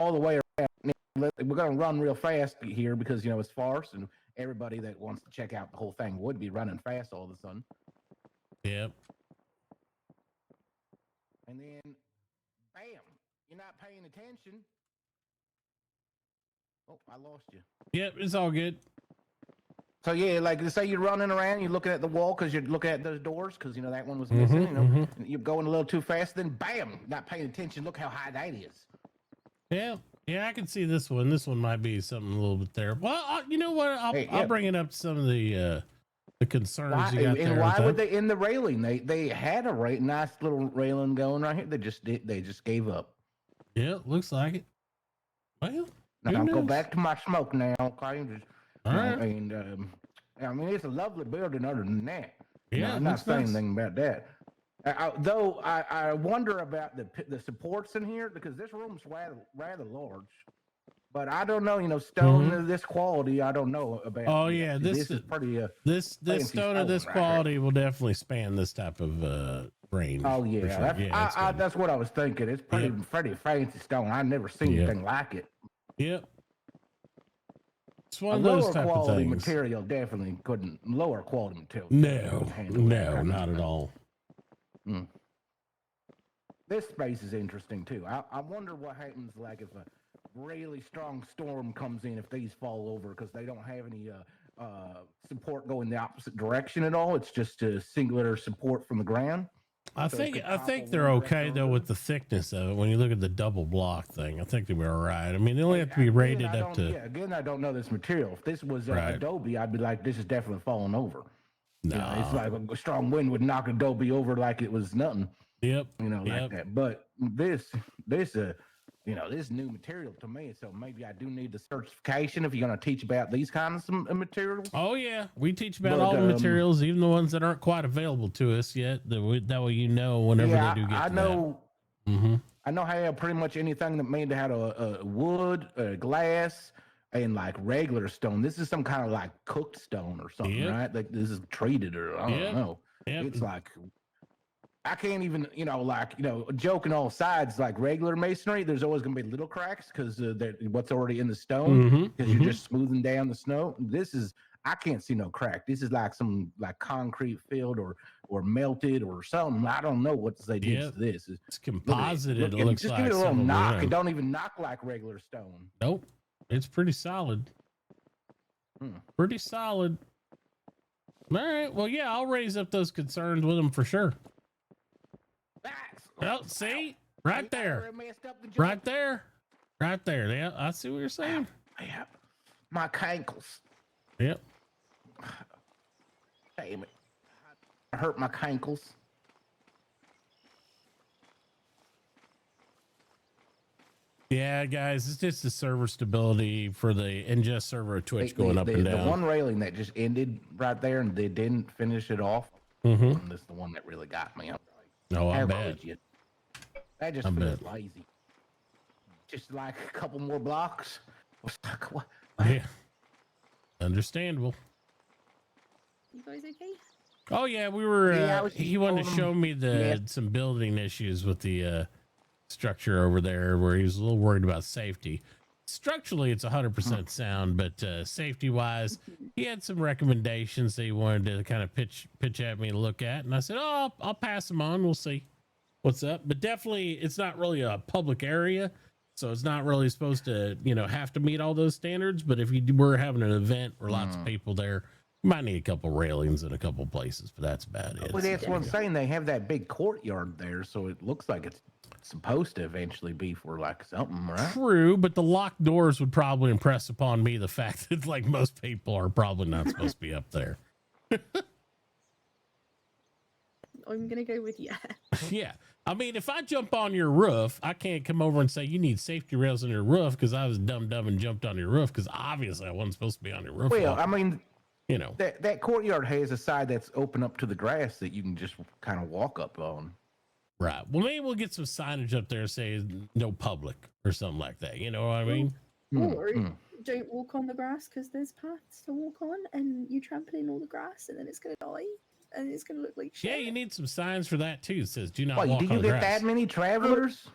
all the way around. We're going to run real fast here because, you know, it's farce and everybody that wants to check out the whole thing would be running fast all of a sudden. Yep. And then, bam, you're not paying attention. Oh, I lost you. Yep, it's all good. So yeah, like say you're running around, you're looking at the wall because you're looking at those doors because you know that one was missing. You know, you're going a little too fast. Then bam, not paying attention. Look how high that is. Yeah, yeah, I can see this one. This one might be something a little bit there. Well, you know what? I'll bring it up to some of the concerns you got there. And why would they end the railing? They had a nice little railing going right here. They just gave up. Yeah, looks like it. Well, now I'll go back to my smoke now. Okay, just, all right. And I mean it's a lovely building. Other than that, yeah, I'm not saying anything about that. Though I wonder about the supports in here because this room's rather large. But I don't know, you know, stone of this quality. I don't know about. Oh yeah, this is pretty. This stone of this quality will definitely span this type of range. Oh yeah, sure. That's what I was thinking. It's pretty fancy stone. I've never seen anything like it. Yep. It's one of those lower type quality of things. Material definitely couldn't. Lower quality material. No, not at all. Mm. This space is interesting too. I wonder what happens like if a really strong storm comes in if these fall over because they don't have any support going the opposite direction at all. It's just a singular support from the ground. I think they're okay though with the thickness of it. When you look at the double block thing, I think they'll be all right. I mean, they only have to be rated up to. Yeah, again, I don't know this material. If this was Adobe, I'd be like, this is definitely falling over. No, you know, it's like a strong wind would knock Adobe over like it was nothing. Yep. You know, like that. But this, you know, this is new material to me. So maybe I do need the certification if you're going to teach about these kinds of materials. Oh yeah, we teach about all the materials, even the ones that aren't quite available to us yet. That way, you know, whenever they do get. I know. That. I know how pretty much anything that made out of wood, glass, and like regular stone. This is some kind of like cooked stone or something, right? Like this is treated or I don't know. It's like I can't even, you know, like, you know, joking all sides, like regular masonry, there's always going to be little cracks because what's already in the stone because you're just smoothing down the snow. This is, I can't see no crack. This is like some like concrete filled or melted or something. I don't know what they did to this. It's composited. It looks just like give it a little knock. It don't even knock like regular stone. Nope. It's pretty solid. Pretty solid. All right. Well, yeah, I'll raise up those concerns with them for sure. Oh, see? Right there. Right there. Right there. Yeah, I see what you're saying. Yeah. My cankles. Yep. Damn it. I hurt my cankles. Yeah, guys, it's just the server stability for the ingest server of Twitch going up and down. The one railing that just ended right there and they didn't finish it off. That's the one that really got me. No, I bet. That just feels lazy. Just like a couple more blocks. What? Yeah. Understandable. You guys okay? Oh yeah, we were. He wanted to show me some building issues with the structure over there, where he was a little worried about safety. Structurally, it's 100% sound, but safety wise, he had some recommendations that he wanted to kind of pitch at me to look at, and I said, "Oh, I'll pass them on. We'll see what's up." But definitely, it's not really a public area, so it's not really supposed to, you know, have to meet all those standards. But if you were having an event where lots of people there, you might need a couple railings in a couple places, but that's about it. Well, that's what I'm saying. They have that big courtyard there, so it looks like it's supposed to eventually be for like something, right? True, but the locked doors would probably impress upon me the fact that like most people are probably not supposed to be up there. I'm gonna go with yeah. Yeah, I mean, if I jump on your roof, I can't come over and say you need safety rails on your roof because I was dumb and jumped on your roof because obviously I wasn't supposed to be on your roof. Well, I mean, you know, that courtyard has a side that's open up to the grass that you can just kind of walk up on. Right. Well, maybe we'll get some signage up there saying no public or something like that. You know what I mean? Or don't walk on the grass because there's paths to walk on and you trampling all the grass and then it's going to die and it's going to look like shit. Yeah, you need some signs for that too. It says do not walk on the grass. Do you get that many travelers?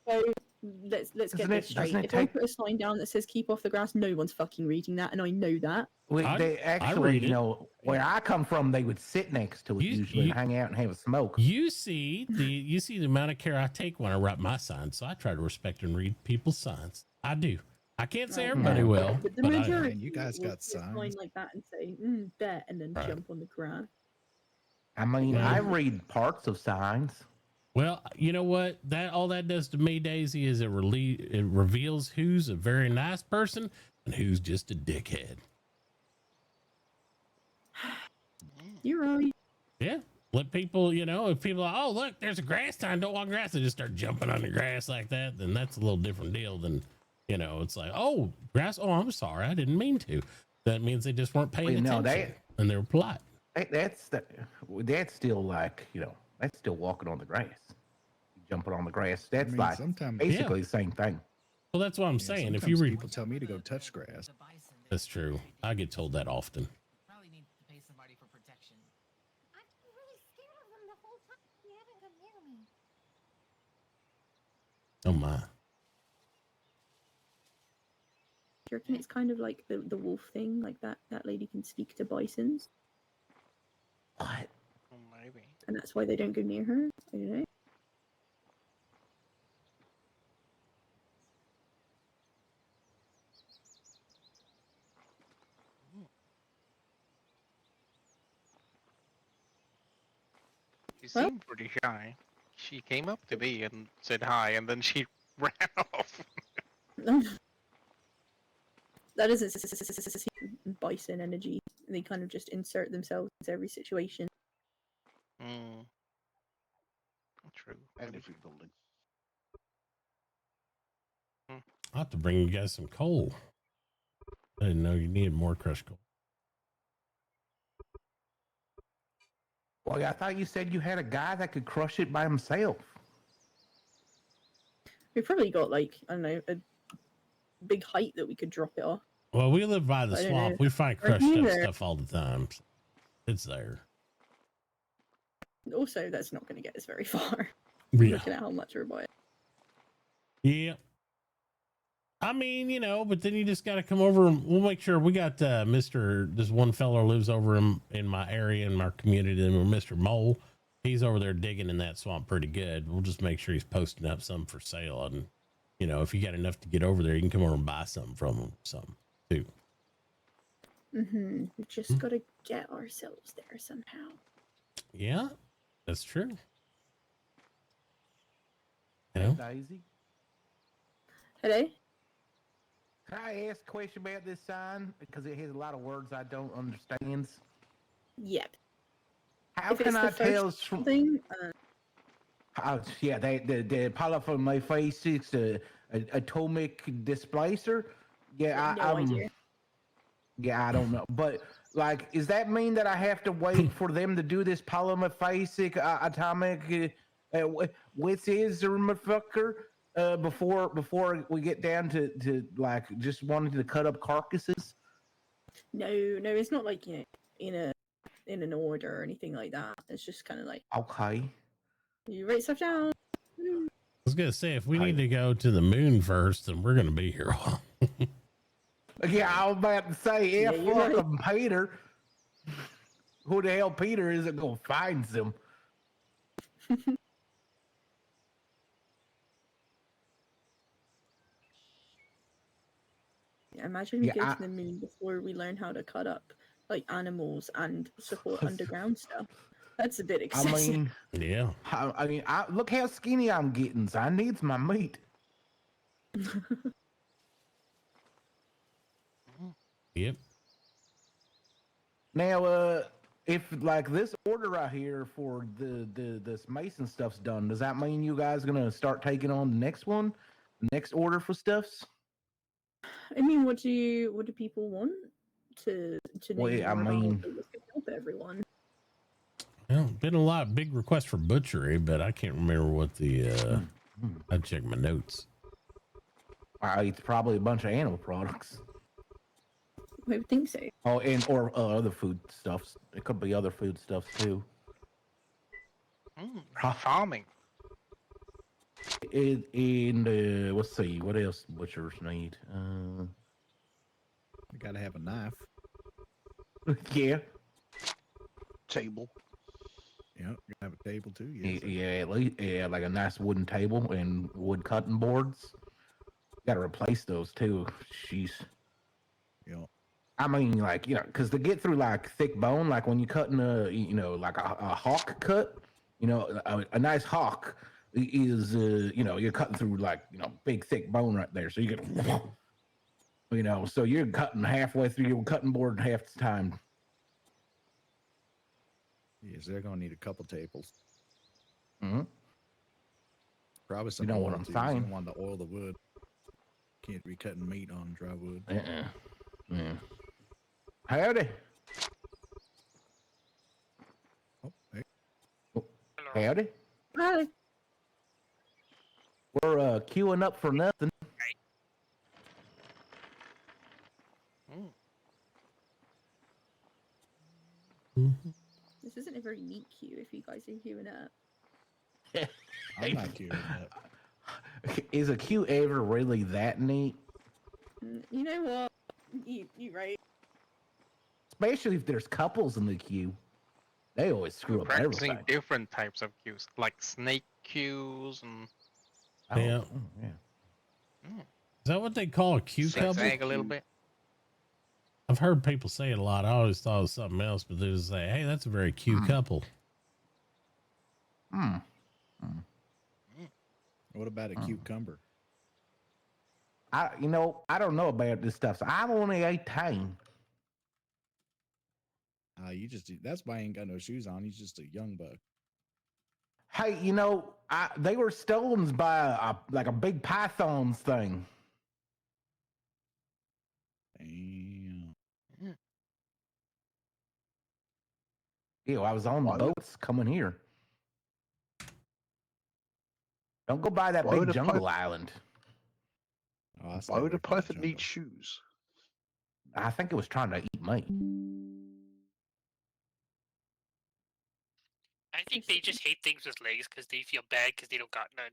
So let's get this straight. If I put a sign down that says "keep off the grass," no one's fucking reading that, and I know that. They actually, you know, where I come from, they would sit next to it usually and hang out and have a smoke. You see the amount of care I take when I write my signs, so I try to respect and read people's signs. I do. I can't say everybody will, but the majority, you guys got signs like that and say bet, and then jump on the grass. I mean, I read parts of signs. Well, you know what? All that does to me, Daisy, is it reveals who's a very nice person and who's just a dickhead. You're right. Yeah. Let people, you know, if people are, oh, look, there's a grass sign, don't walk grass, they just start jumping on the grass like that, then that's a little different deal than, you know, it's like, oh, grass, oh, I'm sorry, I didn't mean to. That means they just weren't paying attention and they were polite. That's still like, you know, that's still walking on the grass. Jumping on the grass. That's like basically the same thing. Well, that's what I'm saying. If people tell me to go touch grass. That's true. I get told that often. Probably need to pay somebody for protection. I've been really scared of them the whole time. You haven't come near me. Oh my. Do you reckon it's kind of like the wolf thing, like that lady can speak to bisons? What? Maybe. And that's why they don't go near her? I don't know. She seemed pretty shy. She came up to me and said hi, and then she ran off. That isn't bison energy. They kind of just insert themselves into every situation. True. Energy building. I'll have to bring you guys some coal. I didn't know you needed more crushed coal. Well, I thought you said you had a guy that could crush it by himself. We've probably got, like, I don't know, a big height that we could drop it off. Well, we live by the swamp. We find crushed stuff all the time. So it's there. Also, that's not going to get us very far. Yeah. Looking at how much we're buying. Yeah. I mean, you know, but then you just got to come over and we'll make sure we got this one fellow lives over in my area, in my community, and Mr. Mole. He's over there digging in that swamp pretty good. We'll just make sure he's posting up some for sale. And, you know, if you got enough to get over there, you can come over and buy something from him, something too. We just got to get ourselves there somehow. Yeah, that's true. You know? Daisy? Hello? Can I ask a question about this sign? Because it has a lot of words I don't understand. Yep. How can I tell something? Yeah, the polyphylesis, atomic displacer. Yeah, no idea. Yeah, I don't know. But like, does that mean that I have to wait for them to do this polyphasic atomic which is motherfucker before we get down to like just wanting to cut up carcasses? No, it's not like, you know, in an order or anything like that. It's just kind of like, okay, you write stuff down. I was gonna say, if we need to go to the moon first, then we're gonna be here a while. Yeah, I was about to say, fuck him, Peter. Who the hell Peter isn't gonna find them? Imagine we go to the moon before we learn how to cut up like animals and support underground stuff. That's a bit excessive. I mean, yeah. I look how skinny I'm getting. So I needs my meat. Yep. Now, if like this order right here for this Mason stuff's done, does that mean you guys gonna start taking on the next one, the next order for stuffs? I mean, what do people want to know? Wait, I mean, help everyone. Well, been a lot of big requests for butchery, but I can't remember what the. I'd check my notes. It's probably a bunch of animal products. I would think so. Oh, or other food stuffs. It could be other food stuffs too. Farming. let's see, what else butchers need? You gotta have a knife. Yeah, Table. Yeah, you gotta have a table too. Yes. yeah, at least, yeah, like a nice wooden table and wood cutting boards. Got to replace those too. Jeez. Yeah. I mean, like, because to get through like thick bone, like when you're cutting like a hawk cut, a nice hawk is, you're cutting through like, big thick bone right there. So you get, so you're cutting halfway through your cutting board half the time. Yes, they're gonna need a couple tables. Mm-hmm. Probably some You know oil what I'm too, 'cause you saying? don't want to oil the wood. Can't be cutting meat on dry wood. Yeah. Howdy. Oh, hey. Howdy. Hi. We're queuing up for nothing. This isn't a very neat queue if you guys are queuing up. I'm not curious. Is a queue ever really that neat? You know what? You right. Especially if there's couples in the queue. They always screw up Practicing everything. different types of queues, like snake queues and Yeah. Yeah. Is that what they call a queue couple? zigzag a little bit. I've heard people say it a lot. I always thought it was something else, but they just say, "Hey, that's a very cute couple." What about a cucumber? I don't know about this stuff. So I'm only 18. That's why I ain't got no shoes on. He's just a young buck. Hey, they were stolen by a big pythons thing. Damn. Yeah, I was on the boats coming here. Don't go by that big jungle island. Oh, Why would a python need shoes? I think it was trying to eat meat. I think they just hate things with legs because they feel bad because they don't got none.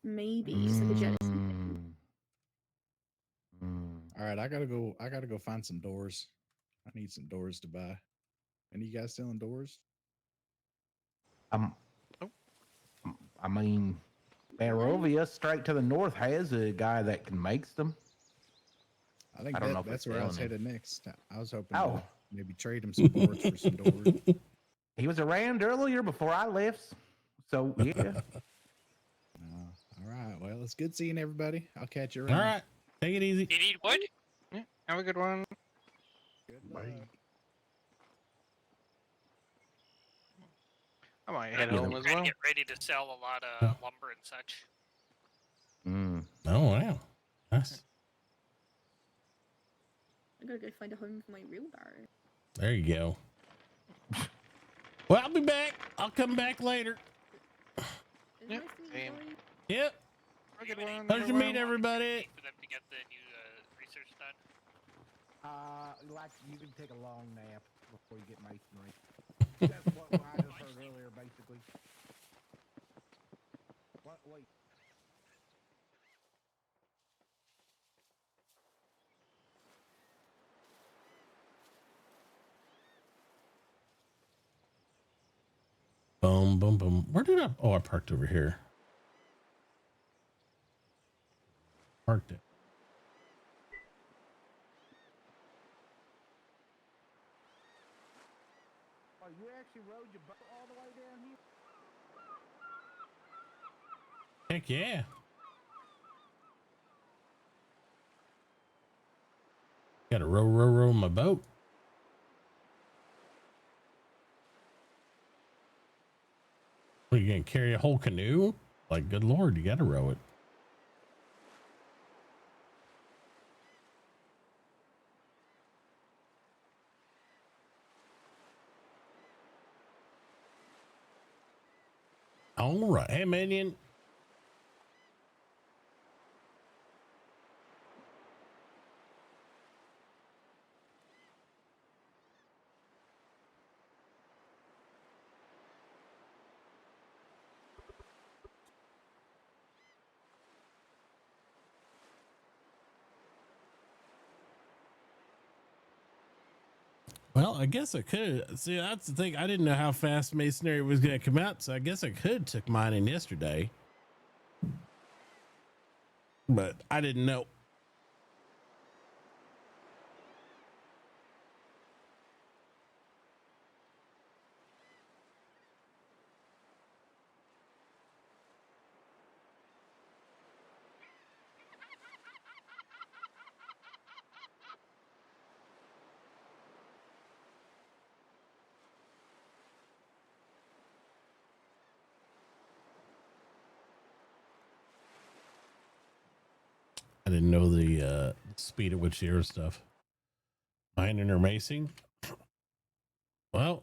Maybe it's like a jealousy thing. All right, I gotta go find some doors. I need some doors to buy. Any of you guys selling doors? I mean, Barovia, straight to the north, has a guy that can make them. I don't know if that's it's where I was selling headed next. I was hoping Oh. to maybe trade him some boards for some doors. He was around earlier before I left. So, yeah. All right. Well, it's good seeing everybody. I'll catch you around. All right, take it easy. You need wood? Yeah, have a good one. Bye. I might head You home know. as Trying well. to get ready to sell a lot of lumber and such. Oh wow, nice. I gotta go find a home for my wheelbarrow. There you go. Well, I'll be back. I'll come back later. It's Yep, nice to meet you same. guys. Yep. Have a good one. Pleasure to meet everybody. Wait for them to get the new research done. Like you can take a long nap before you get masonry. That's what I just heard earlier, basically. What? Wait. Boom, boom, boom. Where did I? Oh, I parked over here. Parked it. Oh, you actually rode your boat all the way down here? Heck yeah. Got to row my boat. What, you gonna carry a whole canoe? Like, good Lord, you got to row it. All right. Hey, Minion. Well, I guess I could. See, that's the thing. I didn't know how fast masonry was going to come out, so I guess I could took mine in yesterday. But I didn't know. I didn't know the speed at which the air stuff. Mining or macing? Well,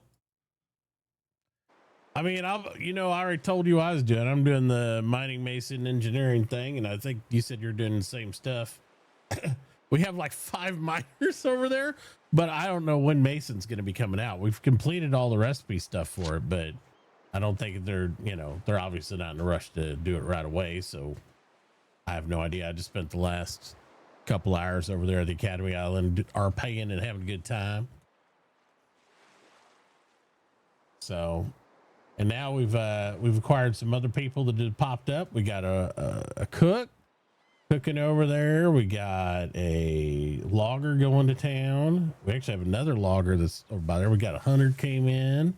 I mean, I already told you what I was doing. I'm doing the mining mason engineering thing, and I think you said you're doing the same stuff. We have like 5 miners over there, but I don't know when mason's going to be coming out. We've completed all the recipe stuff for it, but I don't think they're obviously not in a rush to do it right away. So I have no idea. I just spent the last couple hours over there at the Academy Island RPing and having a good time. So, and now we've acquired some other people that had popped up. We got a cook cooking over there. We got a logger going to town. We actually have another logger that's over by there. We got a hunter came in,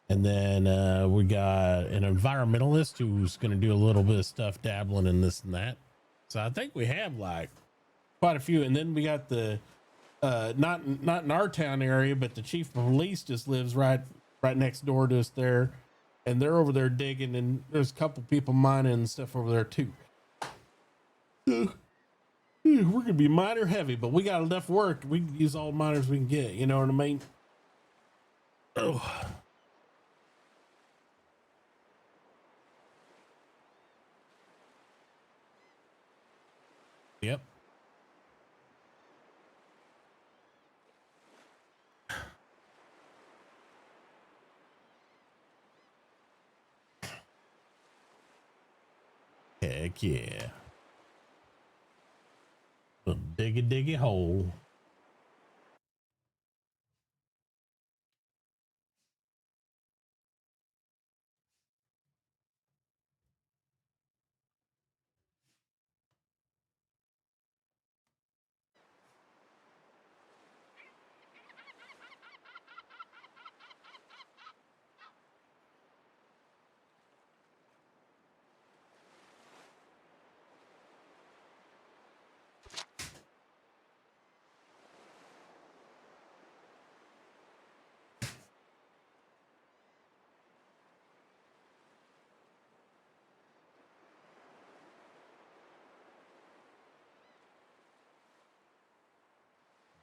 and then we got an environmentalist who's going to do a little bit of stuff dabbling in this and that. So I think we have like quite a few. And then we got the not in our town area, but the chief of police just lives right next door to us there, and they're over there digging, and there's a couple people mining and stuff over there too. We're gonna be miner heavy, but we got enough work. We can use all the miners we can get. You know what I mean? Oh. Yep. Heck yeah. A diggy hole.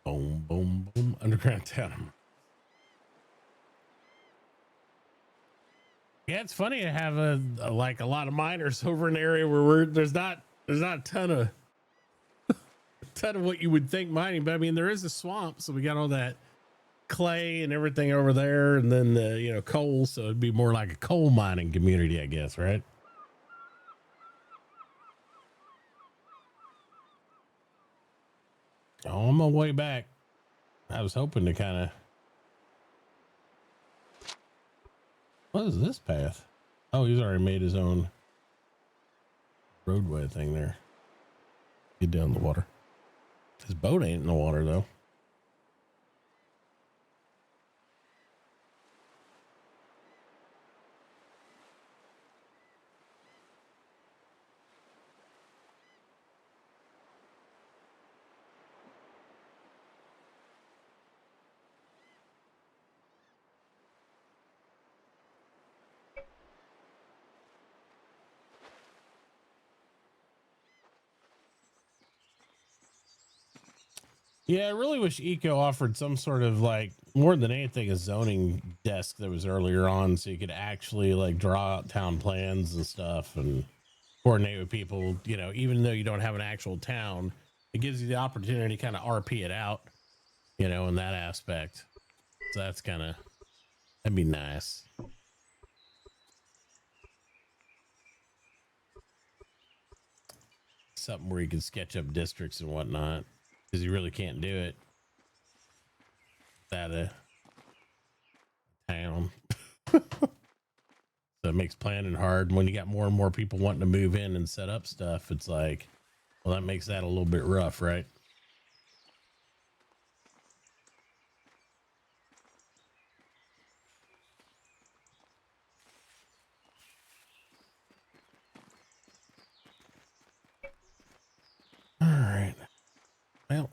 Boom, boom, boom. Underground town. Yeah, it's funny to have a lot of miners over an area where there's not a ton of what you would think mining, but I mean there is a swamp, so we got all that clay and everything over there, and then the coal, so it'd be more like a coal mining community, I guess, right? Oh, on my way back, I was hoping to kind of. What is this path? Oh, he's already made his own roadway thing there. Get down the water. His boat ain't in the water though. Yeah, I really wish Eco offered some sort of more than anything a zoning desk that was earlier on, so you could actually draw out town plans and stuff and coordinate with people. Even though you don't have an actual town, it gives you the opportunity to kind of RP it out, in that aspect. So that'd be nice. Something where you can sketch up districts and whatnot, because you really can't do it. that town. So it makes planning hard. When you got more and more people wanting to move in and set up stuff, it's like, well, that makes that a little bit rough, right? All right. Well,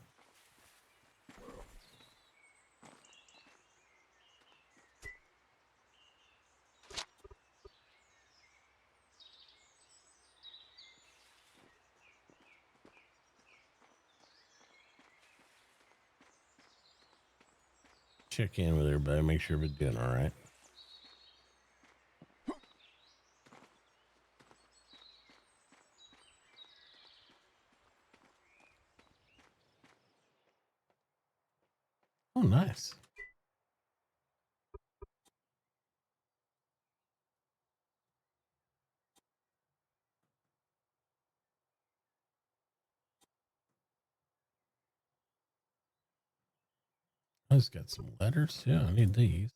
check in with everybody, make sure we're doing all right. Oh, nice. I just got some letters. Yeah, I need these.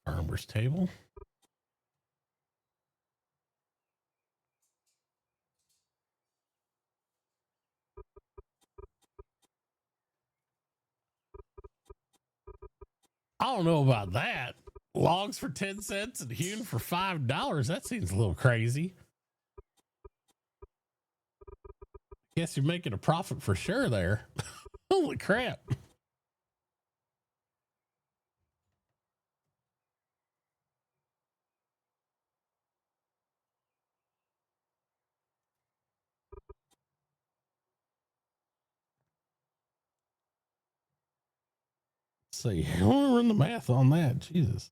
Farmer's table. I don't know about that. Logs for 10 cents and hewn for $5. That seems a little crazy. Guess you're making a profit for sure there. Holy crap. Let's see. I want to run the math on that. Jesus.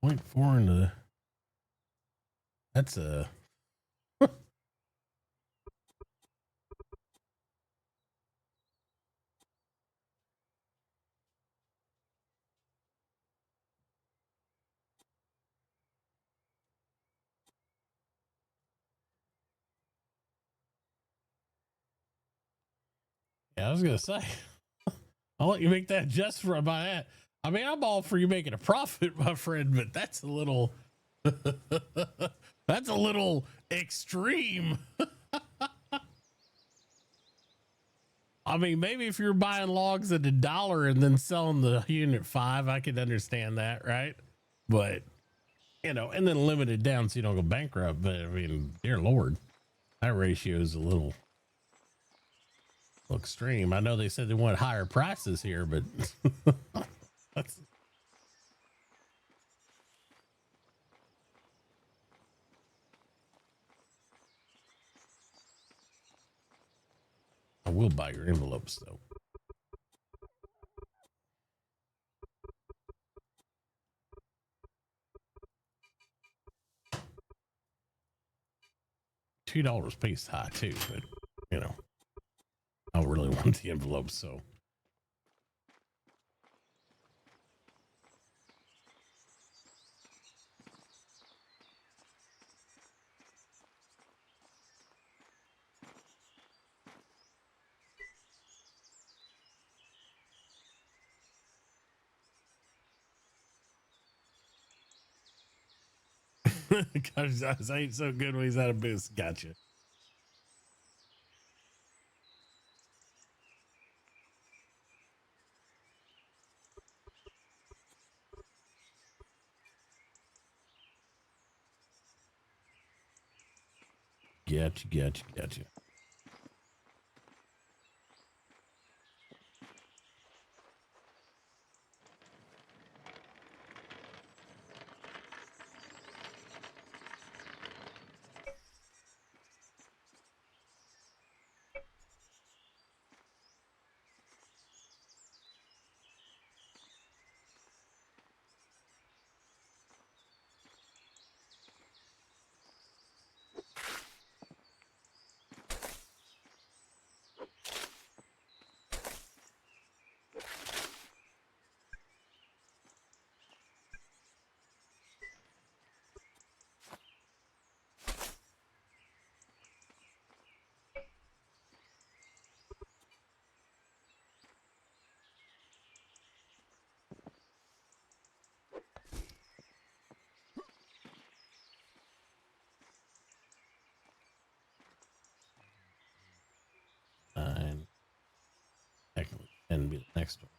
Point 0.4 into the, that's a yeah, I was gonna say I'll let you make that just for by that. I mean, I'm all for you making a profit, my friend, but that's a little that's a little extreme. I mean, maybe if you're buying logs at $1 and then selling the unit 5, I could understand that, right? But you know, and then limit it down so you don't go bankrupt. But I mean, dear Lord, that ratio is a little extreme. I know they said they want higher prices here, but that's I will buy your envelopes though. $2 pays high too, but you know, I don't really want the envelopes, so because I ain't so good when he's out of business. Gotcha. Gotcha. Technically, and be the next one.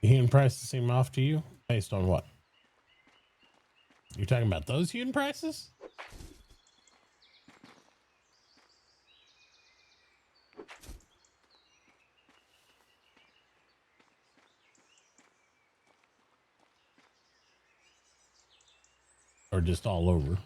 Hewn prices seem off to you based on what? You're talking about those hewn prices? Or just all over?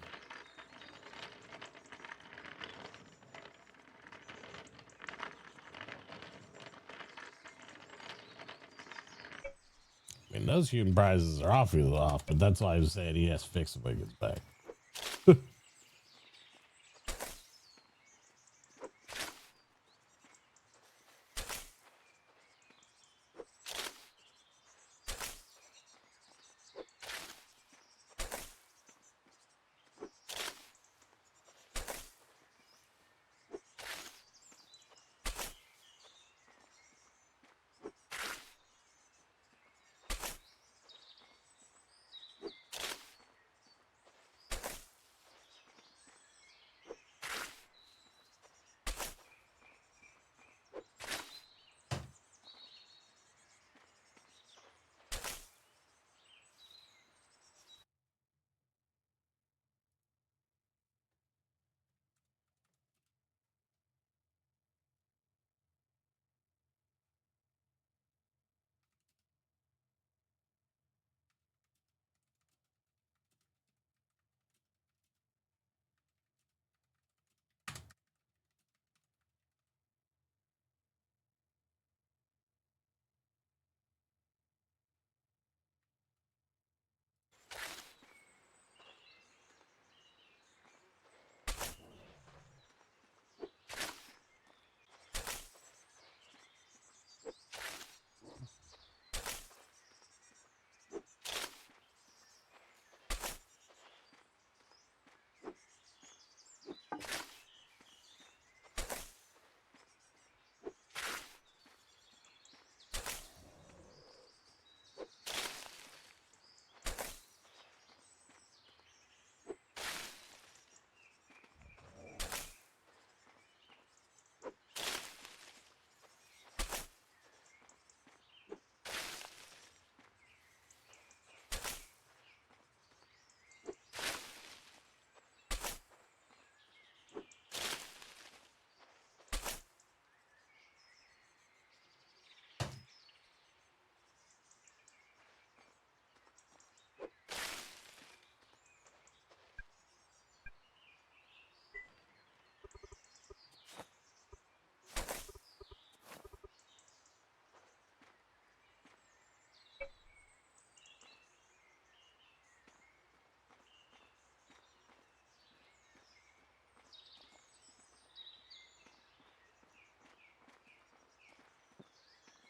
I mean, those hewn prices are awfully off, but that's why I was saying he has to fix it when he gets back.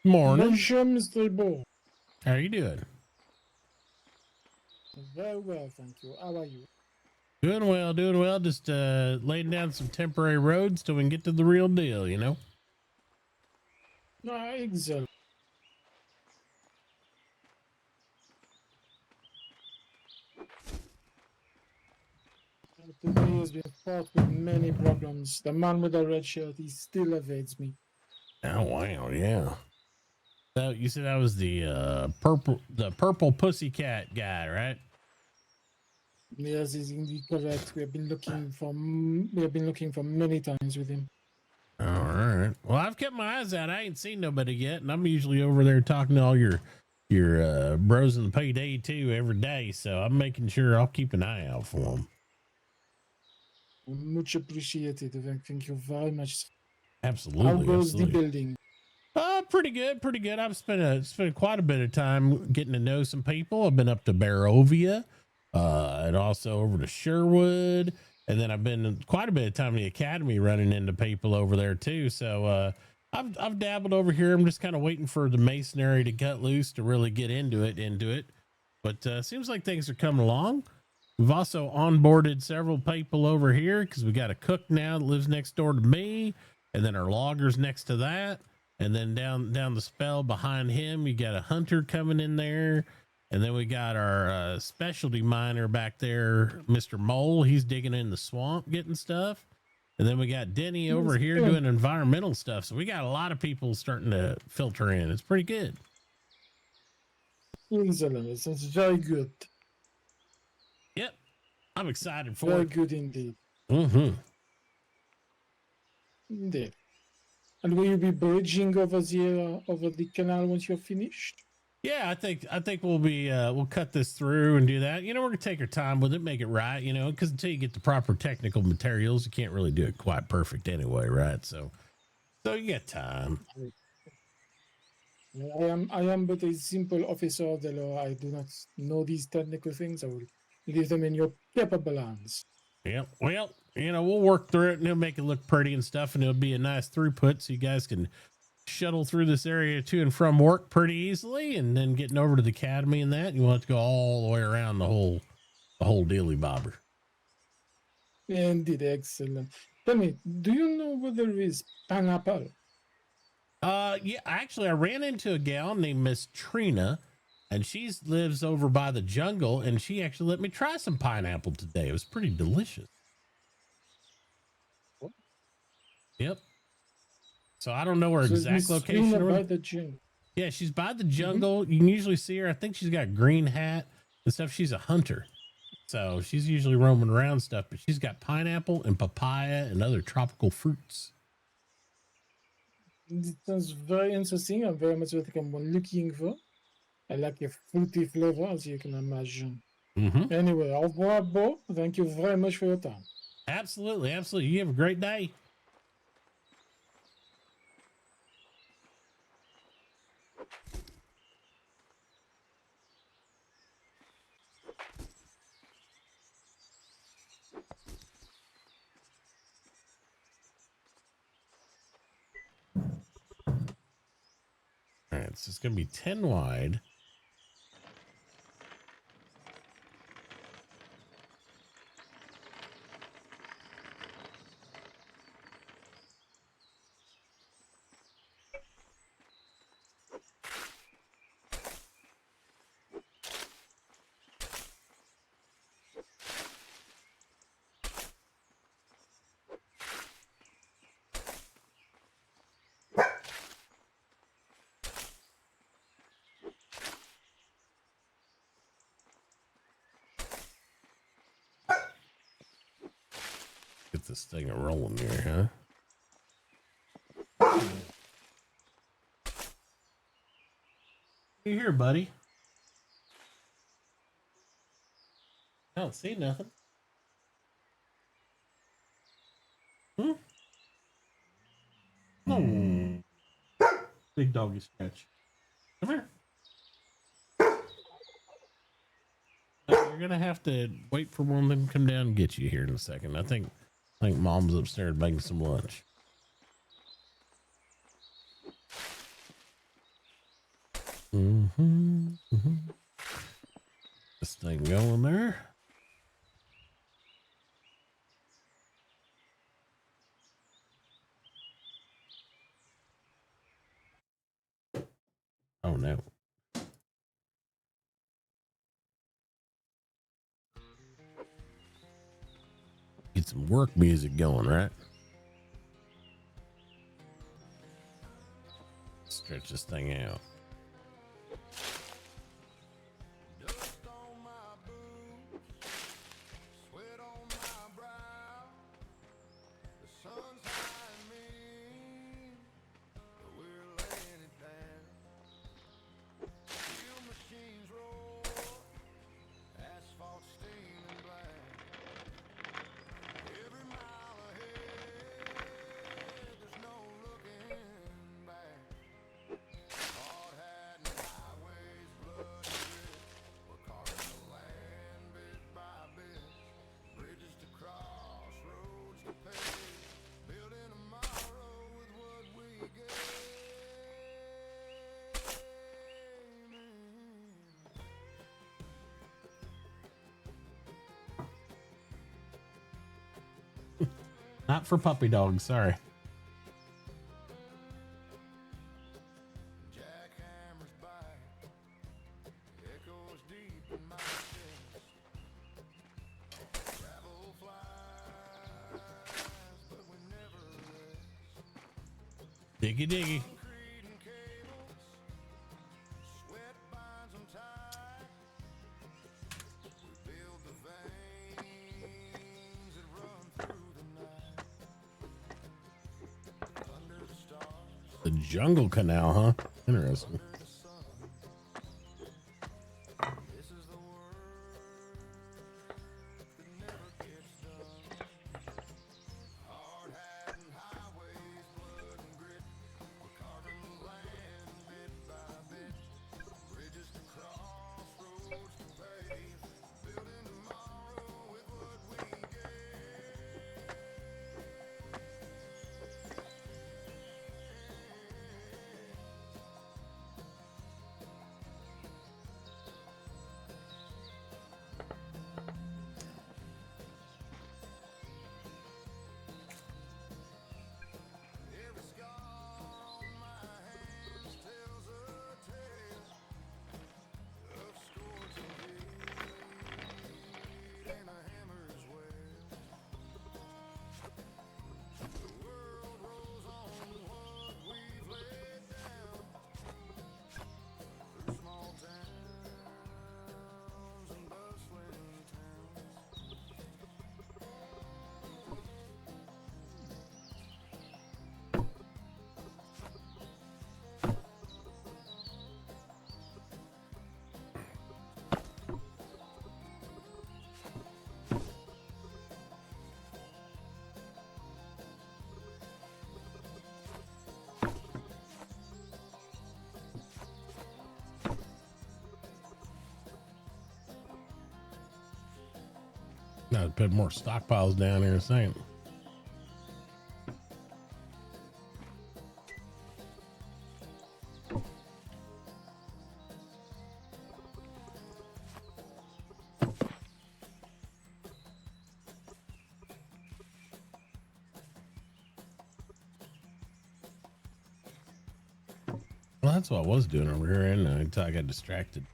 Morning. Bonjour, Mr. Bo. How are you doing? Very well, thank you. How are you? Doing well, doing well. Just laying down some temporary roads till we can get to the real deal, you know? Excellent. Today has been fraught with many problems. The man with the red shirt, he still evades me. Oh wow, yeah. So you said that was the purple pussycat guy, right? Yes, is indeed correct. We have been looking for many times with him. All right. Well, I've kept my eyes out. I ain't seen nobody yet, and I'm usually over there talking to all your bros in the payday too every day. So I'm making sure I'll keep an eye out for them. Much appreciated. Thank you very much. Absolutely. How goes absolutely. the building? Pretty good, pretty good. I've spent quite a bit of time getting to know some people. I've been up to Barovia, and also over to Sherwood, and then I've been quite a bit of time in the academy running into people over there too. So I've dabbled over here. I'm just kind of waiting for the masonry to cut loose to really get into it. But seems like things are coming along. We've also onboarded several people over here because we got a cook now that lives next door to me, and then our logger's next to that. And then down the spell behind him, you got a hunter coming in there. And then we got our specialty miner back there, Mr. Mole. He's digging in the swamp, getting stuff. And then we got Denny over here doing environmental stuff. So we got a lot of people starting to filter in. It's pretty good. Excellent. It sounds very good. Yep. I'm excited for Very it. good indeed. Mm-hmm. Indeed. And will you be bridging over the canal once you're finished? Yeah, I think we'll be we'll cut this through and do that. You know, we're gonna take our time with it, make it right, you know, because until you get the proper technical materials, you can't really do it quite perfect anyway, right? So you got time. I am but a simple officer of the law. I do not know these technical things. I will leave them in your capable hands. Yeah, well, you know, we'll work through it and it'll make it look pretty and stuff, and it'll be a nice throughput so you guys can shuttle through this area to and from work pretty easily, and then getting over to the academy and that, you want to go all the way around the whole dealy bobber. Indeed, excellent. Tell me, do you know where there is pineapple? Yeah, actually I ran into a gal named Miss Trina, and she lives over by the jungle, and she actually let me try some pineapple today. It was pretty delicious. Yep. So I don't know her exact location. Yeah, she's by the jungle. You can usually see her. I think she's got a green hat and stuff. She's a hunter. So she's usually roaming around stuff, but she's got pineapple and papaya and other tropical fruits. It sounds very interesting. I'm very much what I'm looking for. I like a fruity flavor, as you can imagine. Mm-hmm. Anyway, au revoir, Bo. Thank you very much for your time. Absolutely, absolutely. You have a great day. All right, so it's going to be 10 wide. Get this thing rolling here, huh? You here, buddy? I don't see nothing. No. Big doggy scratch. Come here. You're gonna have to wait for one of them to come down and get you here in a second. I think Mom's upstairs making some lunch. This thing going there. Oh no. Get some work music going, right? Stretch this thing out. Not for puppy dogs, sorry. Diggy diggy. The jungle canal, huh? Interesting. Now to put more stockpiles down here, same. Well, that's what I was doing over here, and until I got distracted.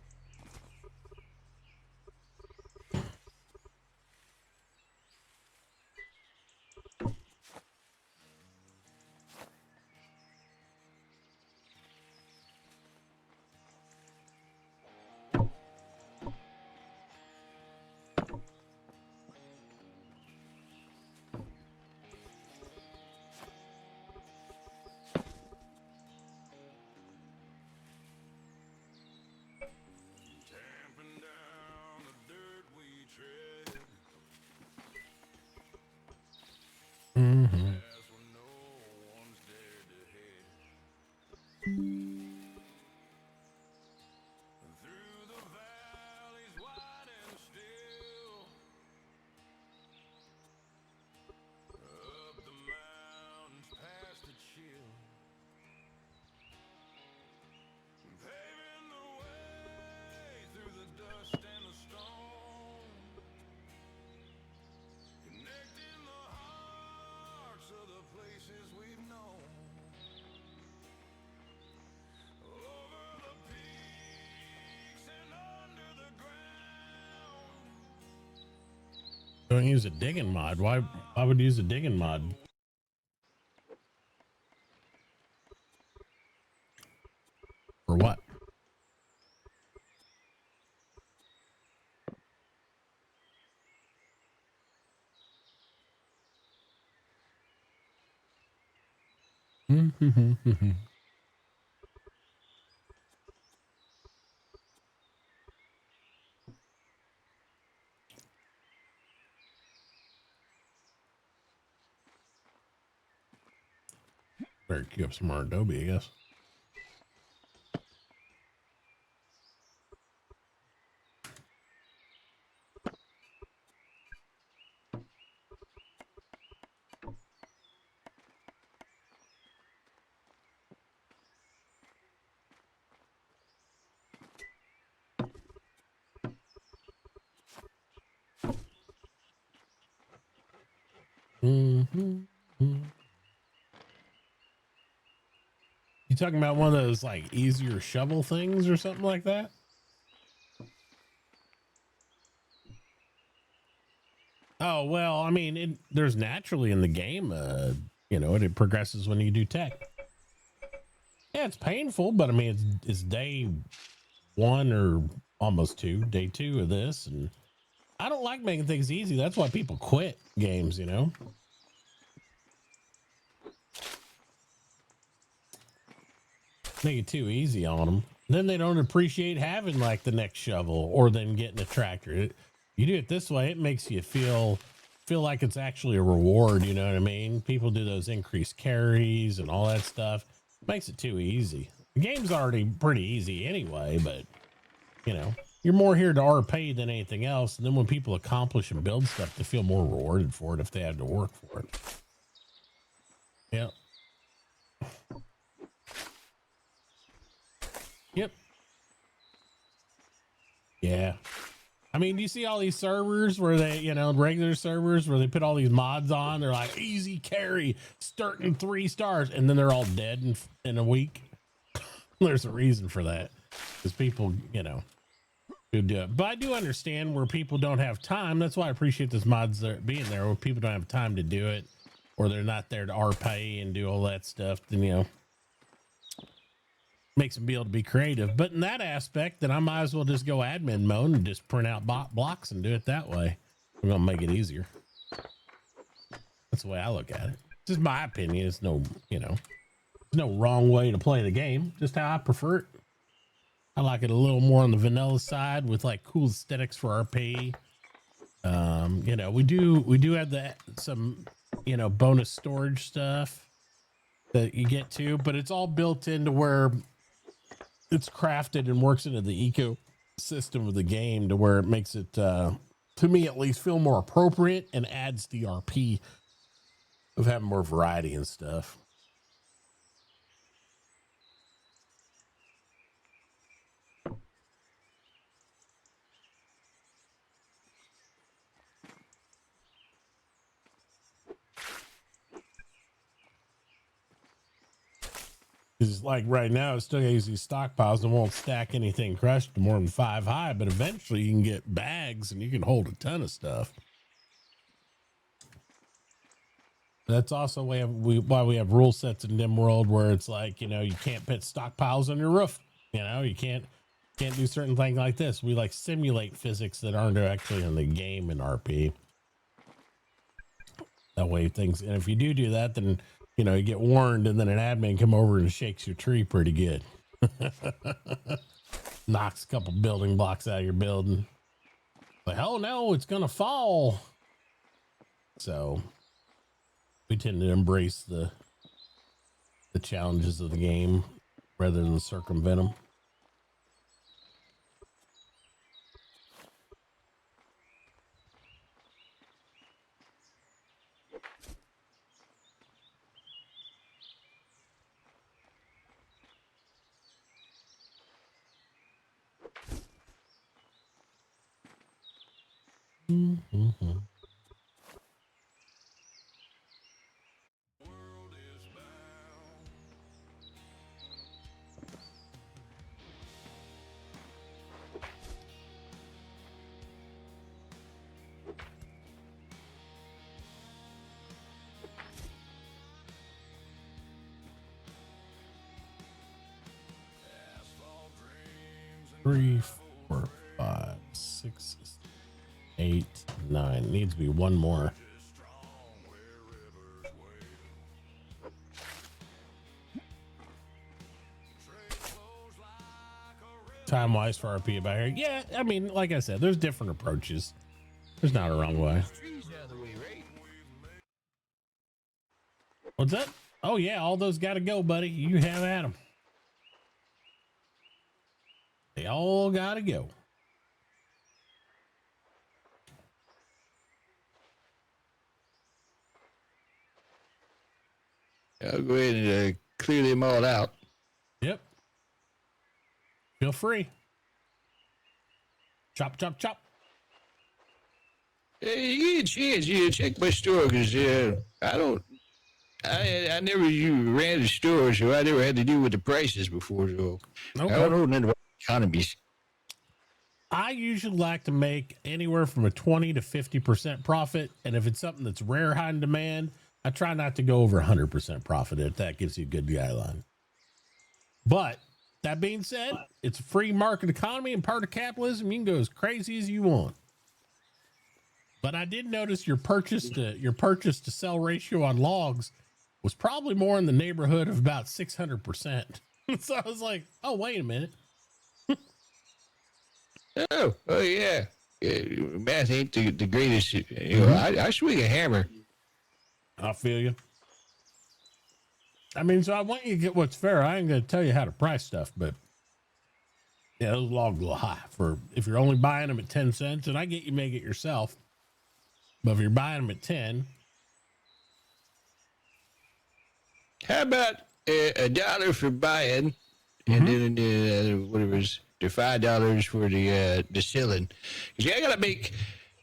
Don't use a digging mod. Why would you use a digging mod? For what? Better queue up some more Adobe, I guess. You talking about one of those like easier shovel things or something like that? Oh, well, I mean, there's naturally in the game, it progresses when you do tech. Yeah, it's painful, but I mean, it's day 1 or almost 2, day 2 of this. And I don't like making things easy. That's why people quit games, Make it too easy on them. Then they don't appreciate having like the next shovel or then getting a tractor. You do it this way, it makes you feel like it's actually a reward. You know what I mean? People do those increased carries and all that stuff. Makes it too easy. The game's already pretty easy anyway, but you're more here to RP than anything else. And then when people accomplish and build stuff, they feel more rewarded for it if they had to work for it. Yep. Yep. Yeah. I mean, do you see all these servers where they, regular servers where they put all these mods on? They're like easy carry, starting 3 stars, and then they're all dead in a week. There's a reason for that, because people, who do it. But I do understand where people don't have time. That's why I appreciate this mods being there, where people don't have time to do it, or they're not there to RPay and do all that stuff. Then makes them be able to be creative. But in that aspect, then I might as well just go admin mode and just print out blocks and do it that way. We're gonna make it easier. That's the way I look at it. This is my opinion. It's no, there's no wrong way to play the game. Just how I prefer it. I like it a little more on the vanilla side with like cool aesthetics for RP. We do have some bonus storage stuff that you get to, but it's all built into where it's crafted and works into the ecosystem of the game to where it makes it, to me at least, feel more appropriate and adds the RP of having more variety and stuff. Because like right now, it's still got these stockpiles and won't stack anything crushed to more than 5 high, but eventually you can get bags and you can hold a ton of stuff. That's also why we have rule sets in DimWorld where it's like, you can't put stockpiles on your roof. You can't do certain things like this. We like simulate physics that aren't actually in the game in RP. That way and if you do that, then you get warned, and then an admin come over and shakes your tree pretty good. Knocks a couple building blocks out of your building. Like, oh no, it's gonna fall. So we tend to embrace the challenges of the game rather than circumvent them. Mm-hmm. 3, 4, 5, 6, 8, 9. Needs to be one more. Time wise for RP about here. Yeah, I mean, like I said, there's different approaches. There's not a wrong way. What's that? Oh yeah, all those got to go, buddy. You have at them. They all got to go. I'll go ahead and clear them all out. Yep. Feel free. Chop, chop, chop. Hey, you get a chance, check my store, because I never ran a store, so I never had to deal with the prices before, so Okay. I don't know nothing about economies. I usually like to make anywhere from a 20 to 50% profit. And if it's something that's rare, high in demand, I try not to go over 100% profit if that gives you a good guideline. But that being said, it's a free market economy and part of capitalism. You can go as crazy as you want. But I did notice your purchase to sell ratio on logs was probably more in the neighborhood of about 600%. So I was like, oh, wait a minute. Oh yeah. Math ain't the greatest. You know, I swing a hammer. I feel you. I mean, so I want you to get what's fair. I ain't going to tell you how to price stuff, but yeah, those logs a little high for if you're only buying them at 10 cents, and I get you make it yourself. But if you're buying them at 10, How about $1 for buying, and then whatever is the $5 for the selling? Because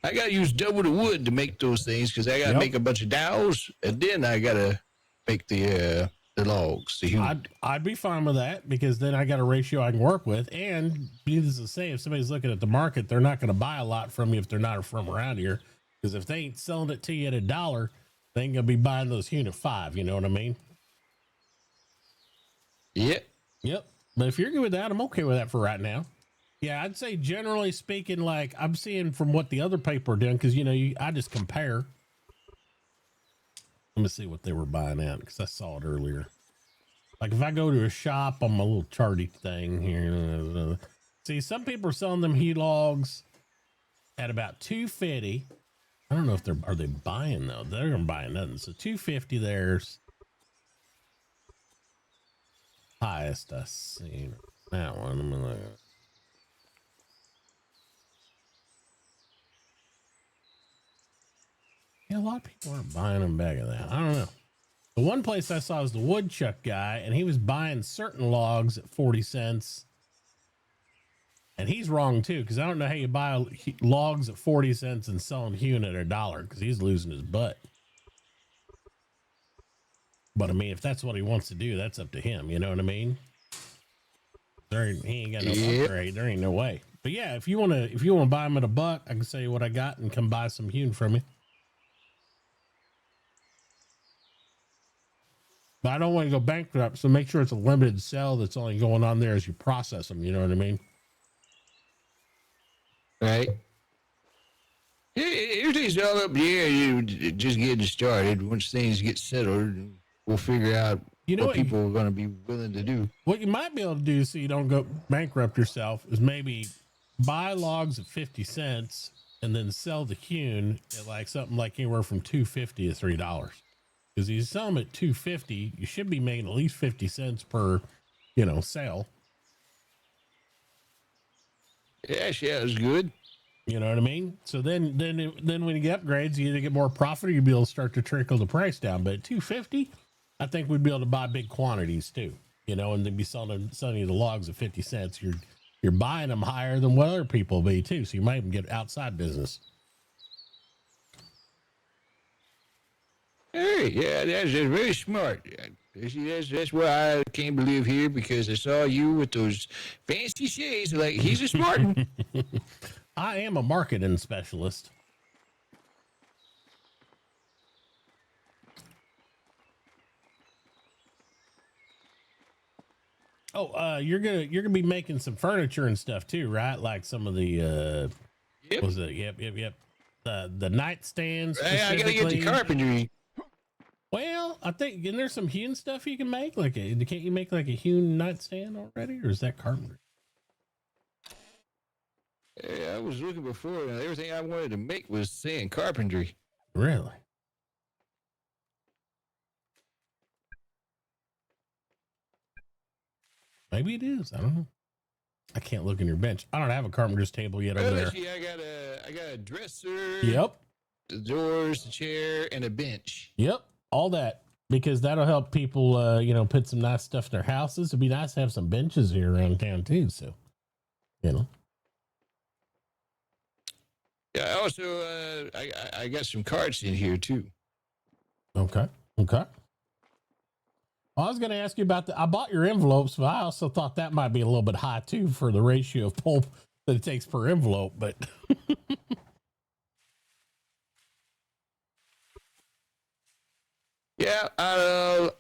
I gotta use double the wood to make those things, because I gotta make a bunch of dowels, and then I gotta make the logs. I'd be fine with that, because then I got a ratio I can work with. And needless to say, if somebody's looking at the market, they're not going to buy a lot from you if they're not from around here. Because if they ain't selling it to you at $1, they ain't gonna be buying those here at 5. You know what I mean? Yep. But if you're good with that, I'm okay with that for right now. Yeah, I'd say generally speaking, like I'm seeing from what the other people are doing, because I just compare. Let me see what they were buying at, because I saw it earlier. Like if I go to a shop on my little charty thing here, see some people are selling them heat logs at about $2.50. I don't know if are they buying though. They're gonna buy nothing. So $2.50 there's highest I seen. That one. I'm gonna look at. Yeah, a lot of people aren't buying them back of that. I don't know. The one place I saw was the woodchuck guy, and he was buying certain logs at 40 cents. And he's wrong too, because I don't know how you buy logs at 40 cents and selling hewn at $1, because he's losing his butt. But I mean, if that's what he wants to do, that's up to him. You know what I mean? He ain't got no upgrade. There ain't no way. But yeah, if you want to buy them at $1, I can say what I got and come buy some hewn from you. But I don't want to go bankrupt, so make sure it's a limited sell that's only going on there as you process them. You know what I mean? Right. Everything's all up in the air. You just getting started. Once things get settled, we'll figure out what people are going to be willing to do. What you might be able to do so you don't go bankrupt yourself is maybe buy logs at 50 cents and then sell the hewn at like something like anywhere from $2.50 to $3. Because you sell them at $2.50, you should be making at least 50 cents per, sale. Yeah, that's good. You know what I mean? So then when you get upgrades, you either get more profit or you'll be able to start to trickle the price down. But at $2.50, I think we'd be able to buy big quantities too. And then be selling you the logs at 50 cents. You're buying them higher than what other people will be too. So you might even get outside business. Hey, yeah, that's very smart. That's why I came to live here, because I saw you with those fancy shades. Like, he's a smart one. I am a marketing specialist. Oh, you're gonna be making some furniture and stuff too, right? Like some of the Yep. what was it? Yep. The nightstands. I gotta get the carpentry. Well, I think and there's some hewn stuff you can make. Like, can't you make like a hewn nightstand already, or is that carpentry? Yeah, I was looking before, and everything I wanted to make was saying carpentry. Really? Maybe it is. I don't know. I can't look in your bench. I don't have a carpenter's table yet over there. See, I got a dresser. Yep. The doors, the chair, and a bench. Yep. All that, because that'll help people, put some nice stuff in their houses. It'd be nice to have some benches here around town too. So, Yeah. Also, I got some cards in here too. Okay. I was going to ask you about I bought your envelopes, but I also thought that might be a little bit high too for the ratio of pulp that it takes per envelope, but yeah, I'll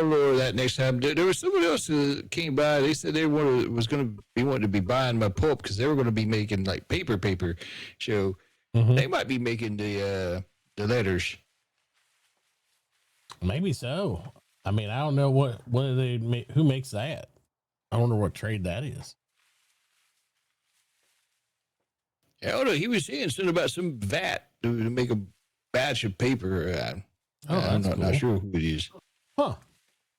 lower that next time. There was someone else who came by. They said they wanted to be buying my pulp because they were going to be making like paper. So they might be making the letters. Maybe so. I mean, I don't know what do they make, who makes that? I wonder what trade that is. I don't know. He was saying something about some vat to make a batch of paper. I'm not sure who it is. Huh.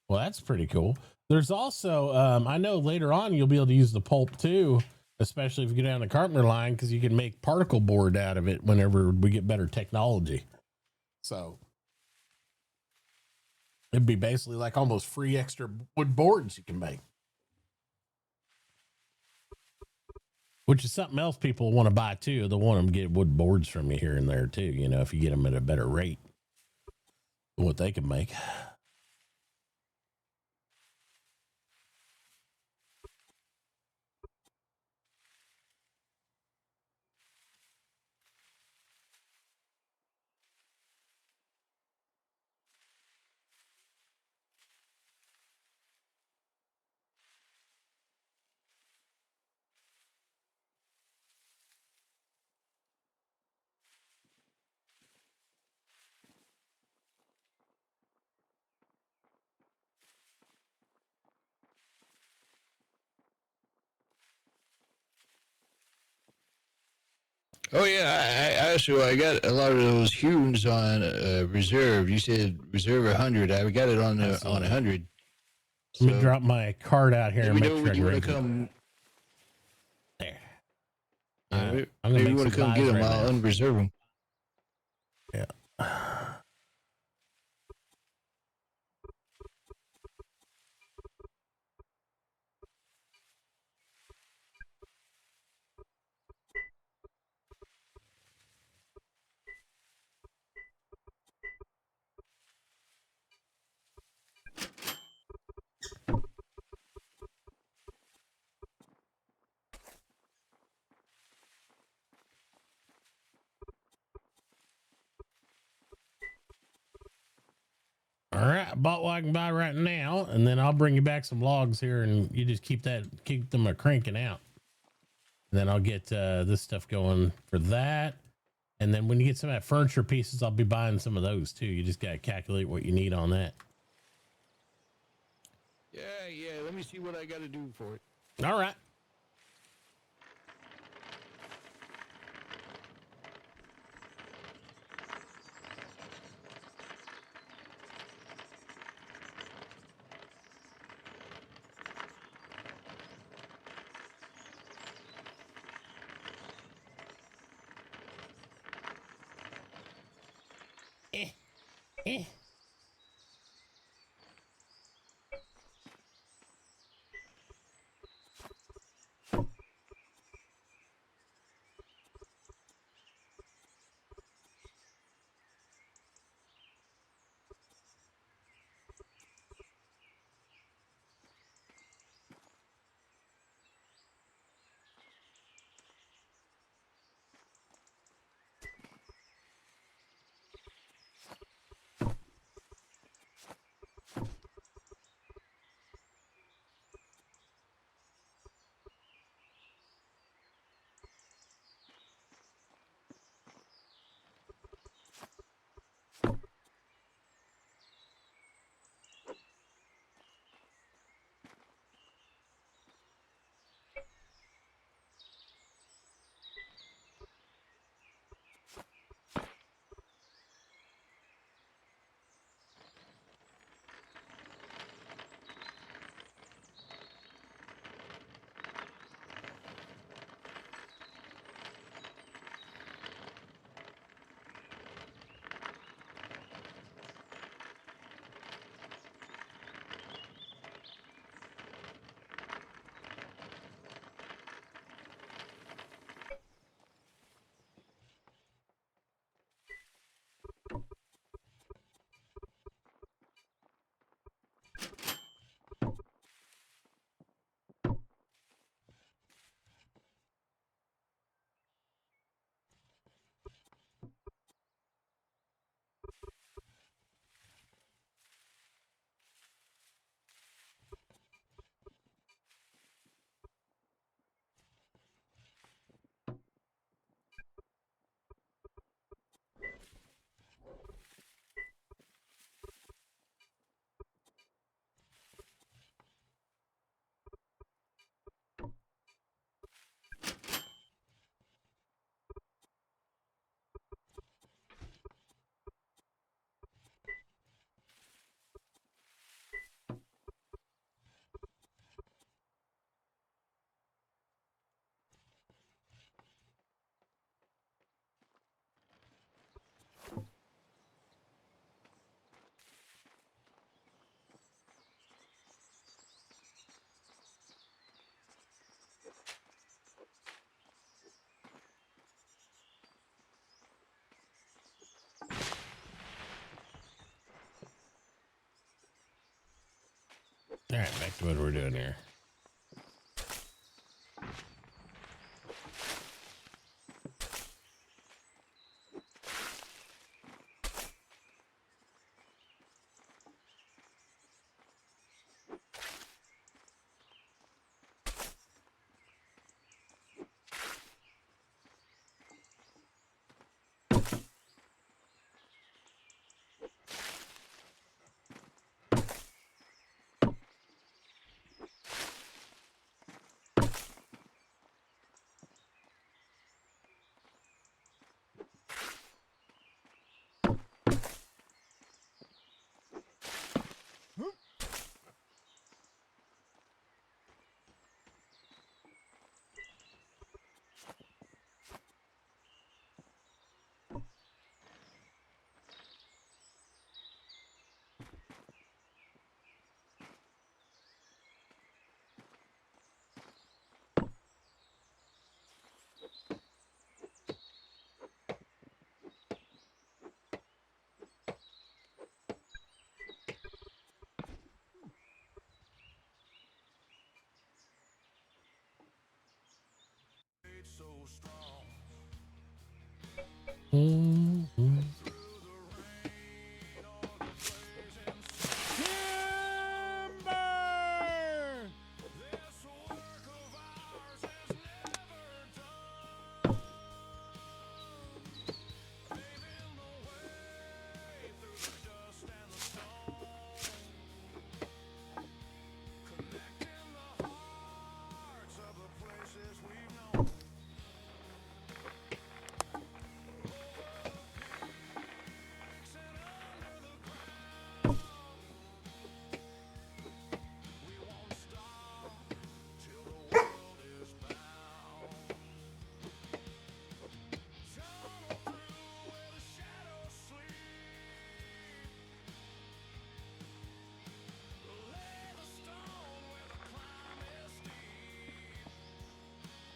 Well, that's pretty cool. There's also, I know later on you'll be able to use the pulp too, especially if you go down the carpenter line, because you can make particle board out of it whenever we get better technology. So it'd be basically like almost free extra wood boards you can make. Which is something else people want to buy too. They'll want them to get wood boards from you here and there too, if you get them at a better rate than what they can make. Oh yeah, I got a lot of those Humes on reserve. You said reserve 100. I got it on 100. Let me drop my card out here and make sure you I want to come. There. Maybe you want to come get them. I'll unreserve them. Yeah. All right, I bought what I can buy right now, and then I'll bring you back some logs here, and you just keep them a cranking out. And then I'll get this stuff going for that. And then when you get some of that furniture pieces, I'll be buying some of those too. You just got to calculate what you need on that. Yeah. Let me see what I got to do for it. All right. Eh. All right, back to what we're doing here.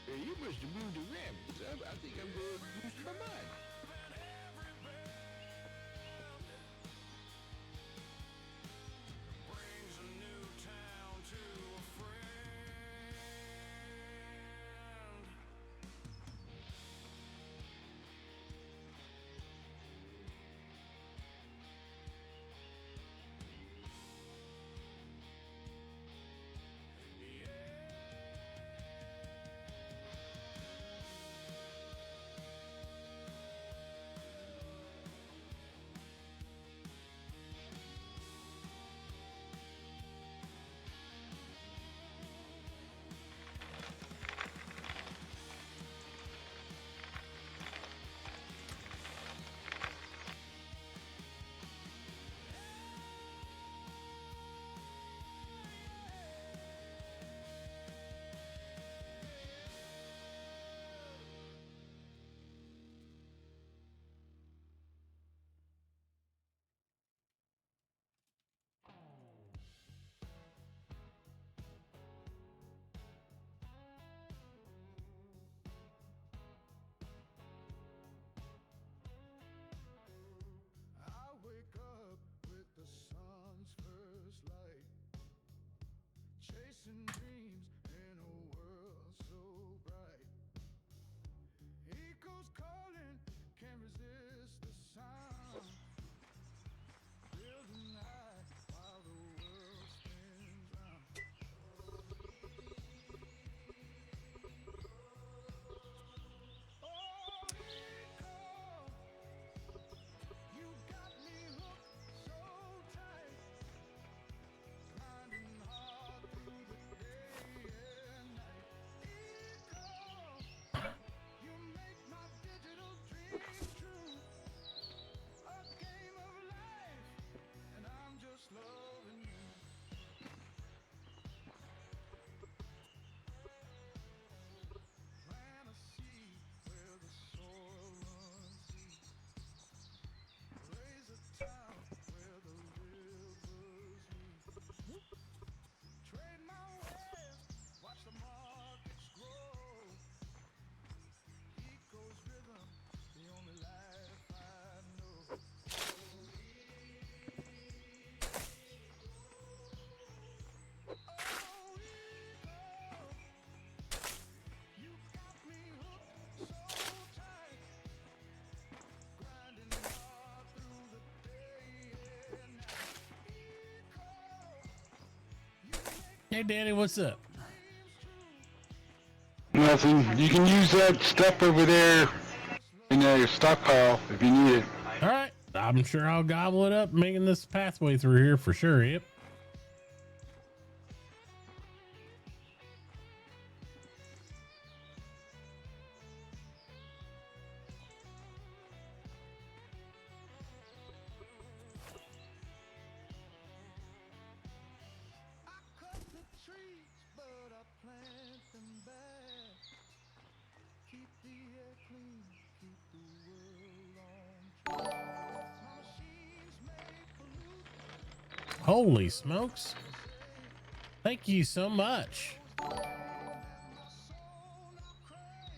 You must have moved around because I think I'm going to lose my mind. Hey, Danny, what's up? Nothing. You can use that stuff over there in your stockpile if you need it. All right. I'm sure I'll gobble it up, making this pathway through here for sure. Yep. Holy smokes. Thank you so much.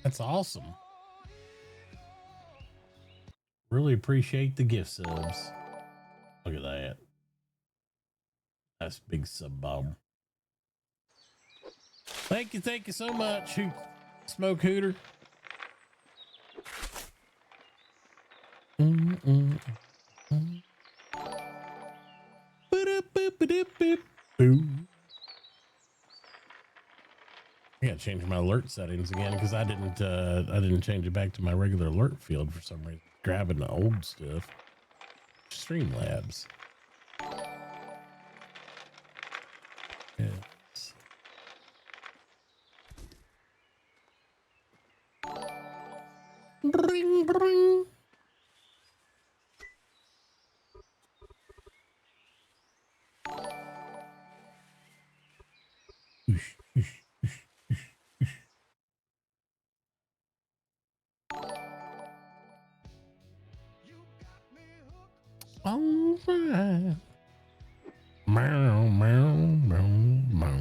That's awesome. Really appreciate the gift subs. Look at that. That's big sub bomb. Thank you so much, Smoke Hooter. I gotta change my alert settings again because I didn't change it back to my regular alert field for some reason. Grabbing the old stuff. Streamlabs. Yes. Bring, bring. All right. Meow, meow, meow, meow, meow.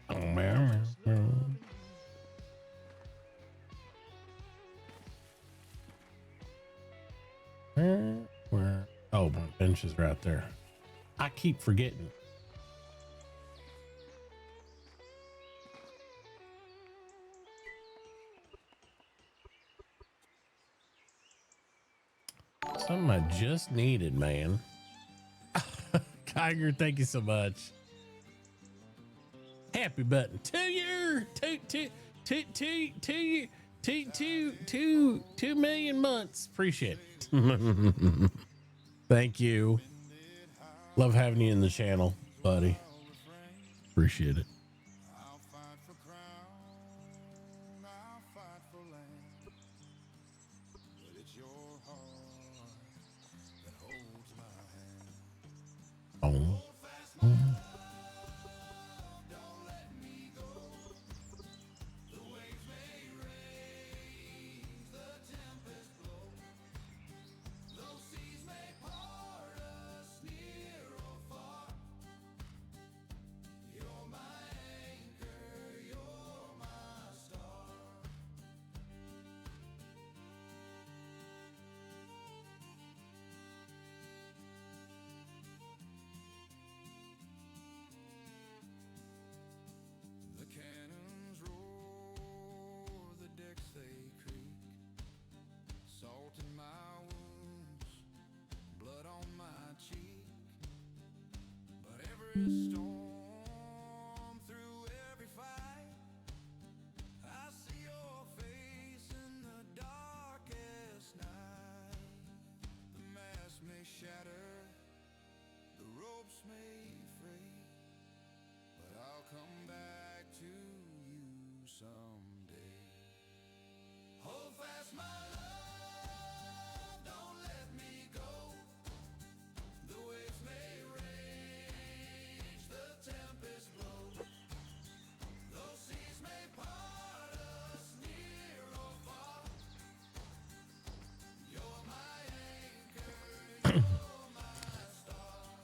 Oh, meow, meow, meow. Where? Oh, my bench is right there. I keep forgetting. Something I just needed, man. Kiger, thank you so much. Happy button. 2 million months. Appreciate it. Thank you. Love having you in the channel, buddy. Appreciate it. Oh. Storm through every fight. I see your face in the darkest night. The mask may shatter, the ropes may fray, but I'll come back to you someday. Hold fast, my love, don't let me go. The waves may rage, the tempest blow. Those seas may part us near or far. You're my anchor, you're my star.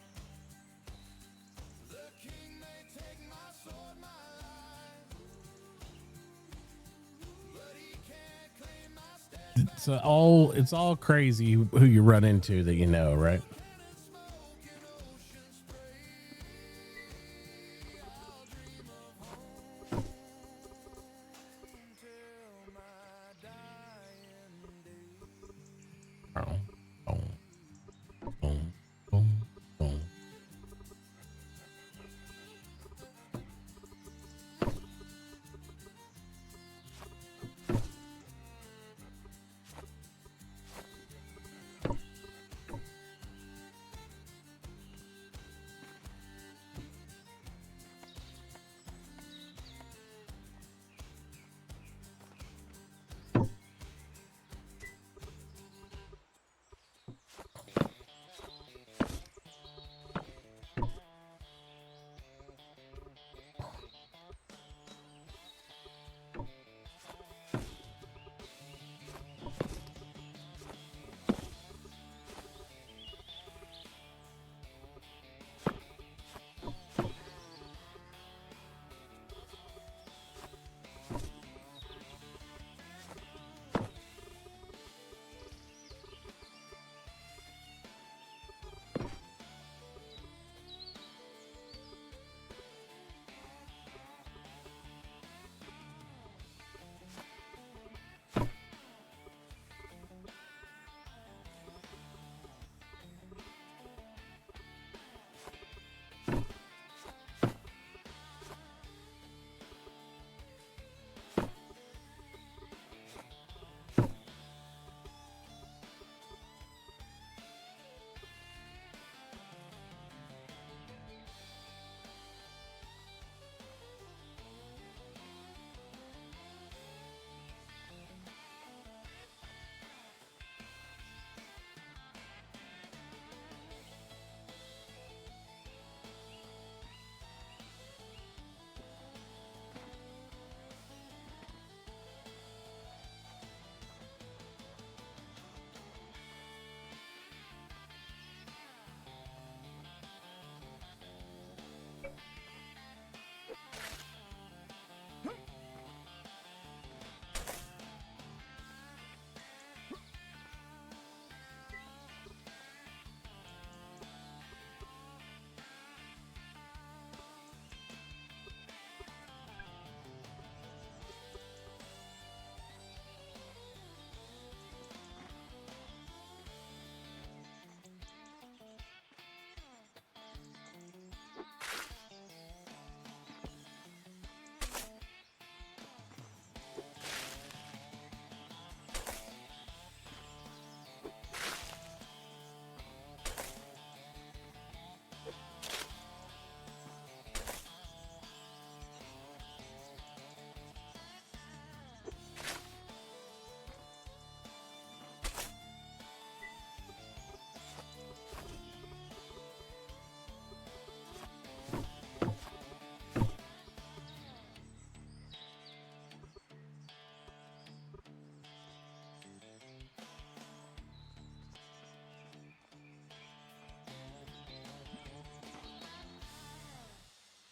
The king may take my sword, my life, but he can't claim my stand. It's all crazy who you run into that you know, right?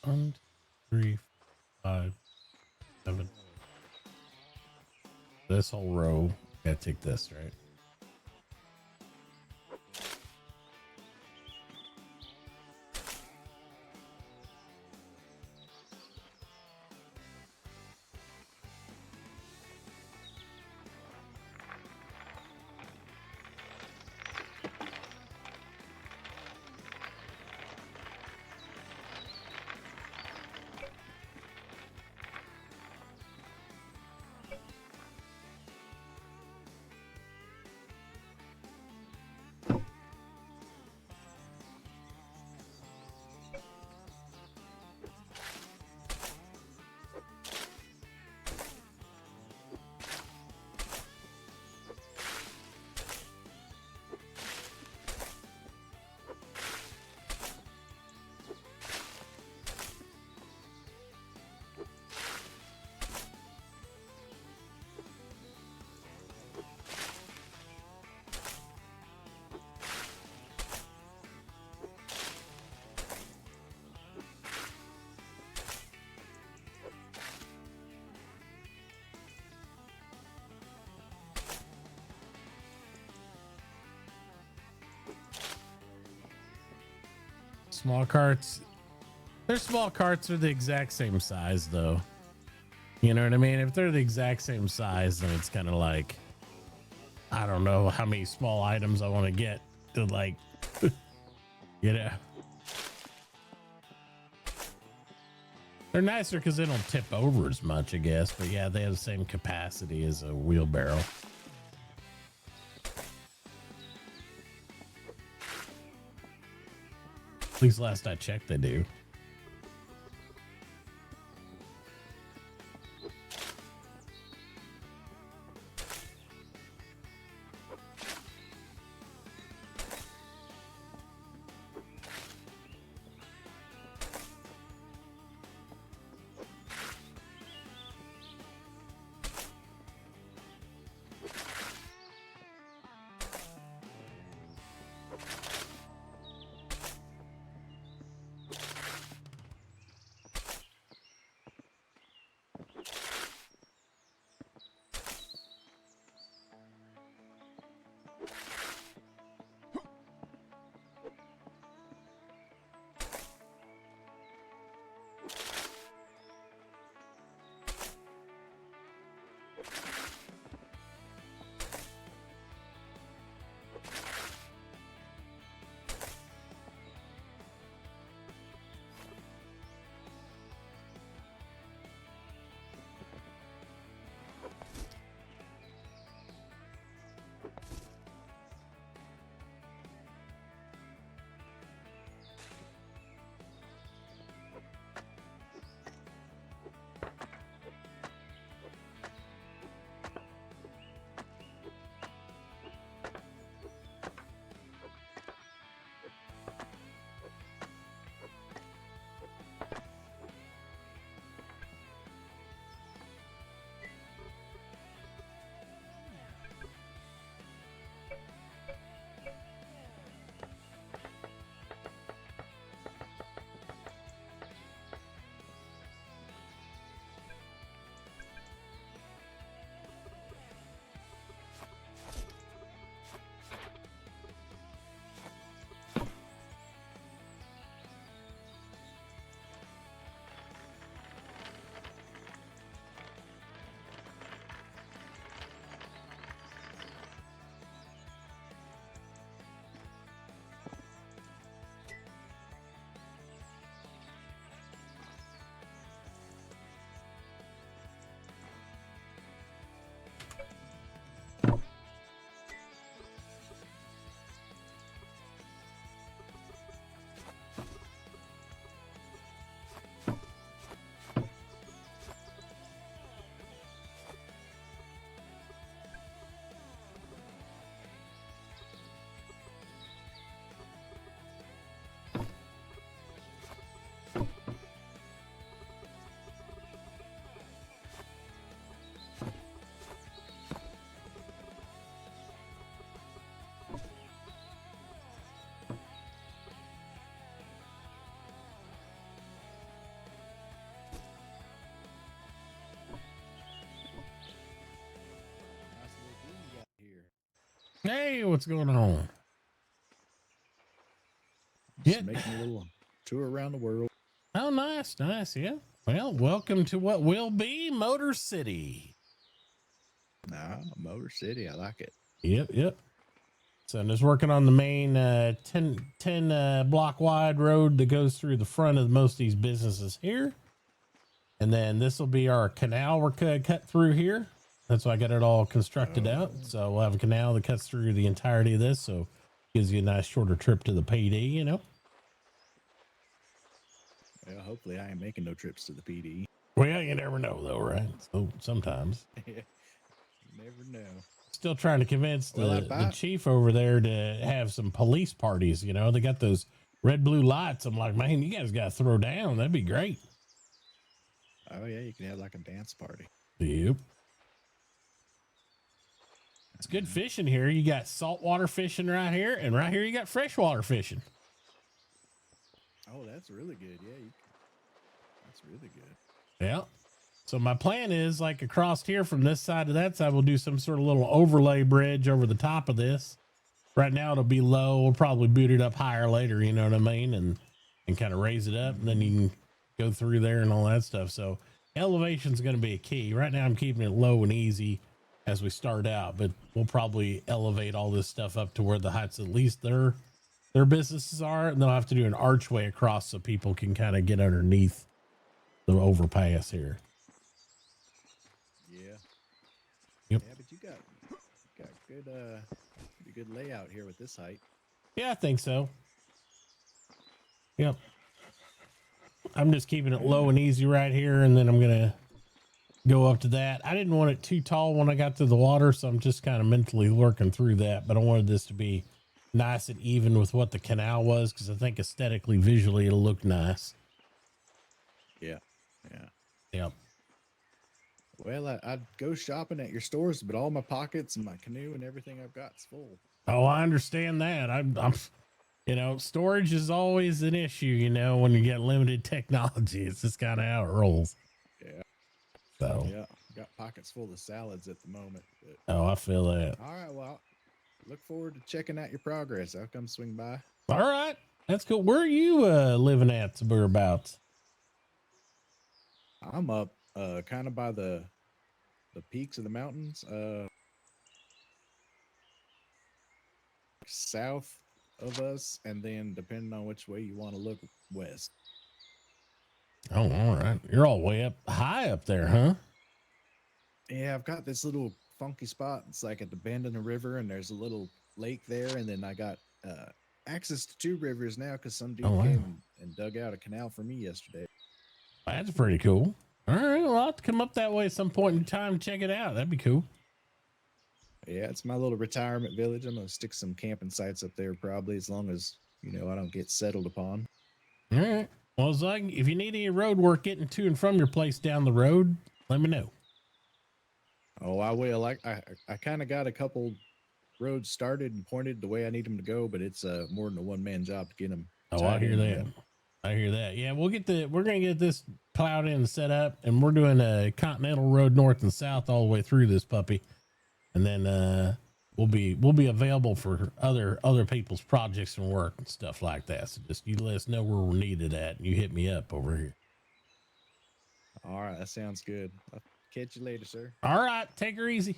1, 2, 3, 5, 7. This whole row. Gotta take this, right? Small carts. Their small carts are the exact same size, though. You know what I mean? If they're the exact same size, then it's kind of like, I don't know how many small items I want to get to, like, you know. They're nicer because they don't tip over as much, I guess. But yeah, they have the same capacity as a wheelbarrow. At least last I checked, they do. Hey, what's going on? Just making a little tour around the world. Oh, nice. Yeah. Well, welcome to what will be Motor City. Motor City. I like it. Yep. So I'm just working on the main 10 block wide road that goes through the front of most of these businesses here. And then this will be our canal we're cut through here. That's why I got it all constructed out. So we'll have a canal that cuts through the entirety of this. So gives you a nice shorter trip to the PD, you know. Well, hopefully I ain't making no trips to the PD. Well, you never know though, right? So sometimes. Never know. Still trying to convince the chief over there to have some police parties. You know, they got those red, blue lights. I'm like, man, you guys got to throw down. That'd be great. Oh yeah, you can have like a dance party. Yep. It's good fishing here. You got saltwater fishing right here, and right here you got freshwater fishing. Oh, that's really good. Yeah, that's really good. Yeah. So my plan is like across here from this side to that side, we'll do some sort of little overlay bridge over the top of this. Right now it'll be low. We'll probably boot it up higher later. You know what I mean? And kind of raise it up, and then you can go through there and all that stuff. So elevation is going to be a key. Right now I'm keeping it low and easy as we start out, but we'll probably elevate all this stuff up to where the heights, at least their businesses are. And they'll have to do an archway across so people can kind of get underneath the overpass here. Yeah. Yep. Yeah, but you got good pretty good layout here with this height. Yeah, I think so. Yep. I'm just keeping it low and easy right here, and then I'm gonna go up to that. I didn't want it too tall when I got to the water, so I'm just kind of mentally working through that. But I wanted this to be nice and even with what the canal was, because I think aesthetically, visually, it'll look nice. Yeah. Yep. Well, I'd go shopping at your stores, but all my pockets and my canoe and everything I've got's full. Oh, I understand that. I'm you know, storage is always an issue, you know, when you get limited technology. It's just kind of how it rolls. Yeah. So. Yeah, got pockets full of salads at the moment. But... Oh, I feel that. All right, well, look forward to checking out your progress. I'll come swing by. All right, that's cool. Where are you living at, whereabouts? I'm up kind of by the peaks of the mountains, south of us, and then depending on which way you want to look, west. Oh, all right. You're all way up high up there, huh? Yeah, I've got this little funky spot. It's like at the bend in the river, and there's a little lake there, and then I got access to 2 rivers now because some dude came and dug out a canal for me yesterday. That's pretty cool. All right, well, I'll have to come up that way at some point in time and check it out. That'd be cool. Yeah, it's my little retirement village. I'm gonna stick some camping sites up there probably, as long as, you know, I don't get settled upon. All right. Well, as long, if you need any road work getting to and from your place down the road, let me know. Oh, I will. I kind of got a couple roads started and pointed the way I need them to go, but it's more than a one-man job to get them. Oh, I hear that. I hear that. Yeah, we're gonna get this plowed in and set up, and we're doing a continental road north and south all the way through this puppy, and then we'll be available for other people's projects and work and stuff like that. So just you let us know where we're needed at, and you hit me up over here. All right, that sounds good. I'll catch you later, sir. All right, take her easy.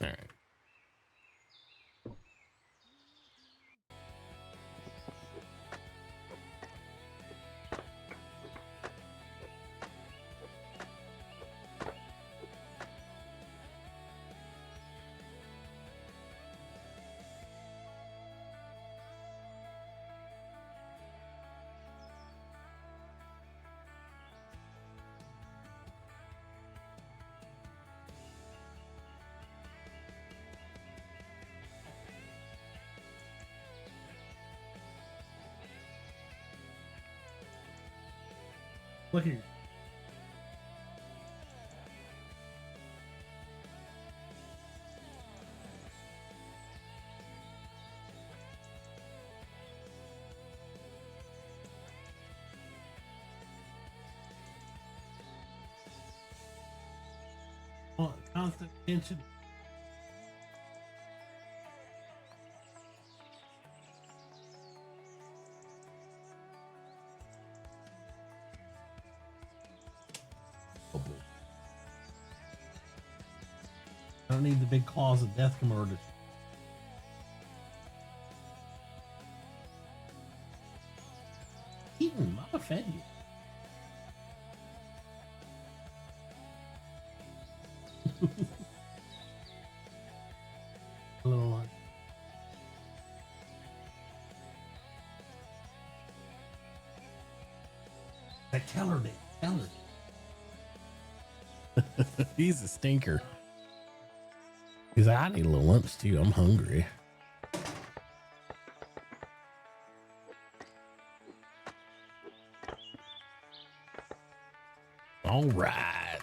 All right. Look here. Constant tension. I don't need the big claws of death come over to. Eaton, Mama fed you. A little one. Tell her, Nick. Tell her. He's a stinker. He's like, I need a little lunch too. I'm hungry. All right.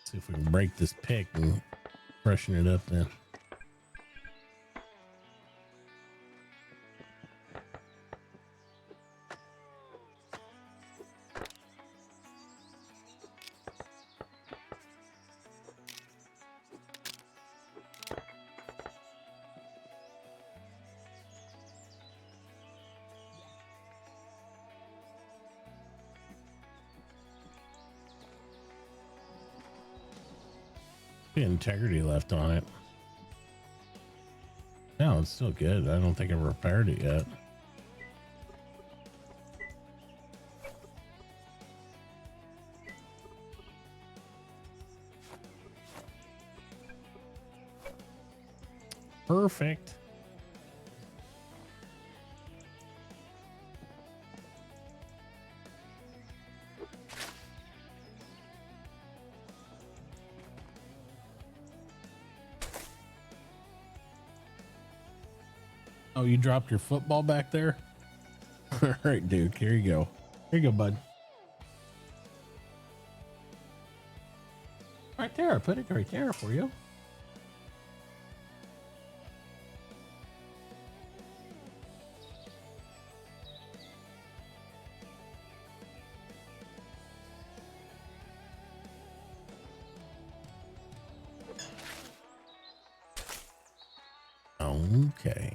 See if we can break this pick and freshen it up then. Integrity left on it. No, it's still good. I don't think I've repaired it yet. Perfect. Oh, you dropped your football back there? All right, Duke. Here you go. Here you go, bud. Right there. I put it right there for you. Okay.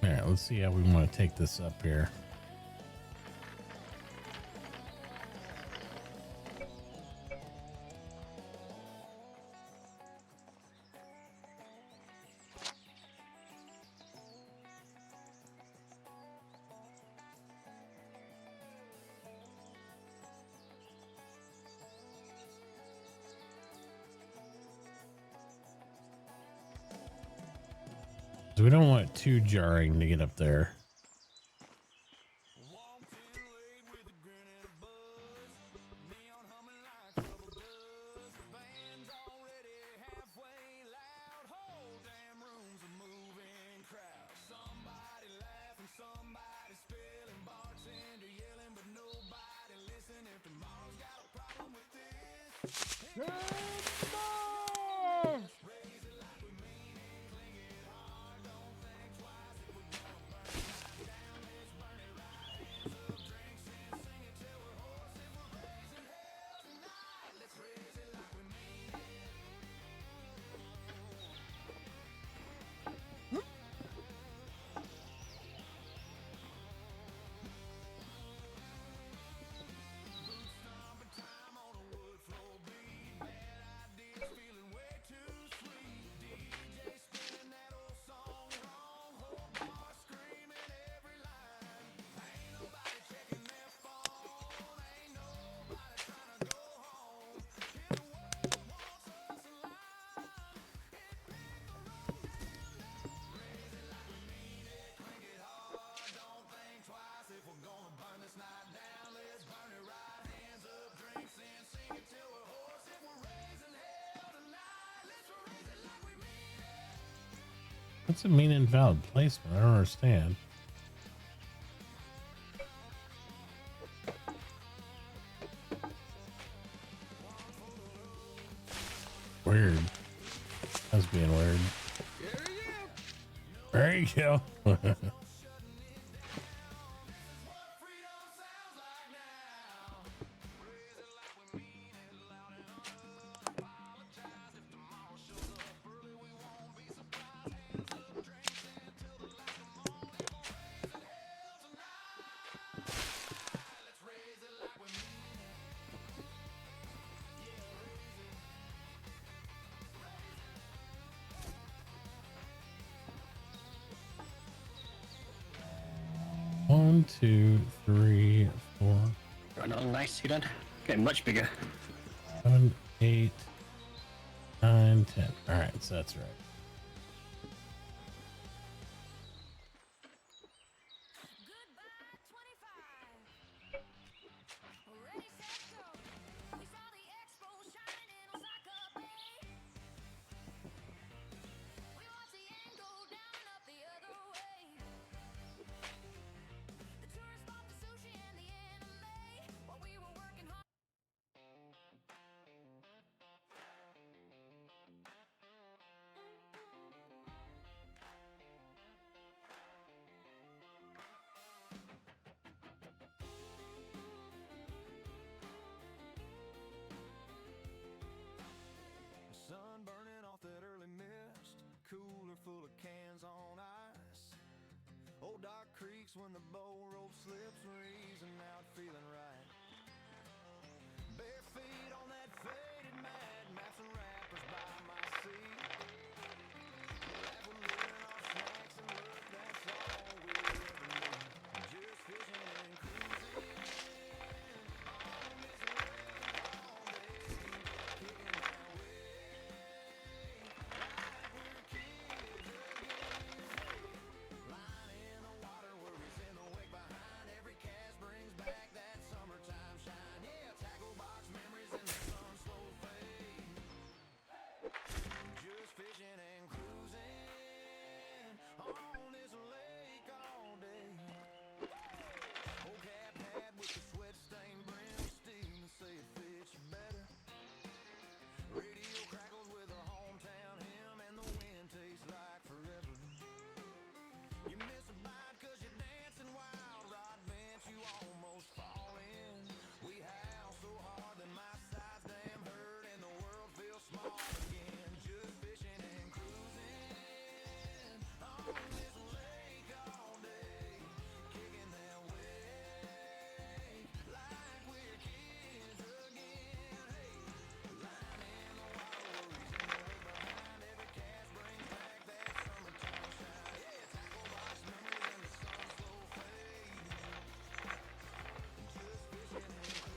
All right, let's see how we want to take this up here. So we don't want it too jarring to get up there. What's a mean invalid placement? I don't understand. Weird. That's being weird. There you go. One, two, three, four. Running along nice, you done? Getting much bigger. 7, 8, 9, 10. All right, so that's right. Full of cans on ice. Old dark creeks when the bow rope slips, we're easing out, feeling right. Bare feet on that faded mat, maps and wrappers by my seat. Laugh when living off snacks and look, that's all we ever need. Just fishing and cruising on this lake all day, kicking that wave like we're kids.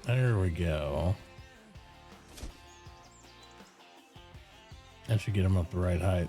There we go. That should get them up the right height.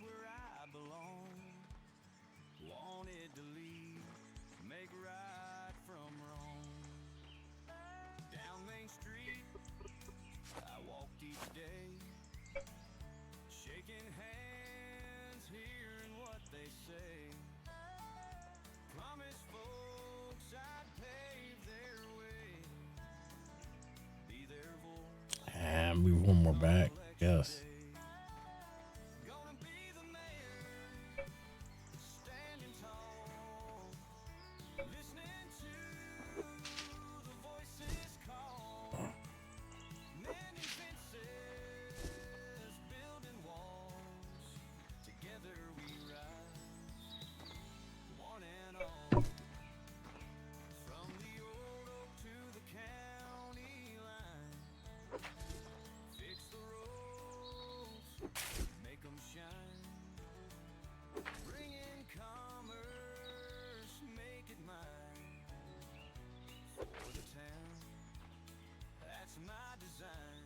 where I belong. Wanted to leave, make right from wrong. Down Main Street, I walked each day, shaking hands, hearing what they say. Promised folks I'd pave their way, be their voice. And move one more back. Yes. Gonna be the mayor, standing tall, listening to the voices call, mending fences, building walls. Together we rise, one and all. From the old oak to the county line, fix the roads, make them shine. Bring in commerce, make it mine. For the town, that's my design.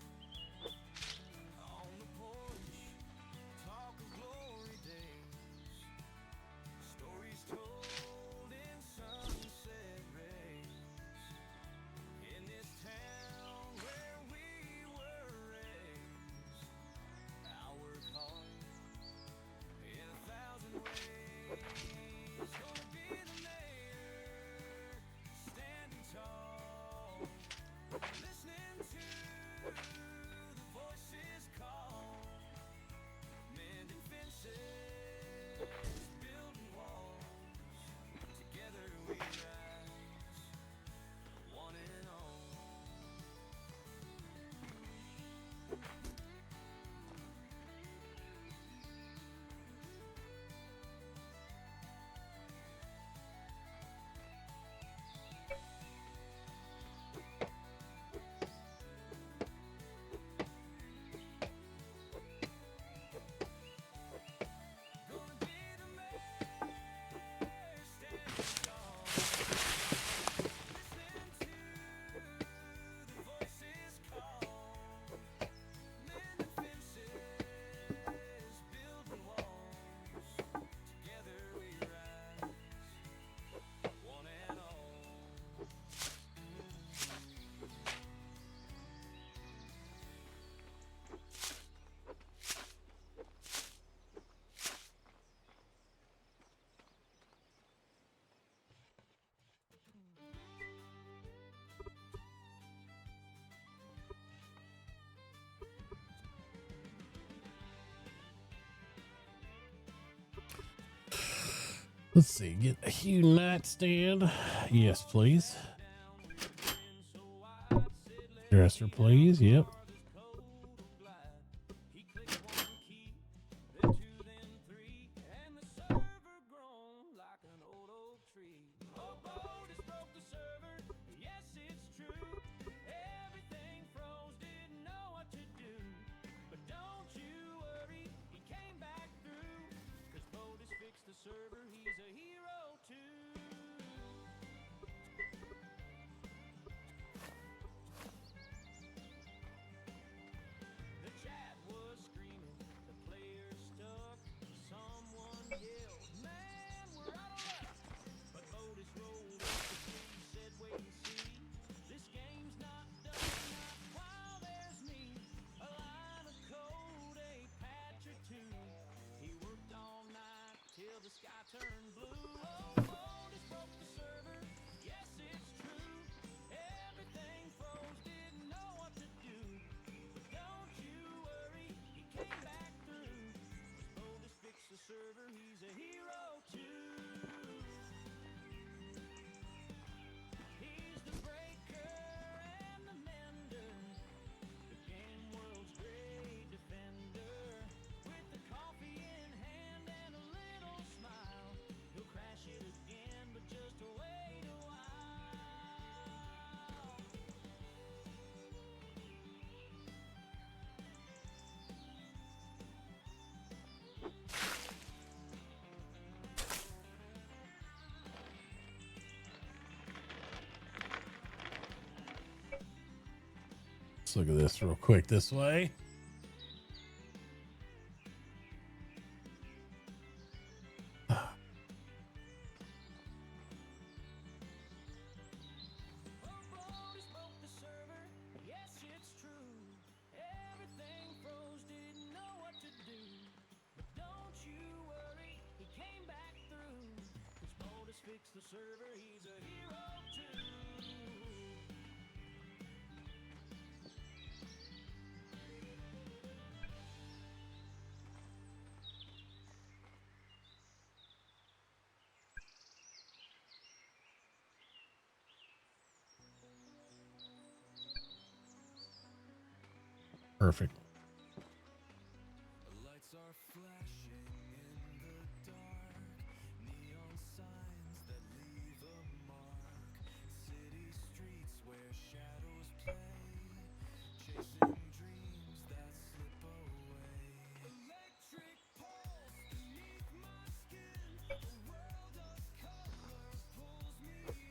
On the porch, talk of glory days, stories told in sunset rays. In this town where we were raised, I work hard in 1,000 ways. Gonna be the mayor, standing tall, listening to the voices call, mending fences, building walls. Together we rise, one and all. Gonna be the mayor, standing tall, listening to the voices call, mending fences, building walls. Together we rise, one and all. Let's see. Get a Hue nightstand. Yes, please. Dresser, please. Yep. He clicked one key, then two, then three, and the server grown like an old oak tree. Oh, Otis broke the server, yes, it's true. Everything froze, didn't know what to do. But don't you worry, he came back through. 'Cause Otis fixed the server, he's a hero too. The chat was screaming, the players stuck. Someone yelled, man, we're out of luck. But Otis rolled up the sleeve, said, wait and see. This game's not done, not while there's me. A line of code, a patch or two. He worked all night till the sky turned blue. Oh, Otis broke the server, yes, it's true. Everything froze, didn't know what to do. But don't you worry, he came back through. Otis fixed the server, he's a hero too. He's the breaker and the mender, the game world's great defender. With the coffee in hand and a little smile, he'll crash it again, but just wait a while. Let's look at this real quick this way. server, he's a hero too. Perfect. Lights are flashing in the dark, neon signs that leave a mark, city streets where shadows play, chasing dreams that slip away. Electric pulse beneath my skin, a world of color pulls me in,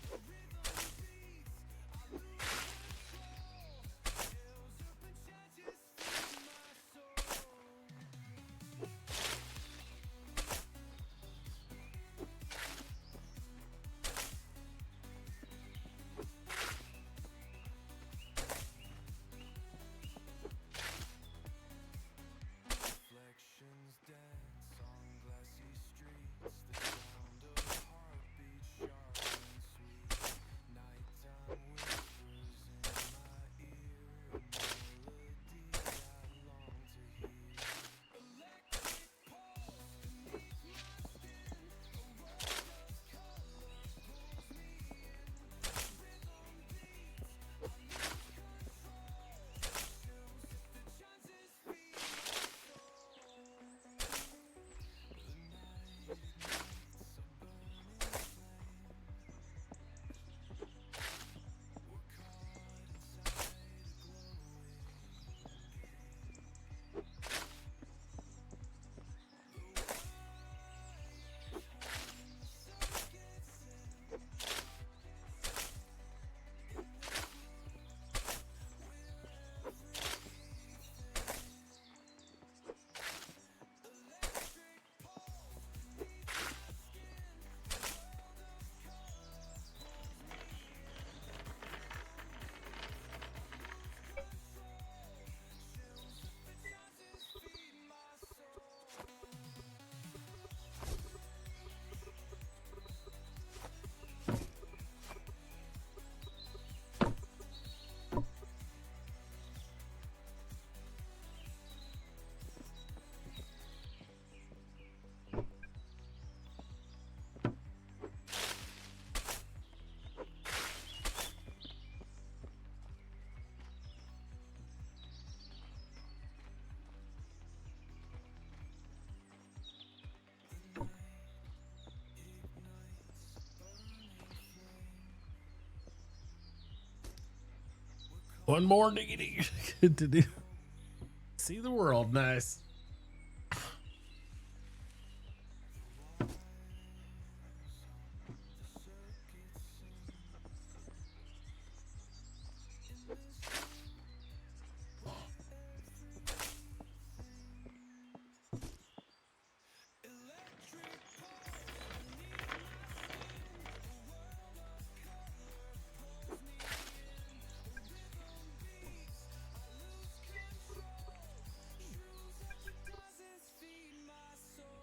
the rhythm beats, I lose control, chills up and changes feed my soul. Reflections dance on glassy streets, the sound of heartbeats sharp and sweet. Nighttime whispers in my ear, a melody I long to hear. Electric pulse beneath my skin, a world of color pulls me in. The rhythm beats, I lose control. Chills if the chances feed my soul. The night ignites a burning flame. We're caught inside a glowing game. The wires hum, the circuits sing. In this loop, we're everything. Electric pulse beneath my skin, a world of color pulls me in. The rhythm beats, I lose control. Chills if the chances feed my soul. One more diggity. Good to do. See the world. Nice. Electric pulse beneath my skin, a world of color pulls me in. The rhythm beats, I lose control. Shrews at the dozens feed my soul.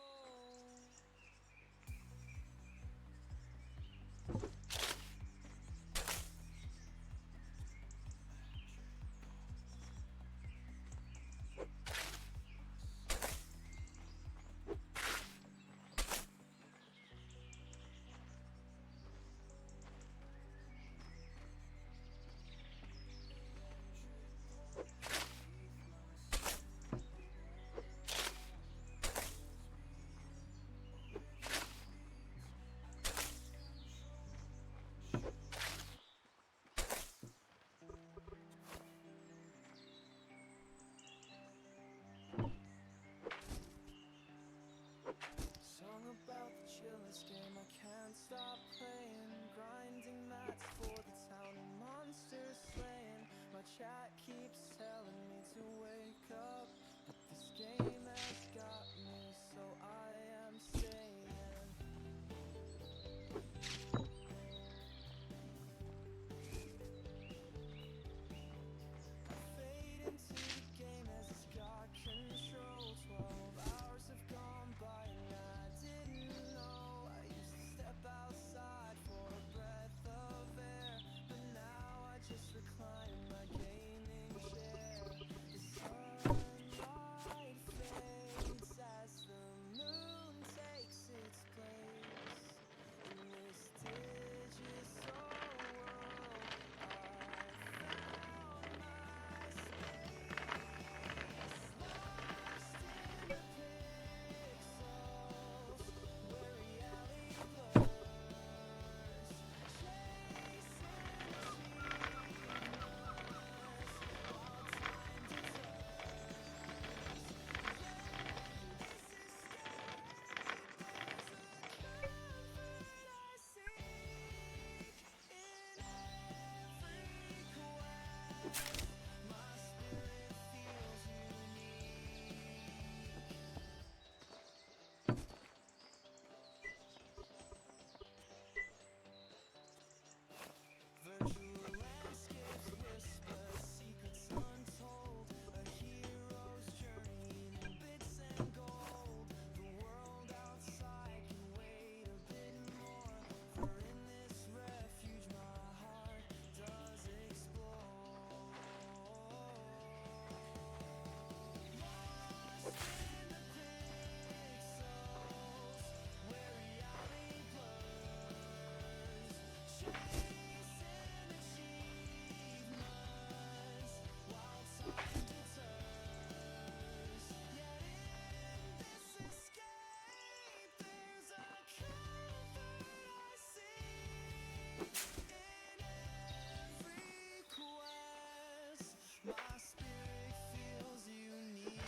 My spirit feels unique.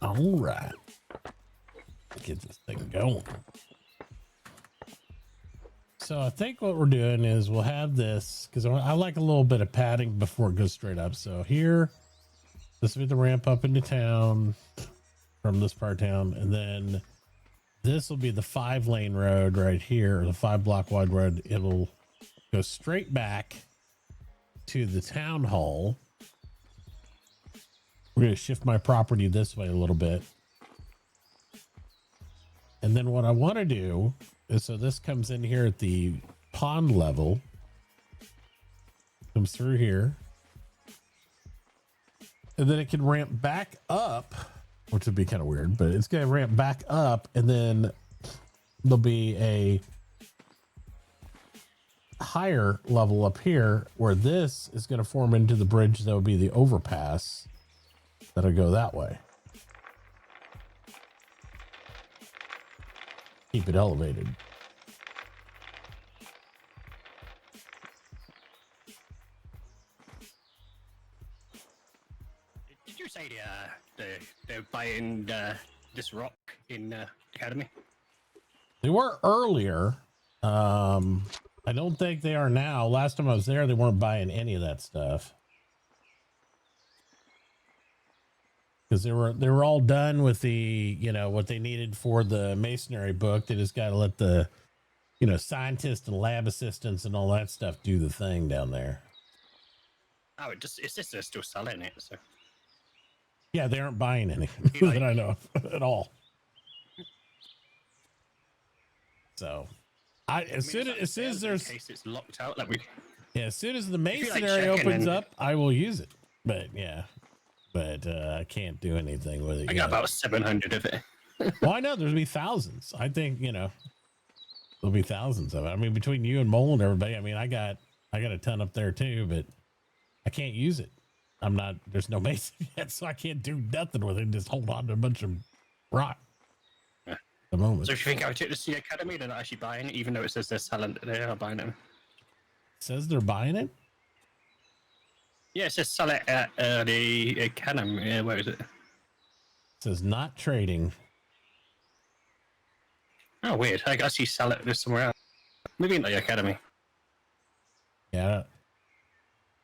All right. Get this thing going. So I think what we're doing is we'll have this because I like a little bit of padding before it goes straight up. So here, this will be the ramp up into town from this part of town. And then this will be the 5-lane road right here, or the 5-block wide road. It'll go straight back to the town hall. We're going to shift my property this way a little bit. And then what I want to do is, so this comes in here at the pond level, comes through here, and then it can ramp back up, which would be kind of weird, but it's going to ramp back up, and then there'll be a higher level up here where this is going to form into the bridge that would be the overpass that'll go that way. Keep it elevated. Did you say they're buying this rock in Academy? They were earlier. I don't think they are now. Last time I was there, they weren't buying any of that stuff. Because they were all done with the, what they needed for the masonry book. They just got to let the, scientists and lab assistants and all that stuff do the thing down there. Oh, it's just they're still selling it. So yeah, they aren't buying any that I know of at all. So, as soon as there's it's locked out, as soon as the masonry opens up, I will use it. But yeah. But I can't do anything with it. I got about 700 of it. Well, I know there'll be thousands. I think there'll be thousands of it. I mean, between you and Mole and everybody, I mean, I got a ton up there too, but I can't use it. There's no mason yet, so I can't do nothing with it. Just hold on to a bunch of rock. Yeah. At the moment. So if you think I would take this to the Academy, they're not actually buying it, even though it says they're selling, they are buying it. It says they're buying it. Yeah, it says sell it at the Academy. Where is it? It says not trading. Oh, weird. I guess you sell it somewhere else. Maybe in the Academy. Yeah.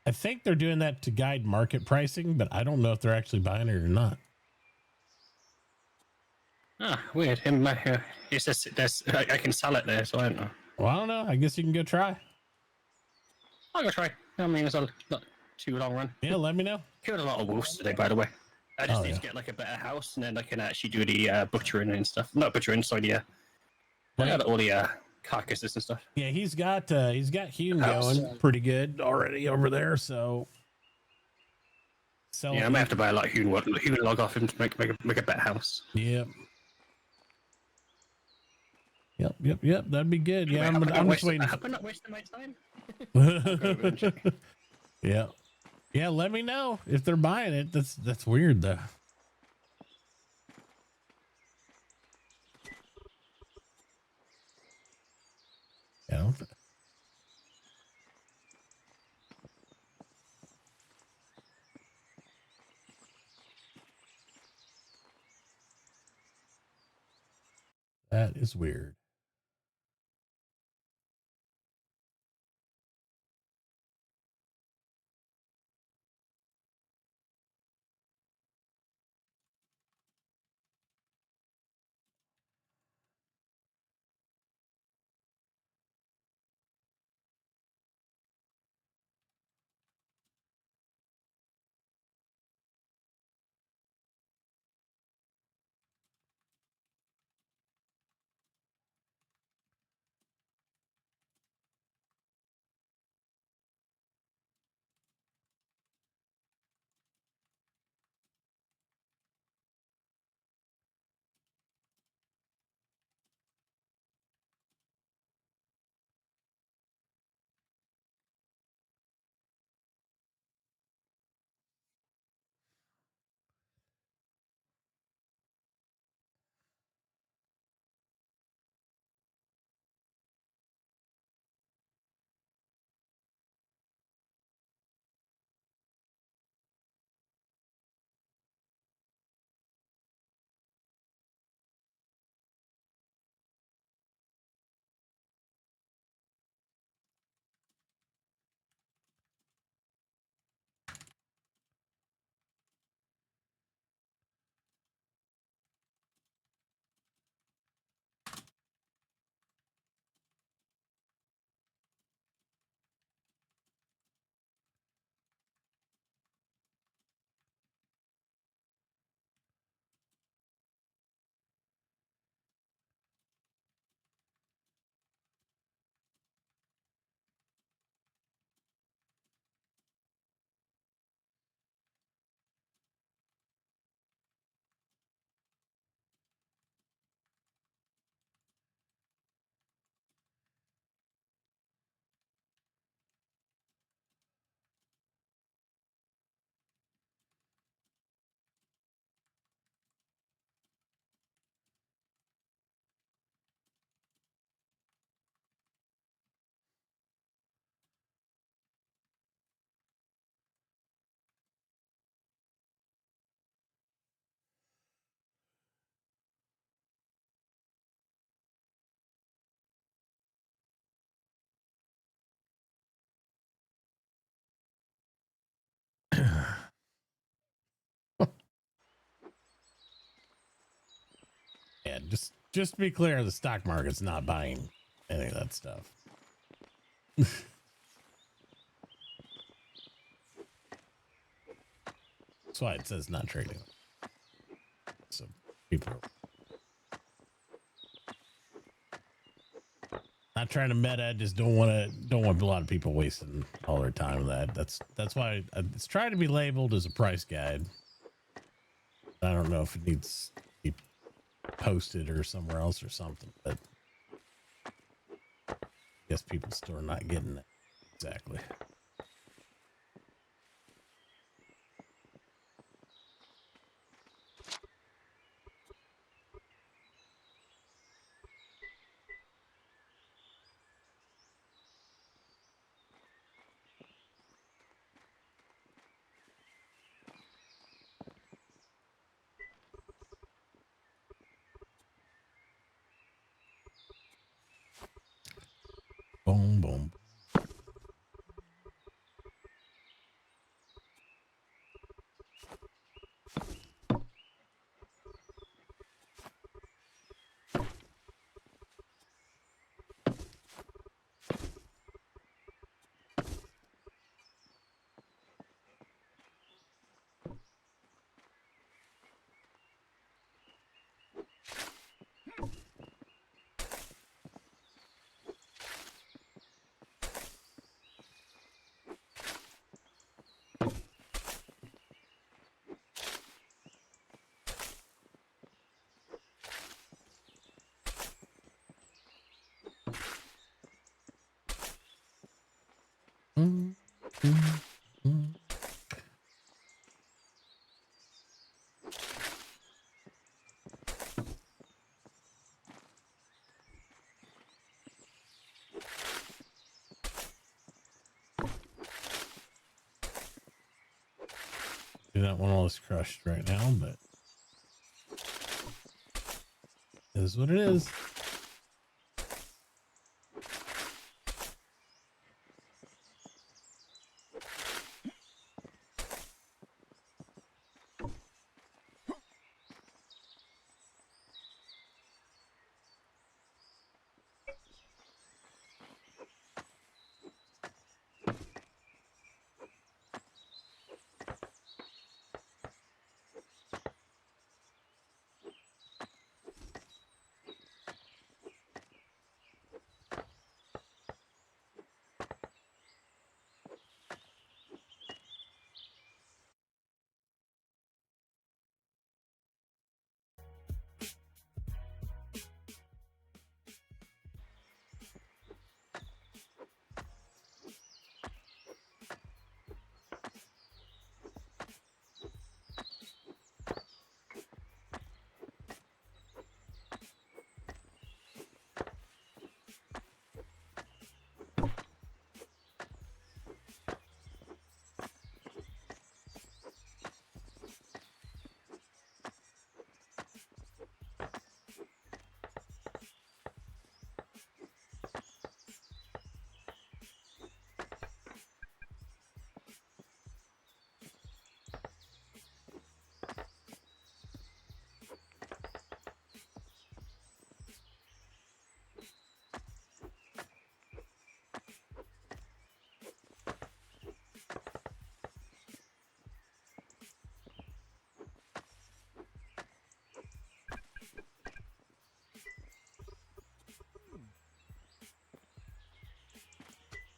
I think they're doing that to guide market pricing, but I don't know if they're actually buying it or not. Ah, weird. It says I can sell it there, so I don't know. Well, I don't know. I guess you can go try. I'll go try. I mean, it's not too long run. Yeah, let me know. Killed a lot of wolves today, by the way. I just need to get a better house, and then I can actually do the butchering and stuff. Not butchering, sorry, all the carcasses and stuff. Yeah, he's got hewn going pretty good already over there. So, yeah, I might have to buy a lot of hewn log off him to make a better house. Yep. Yep. That'd be good. Yeah, I'm just waiting. I'm not wasting my time. Yeah. Let me know if they're buying it. That's weird though. Yeah. That is weird. yeah, just to be clear, the stock market's not buying any of that stuff. That's why it says not trading. So people are not trying to meta. I just don't want a lot of people wasting all their time with that. That's why it's trying to be labeled as a price guide. I don't know if it needs to be posted or somewhere else or something, but I guess people still are not getting it exactly. Boom, boom. Do not want all this crushed right now, but it is what it is.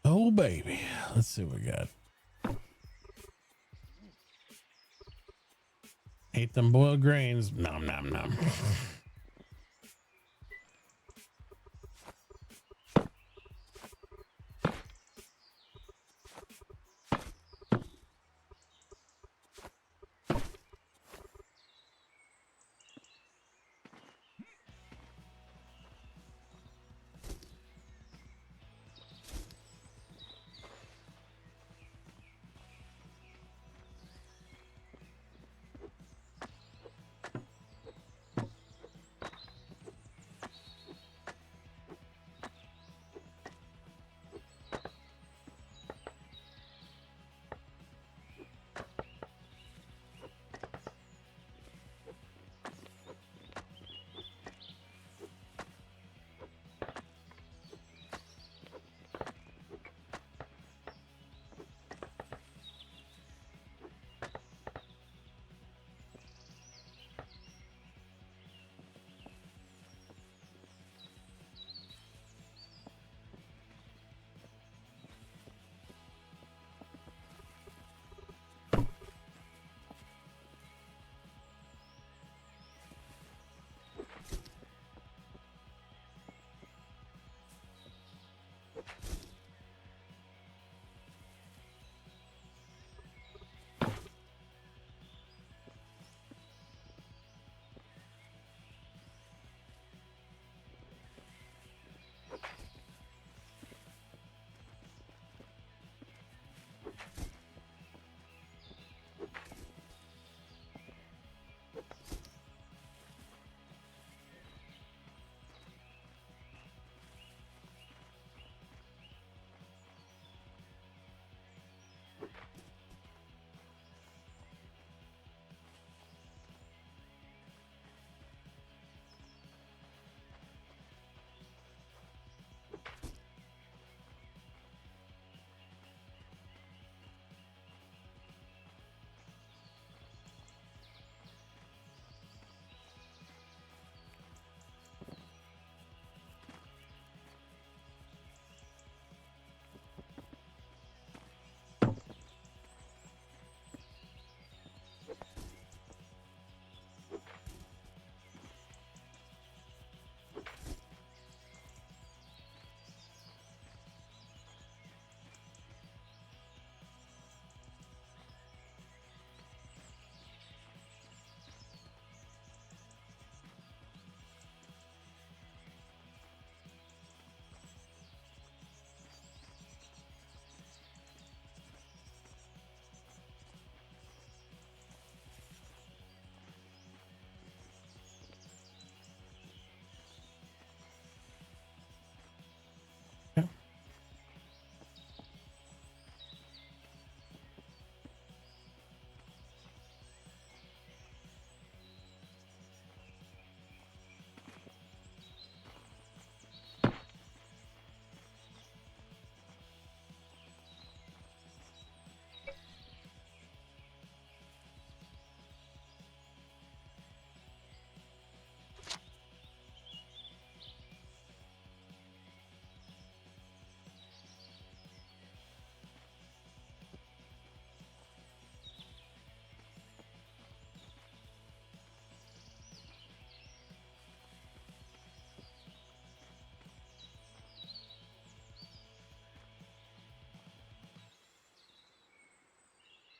Oh, baby. Let's see what we got. Ate them boiled grains. Nom, nom, nom.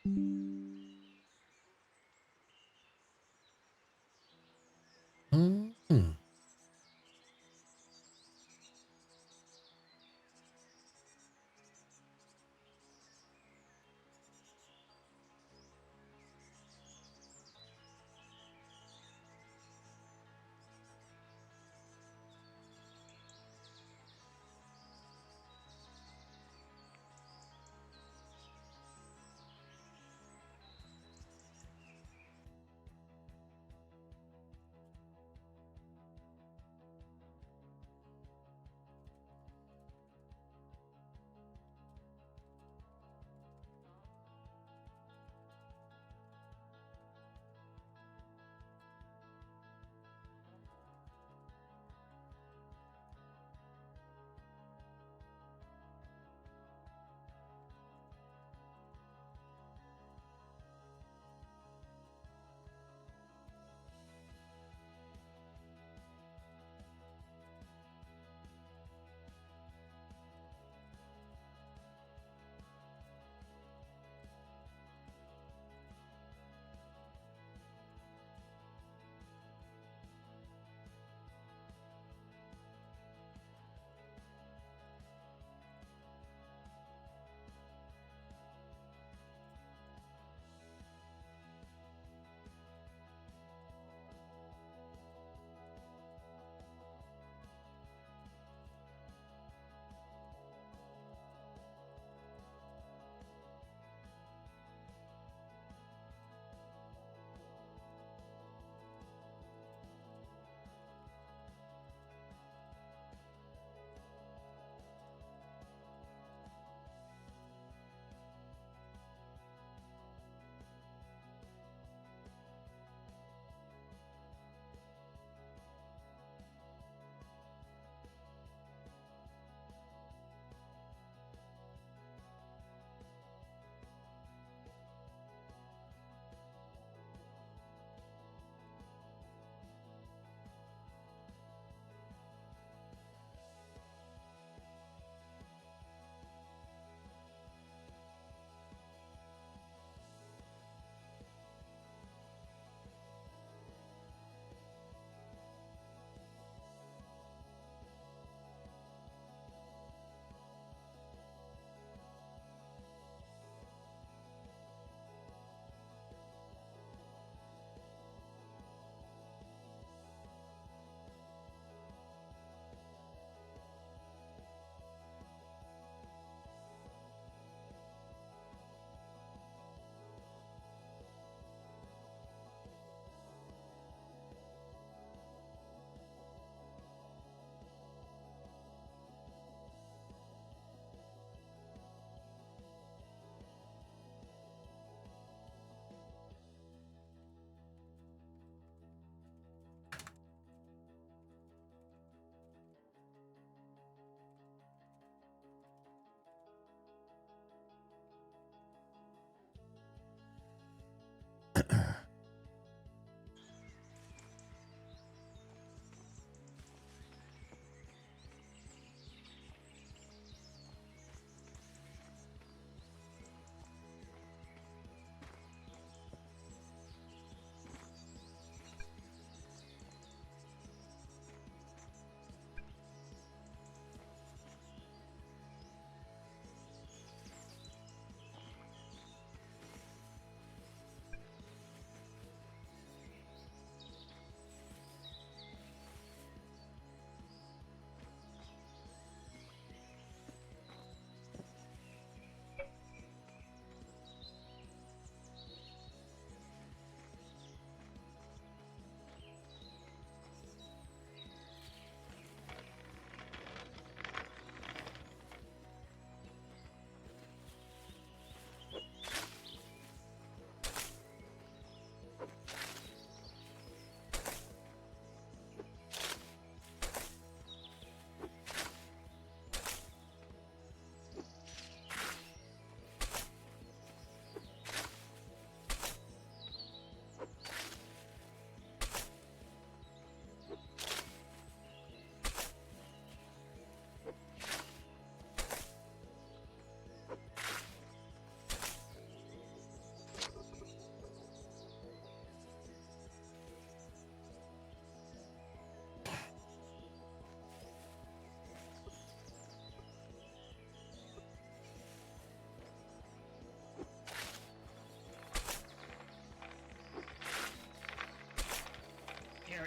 Mm-hmm.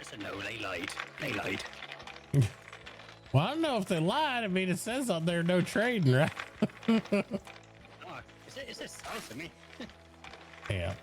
said no. They lied. They lied. Well, I don't know if they lied. I mean, it says on there no trading, right? Oh, it says sounds to me. Yeah.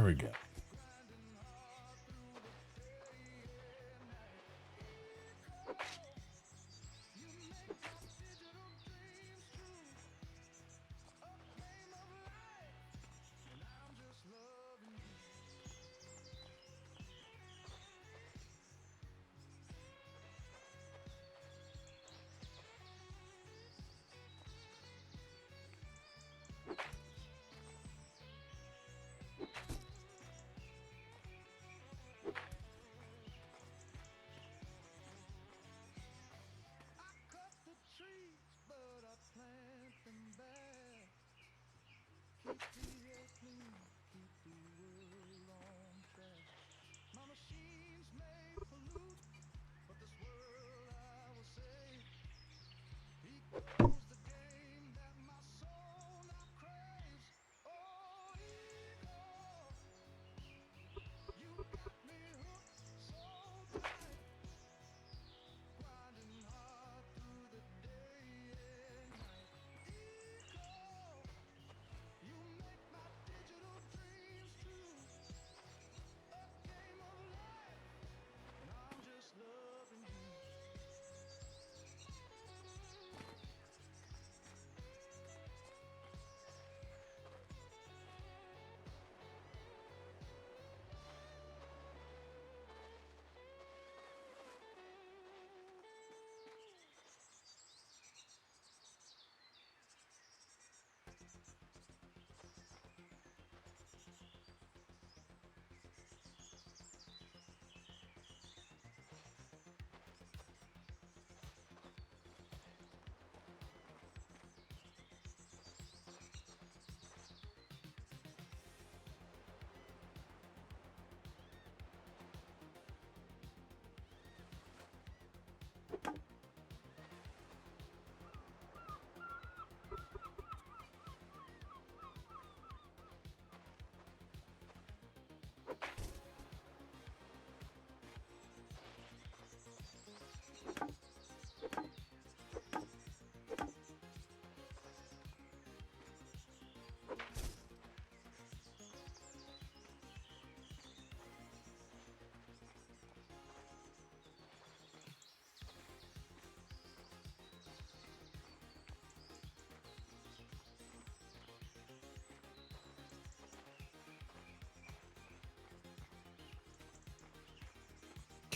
There we go.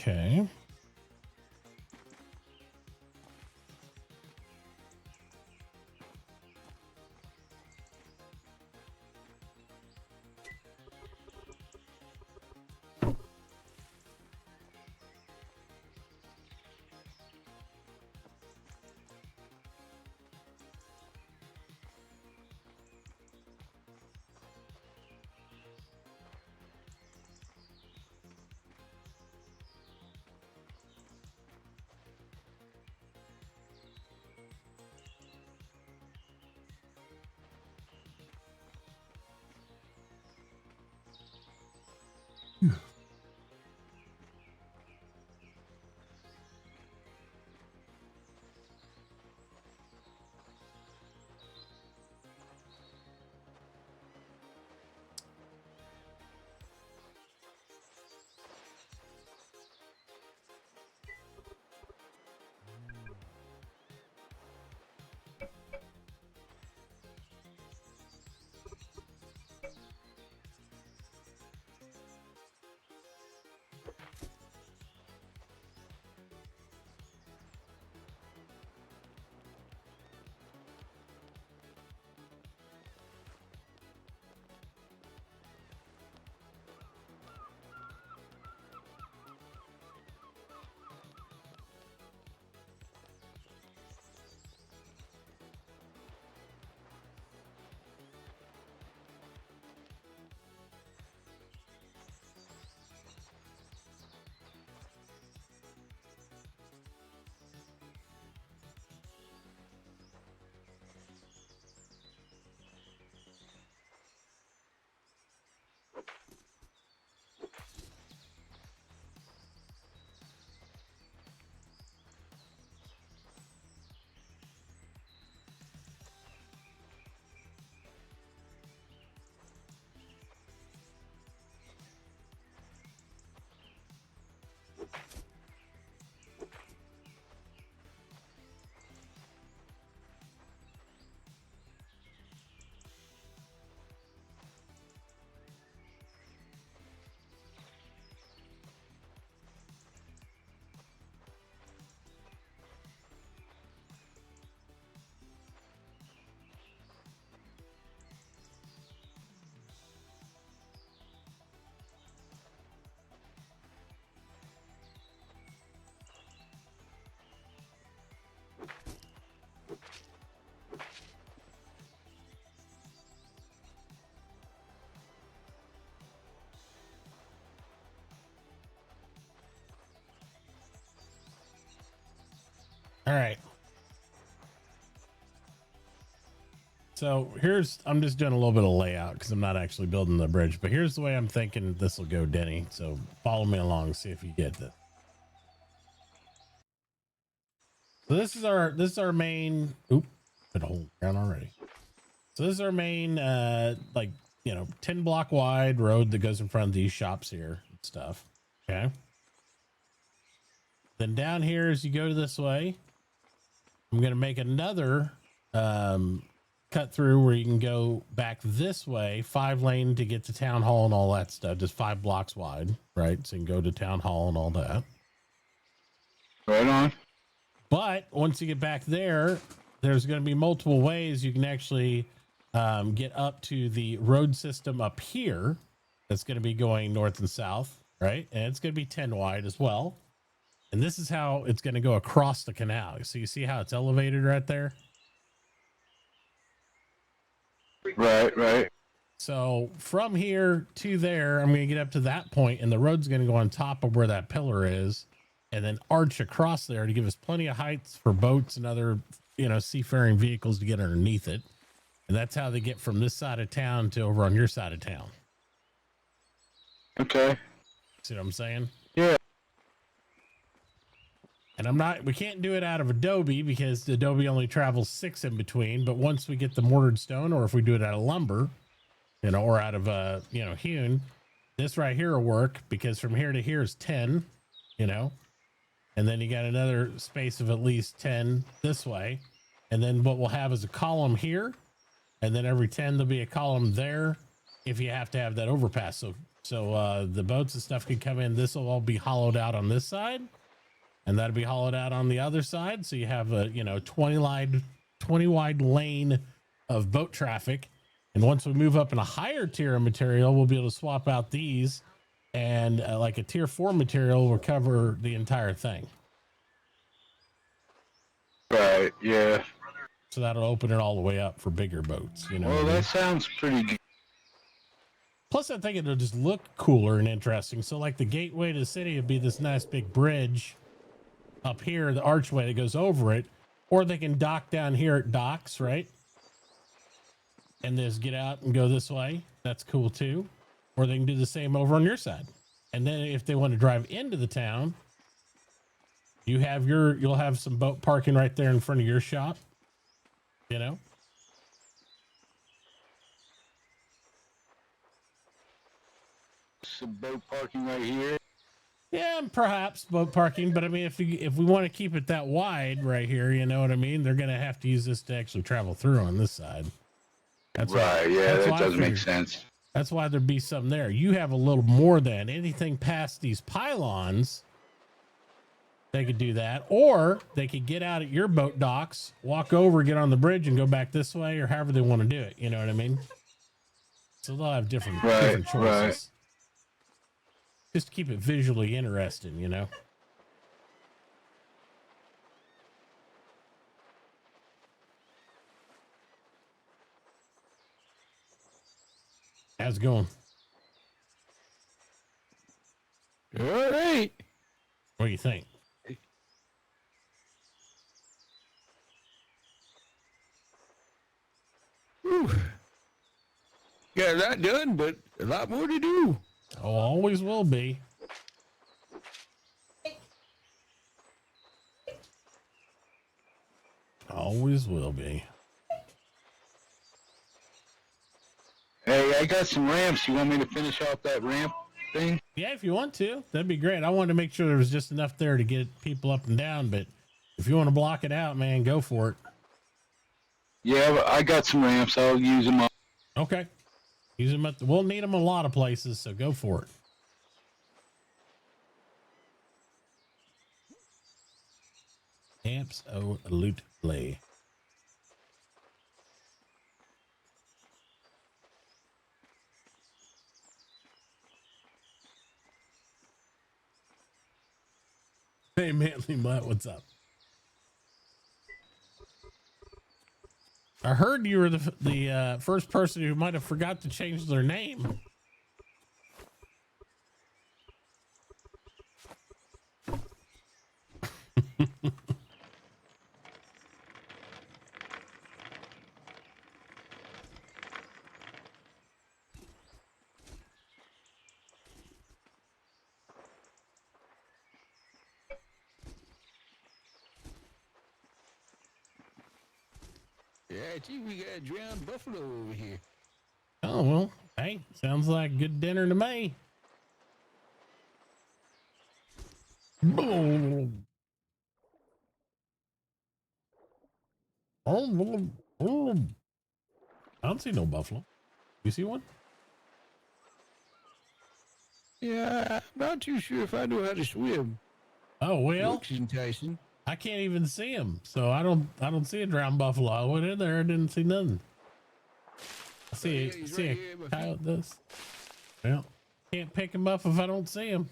Okay. All right. So I'm just doing a little bit of layout because I'm not actually building the bridge, but here's the way I'm thinking this will go, Denny. So follow me along, see if you get this. So this is our main. Oop, put a hole down already. So this is our main, 10 block wide road that goes in front of these shops here and stuff. Okay. Then down here, as you go this way, I'm going to make another cut through where you can go back this way, 5-lane to get to town hall and all that stuff, just 5 blocks wide, right? So you can go to town hall and all that. Right on. But once you get back there, there's going to be multiple ways you can actually get up to the road system up here. That's going to be going north and south, right? And it's going to be 10 wide as well. And this is how it's going to go across the canal. So you see how it's elevated right there? Right. So from here to there, I'm going to get up to that point, and the road's going to go on top of where that pillar is, and then arch across there to give us plenty of heights for boats and other, seafaring vehicles to get underneath it. And that's how they get from this side of town to over on your side of town. Okay. See what I'm saying? Yeah. And we can't do it out of Adobe because the Adobe only travels 6 in between. But once we get the mortared stone, or if we do it out of lumber, or out of, hewn, this right here will work because from here to here is 10, and then you got another space of at least 10 this way. And then what we'll have is a column here. And then every 10, there'll be a column there if you have to have that overpass. So the boats and stuff can come in. This will all be hollowed out on this side. And that'll be hollowed out on the other side. So you have a, 20 wide lane of boat traffic. And once we move up in a higher tier of material, we'll be able to swap out these, and like a tier 4 material will cover the entire thing. Right. Yeah. So that'll open it all the way up for bigger boats. Well, that sounds pretty good. Plus, I think it'll just look cooler and interesting. So like the gateway to the city would be this nice big bridge up here, the archway that goes over it, or they can dock down here at docks, right? And just get out and go this way. That's cool too. Or they can do the same over on your side. And then if they want to drive into the town, you'll have some boat parking right there in front of your shop, Some boat parking right here. Yeah, perhaps boat parking, but I mean, if we want to keep it that wide right here, you know what I mean? They're going to have to use this to actually travel through on this side. That's right. That does make sense. That's why there'd be some there. You have a little more than anything past these pylons. They could do that, or they could get out at your boat docks, walk over, get on the bridge, and go back this way, or however they want to do it. You know what I mean? So they'll have different choices. Right. Just to keep it visually interesting, How's it going? All right. What do you think? Whew. Got a lot done, but a lot more to do. Oh, always will be. Always will be. Hey, I got some ramps. You want me to finish off that ramp thing? Yeah, if you want to, that'd be great. I wanted to make sure there was just enough there to get people up and down, but if you want to block it out, man, go for it. Yeah, but I got some ramps. I'll use them all. Okay. Use them we'll need them a lot of places, so go for it. Absolutely. Hey, Manly Mutt, what's up? I heard you were the first person who might have forgot to change their name. Yeah, I think we got a drowned buffalo over here. Oh, well, hey, sounds like good dinner to me. Boom. Oh, I don't see no buffalo. You see one? Yeah, I'm not too sure if I know how to swim. Oh, well, Looks enticing. I can't even see him, so I don't see a drowned buffalo. I went in there and didn't see nothing. I see right a coyote. This. Well, can't pick him up if I don't see him.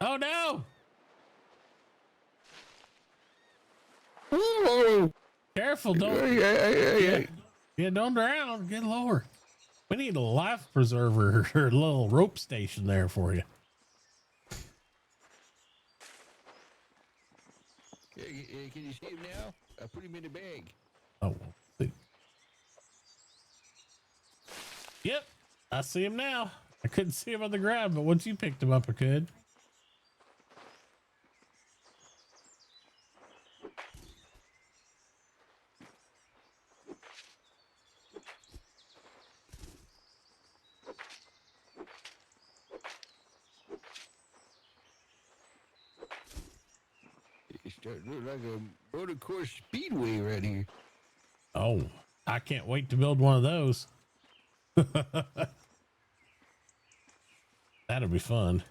Oh no! Oh, careful! Don't. Yeah, don't drown. Get lower. We need a life preserver or a little rope station there for you. Can you see him now? I put him in the bag. Oh, see. Yep, I see him now. I couldn't see him on the ground, but once you picked him up, I could. It's starting to look like a motor course speedway right here. Oh, I can't wait to build one of those. That'll be fun.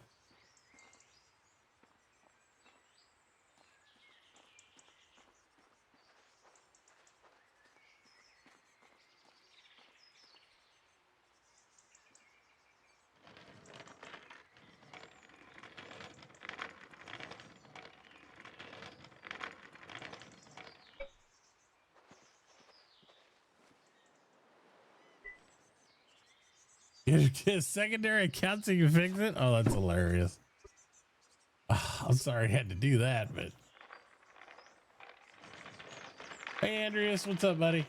Get a secondary account so you can fix it? Oh, that's hilarious. Oh, I'm sorry I had to do that, but. Hey, Andreas, what's up, buddy?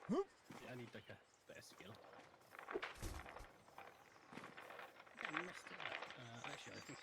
Yeah, I need like a better skill. I messed it up. Actually, I think.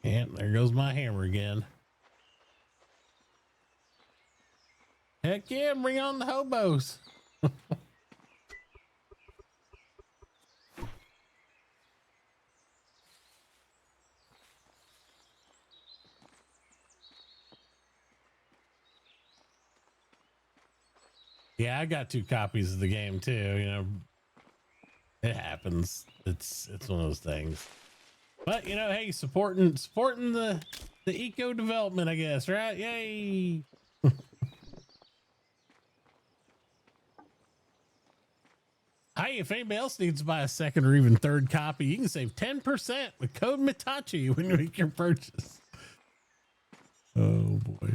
And there goes my hammer again. Heck yeah, bring on the hobos. Yeah, I got 2 copies of the game too, you know. It happens. It's one of those things. But you know, hey, supporting the eco development, I guess, right? Yay. Hey, if anybody else needs to buy a second or even third copy, you can save 10% with code Mitachi when you make your purchase. Oh boy.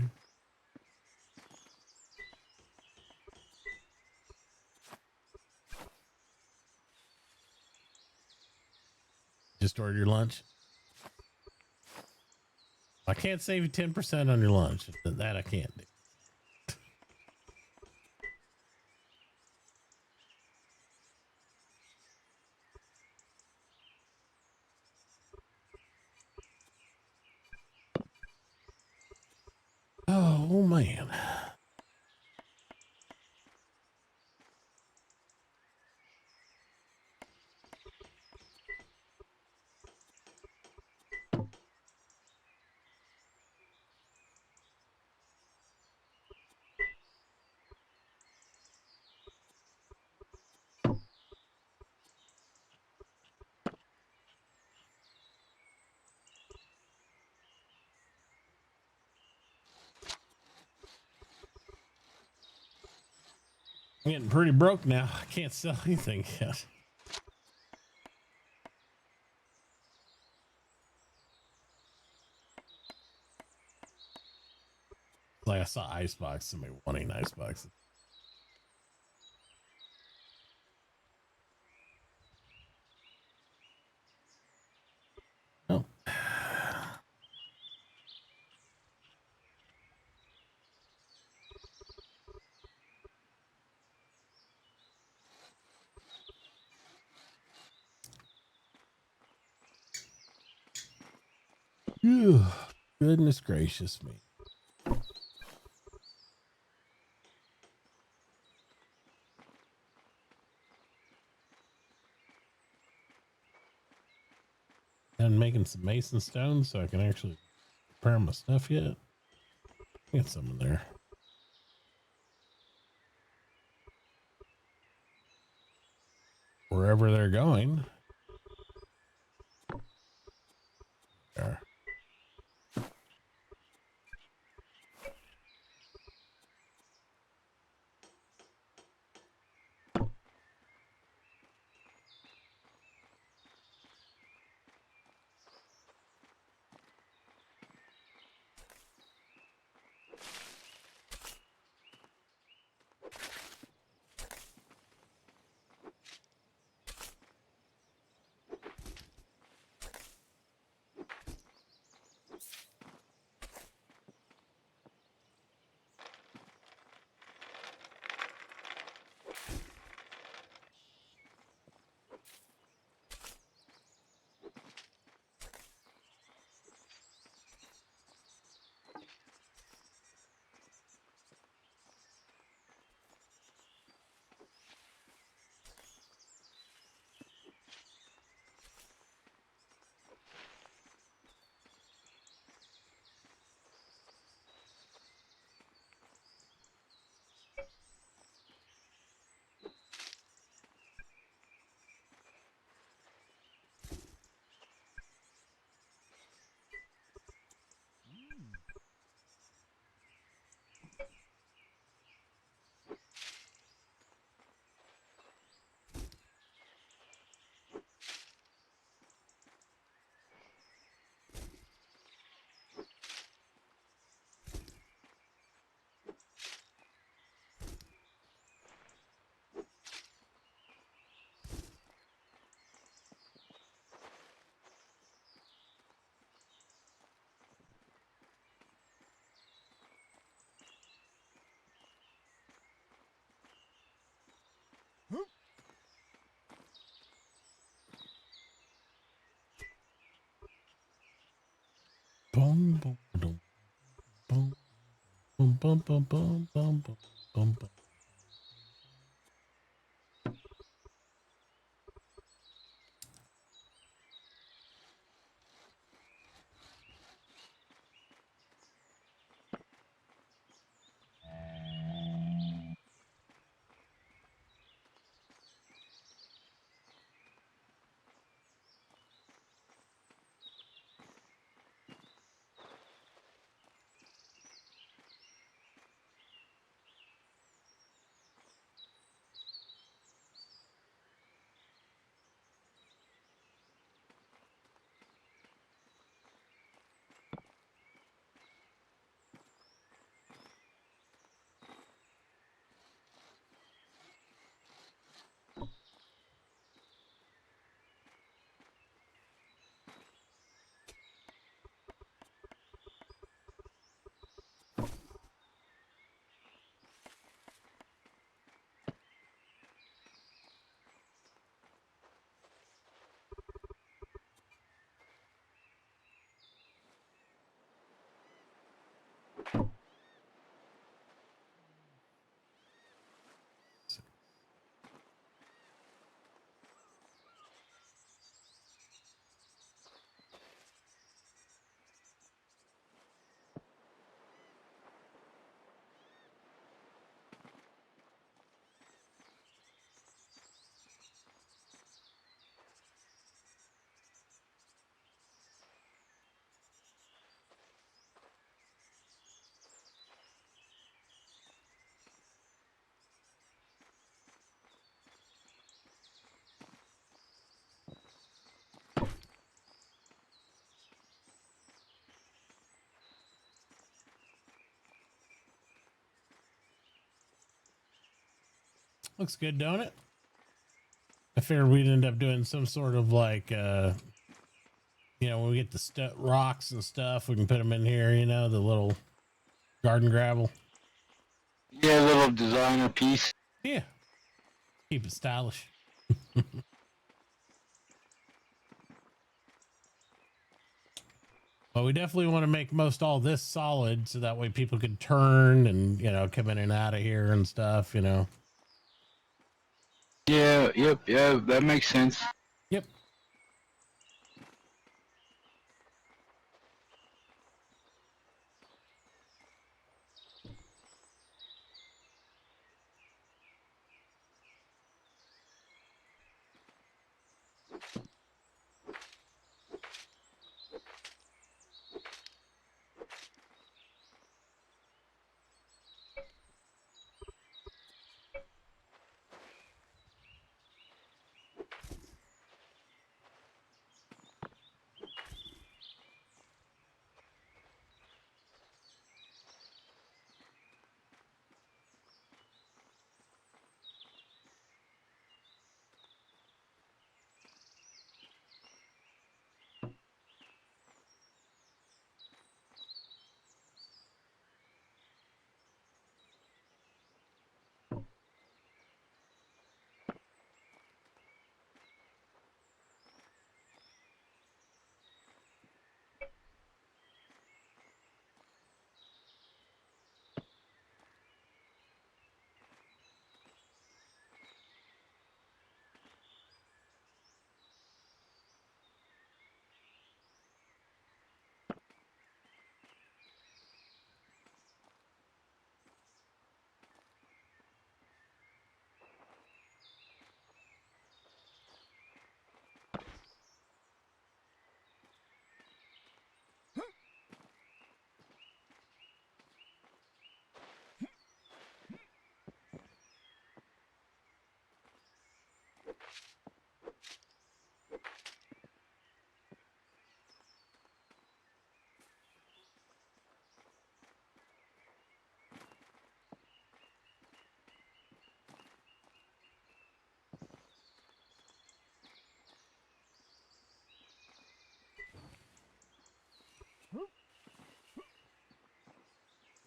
just order your lunch? I can't save you 10% on your lunch. That I can't do. Oh man. I'm getting pretty broke now. I can't sell anything yet. Like I saw Icebox, somebody wanting Icebox. Oh. Ew, goodness gracious me. I'm making some mason stones so I can actually prepare my stuff yet. Get some in there. Wherever they're going. There. Boom, boom, boom, boom, boom, boom, boom, boom, boom, boom, boom. Looks good, don't it? I figured we'd end up doing some sort of like, when we get the rocks and stuff, we can put them in here, the little garden gravel. Yeah, a little designer piece. Yeah. Keep it stylish. But we definitely want to make most all this solid so that way people can turn and, come in and out of here and stuff, Yeah, yeah, that makes sense. Yep.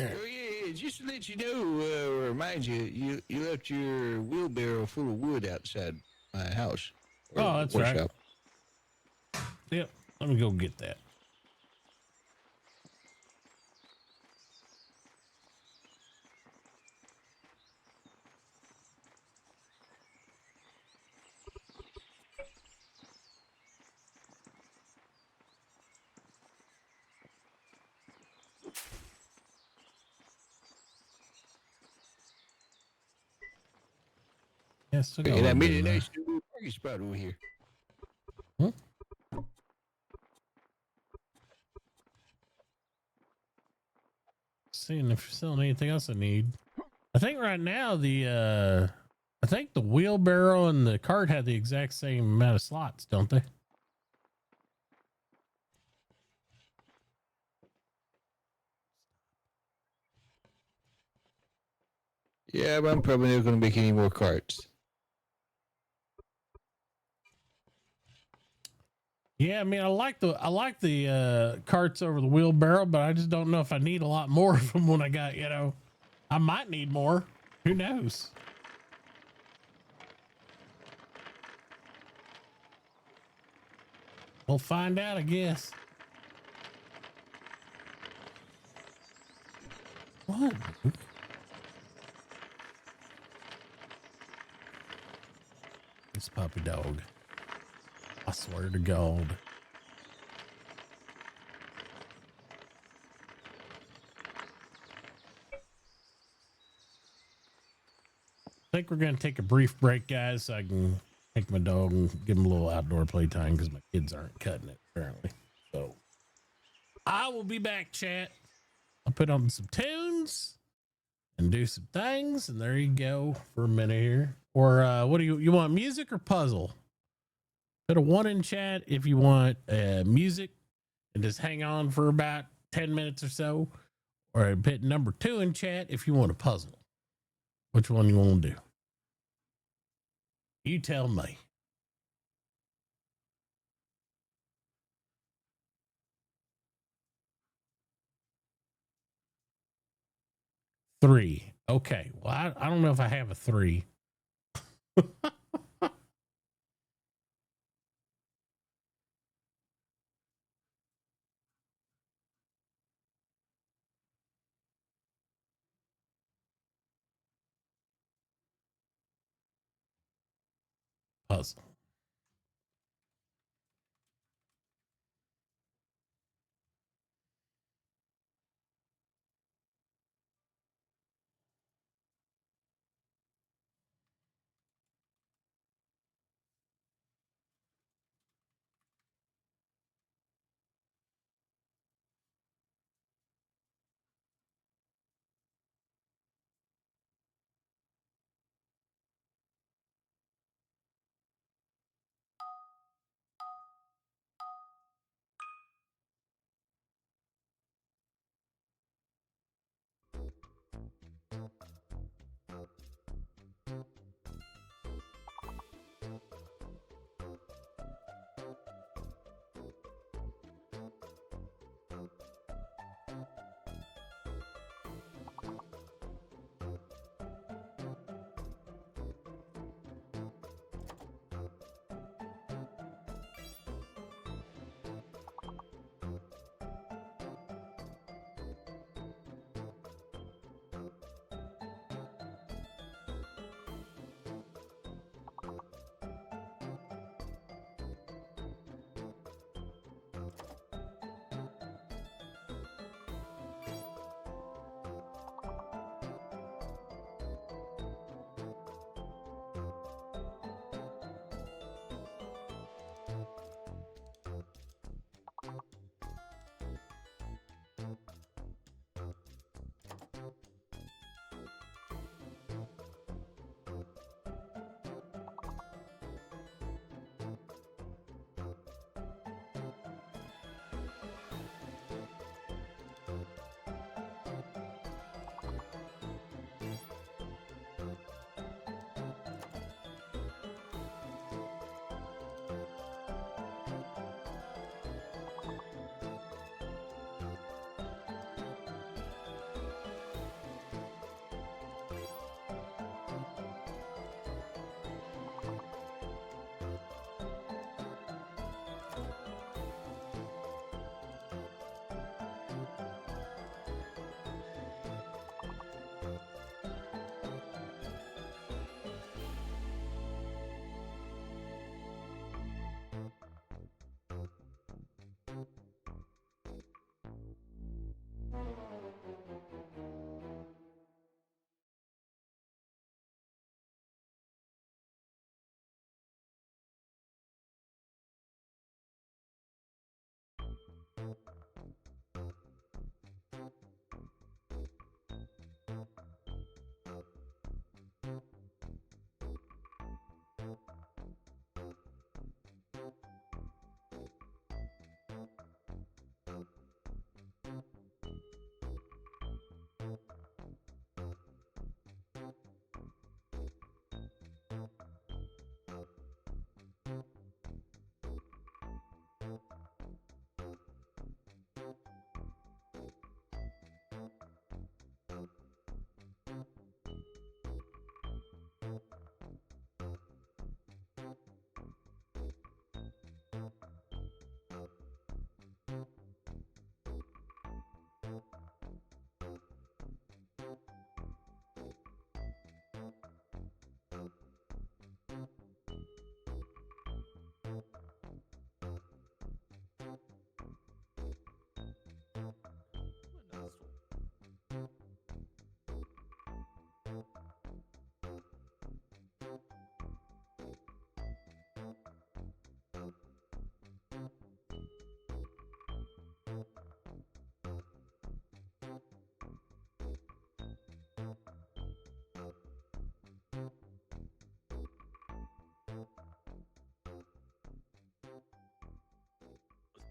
Oh yeah, just to let you know, or remind you, you left your wheelbarrow full of wood outside my house. Oh, that's workshop. right. Yep. Let me go get that. Yes, And I made a nice new parking spot over here. Hmm? Seeing if you're selling anything else I need. I think right now the wheelbarrow and the cart have the exact same amount of slots, don't they? Yeah, but I'm probably not going to make any more carts. Yeah, I mean, I like the carts over the wheelbarrow, but I just don't know if I need a lot more of them when I got, I might need more. Who knows? We'll find out, I guess. What? This puppy dog. I swear to God. I think we're going to take a brief break, guys, so I can take my dog and give him a little outdoor playtime because my kids aren't cutting it, apparently. So I will be back, chat. I'll put on some tunes and do some things, and there you go for a minute here. Or what do you want, music or puzzle? Put a 1 in chat if you want music and just hang on for about 10 minutes or so. Or put number 2 in chat if you want a puzzle. Which one you want to do? You tell me. Three. Okay. Well, I don't know if I have a 3. Puzzle.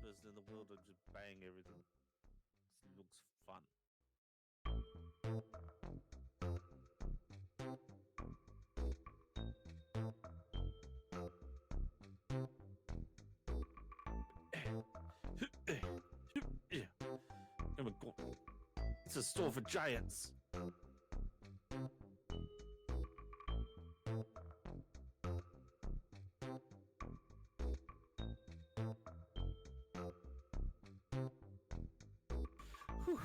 Person in the world and just bang everything. It looks fun. It's a store for giants. Whew.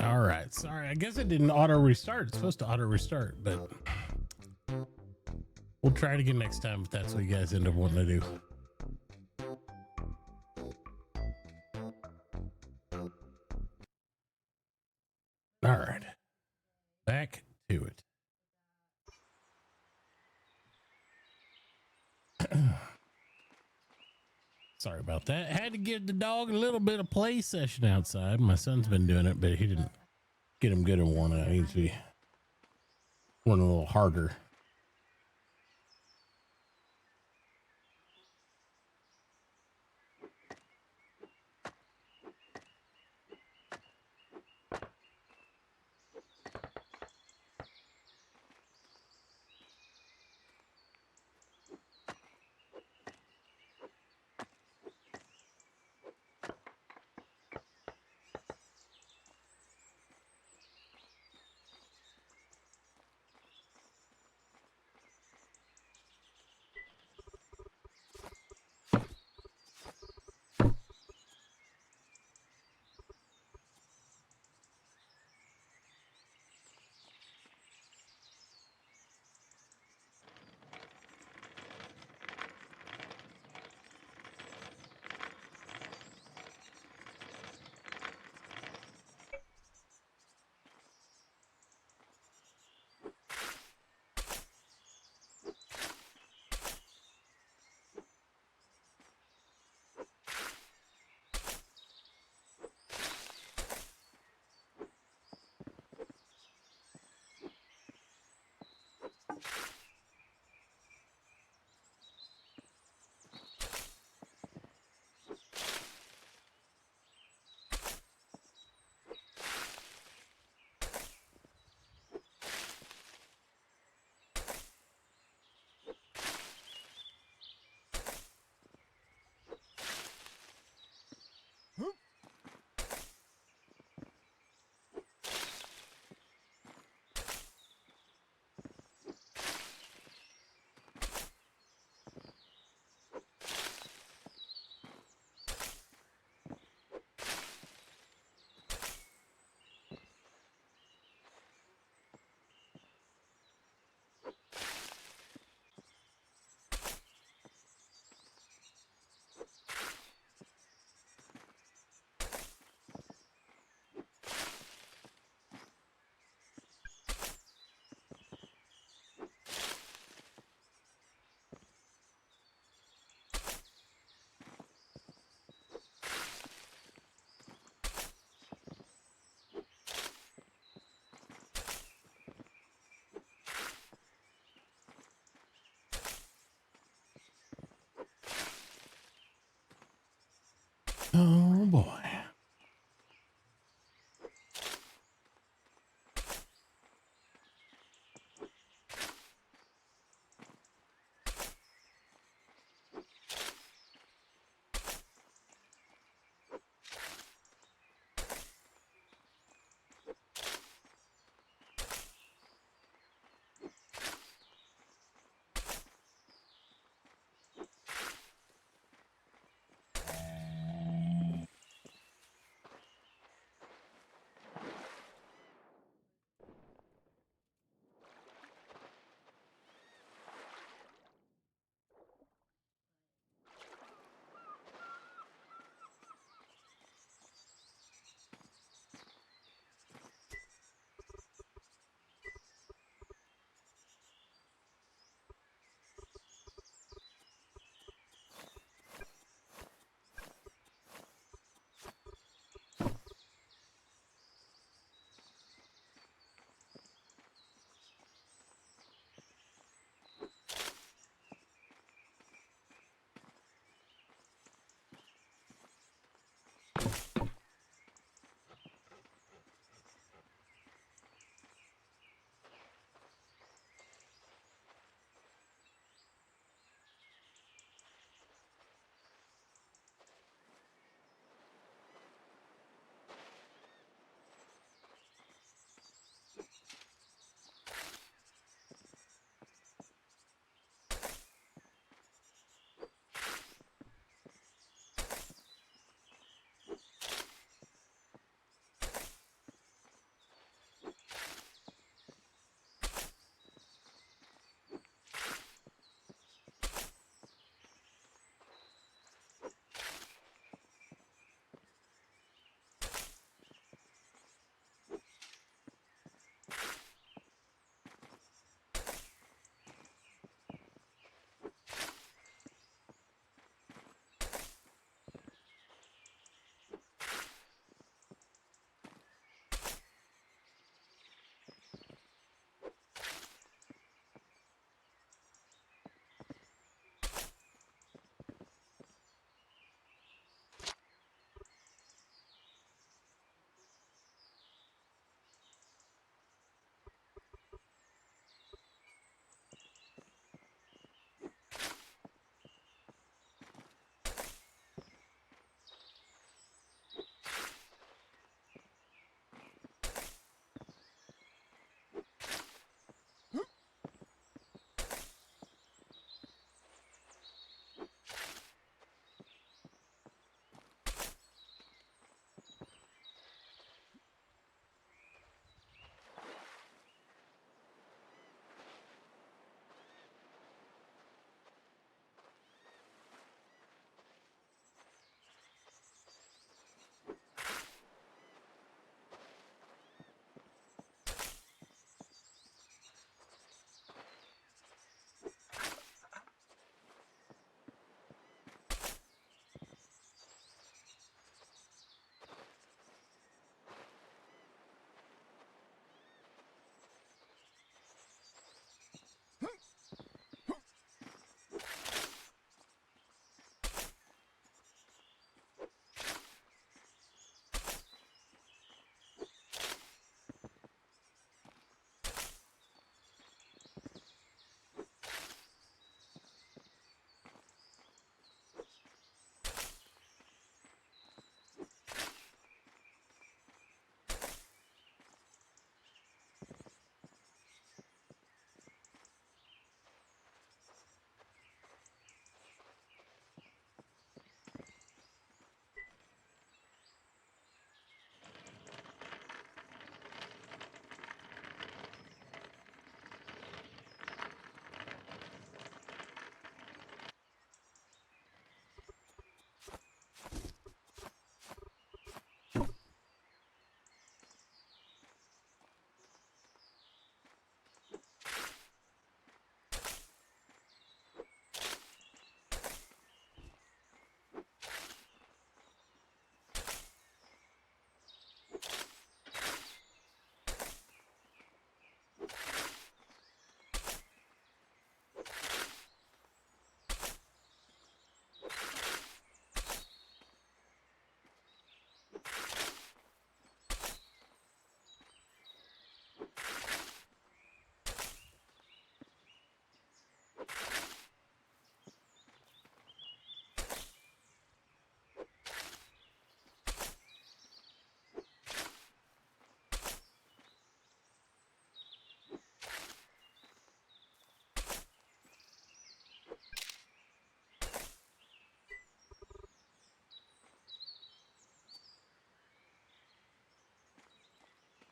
All right. Sorry. I guess it didn't auto restart. It's supposed to auto restart, but we'll try it again next time if that's what you guys end up wanting to do. All right. Back to it. Sorry about that. Had to give the dog a little bit of play session outside. My son's been doing it, but he didn't get him good and worn out. He needs to be worn a little harder.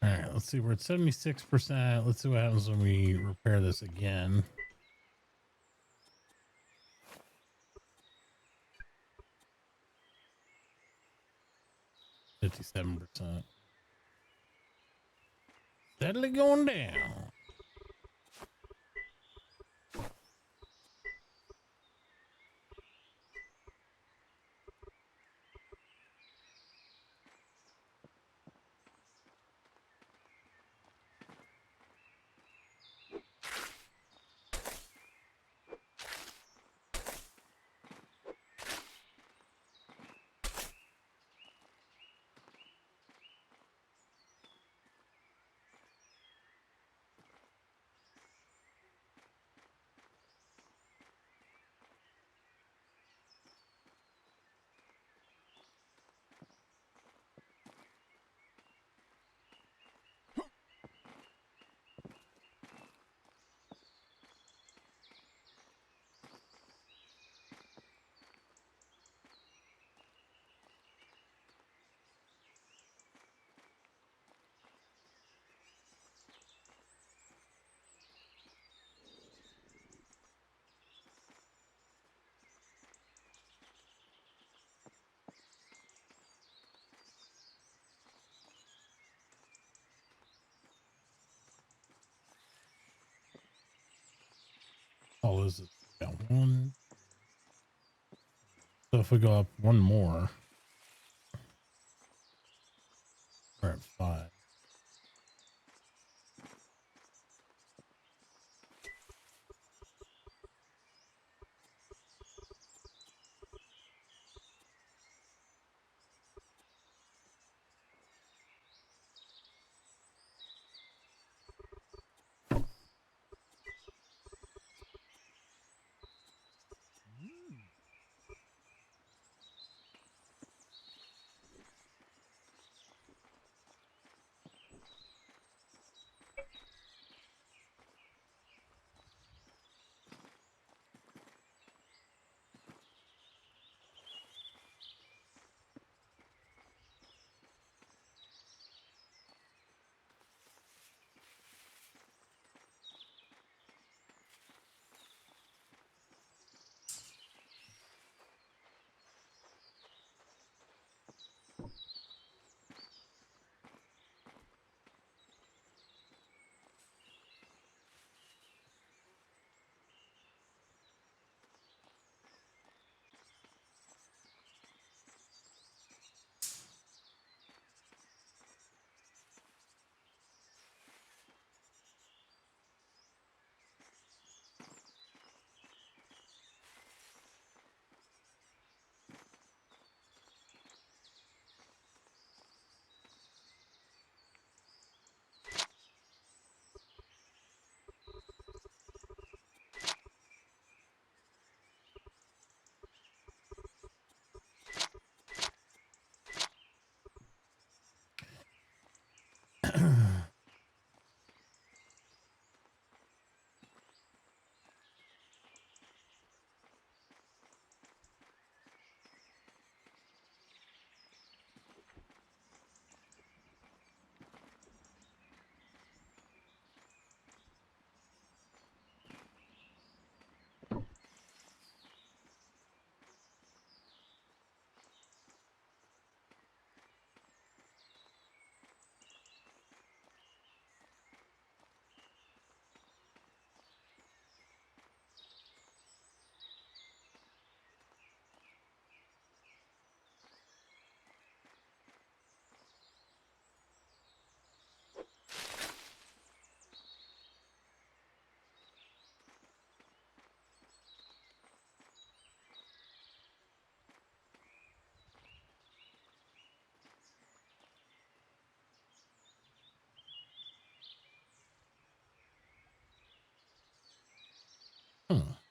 All right, let's see. We're at 76%. Let's see what happens when we repair this again. %. Steadily going down. Oh, is it? Yeah, one. So if we go up one more, we're at 5. Huh.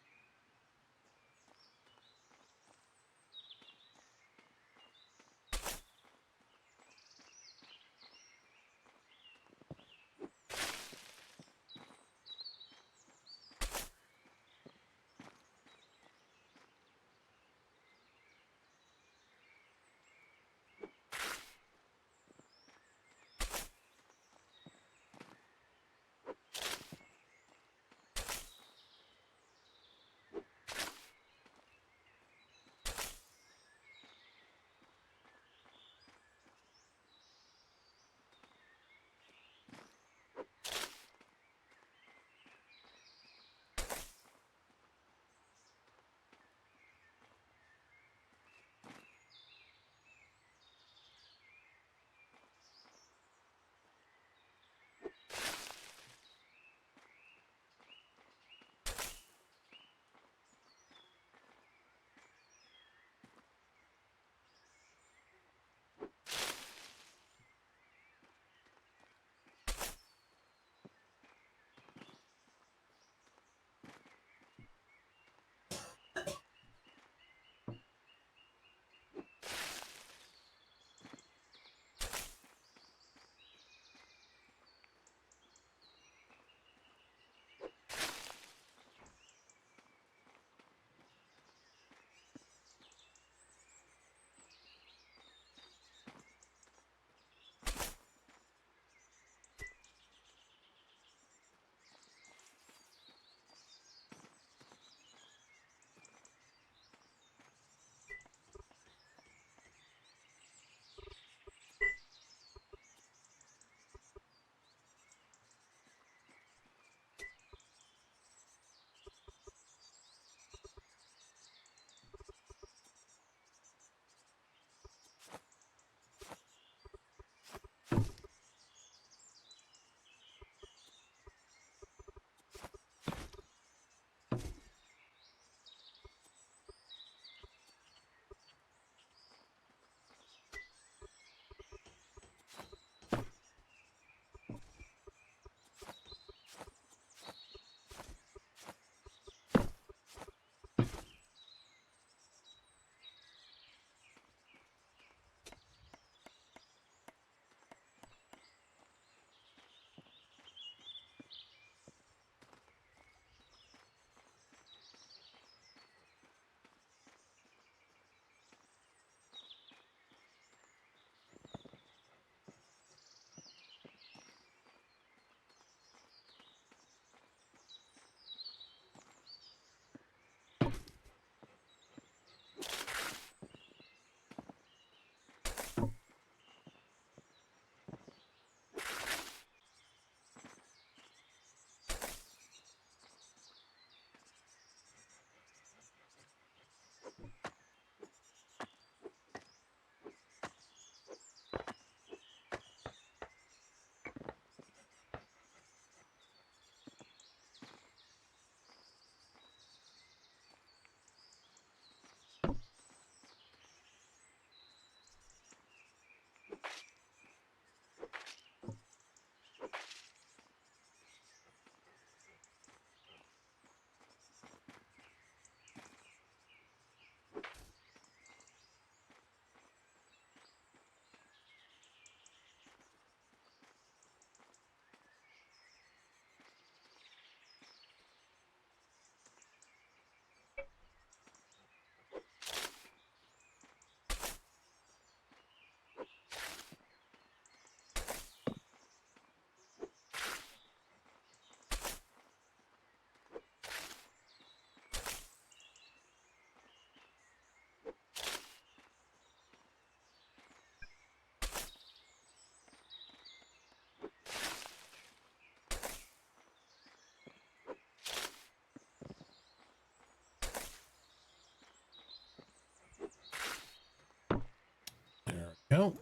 go.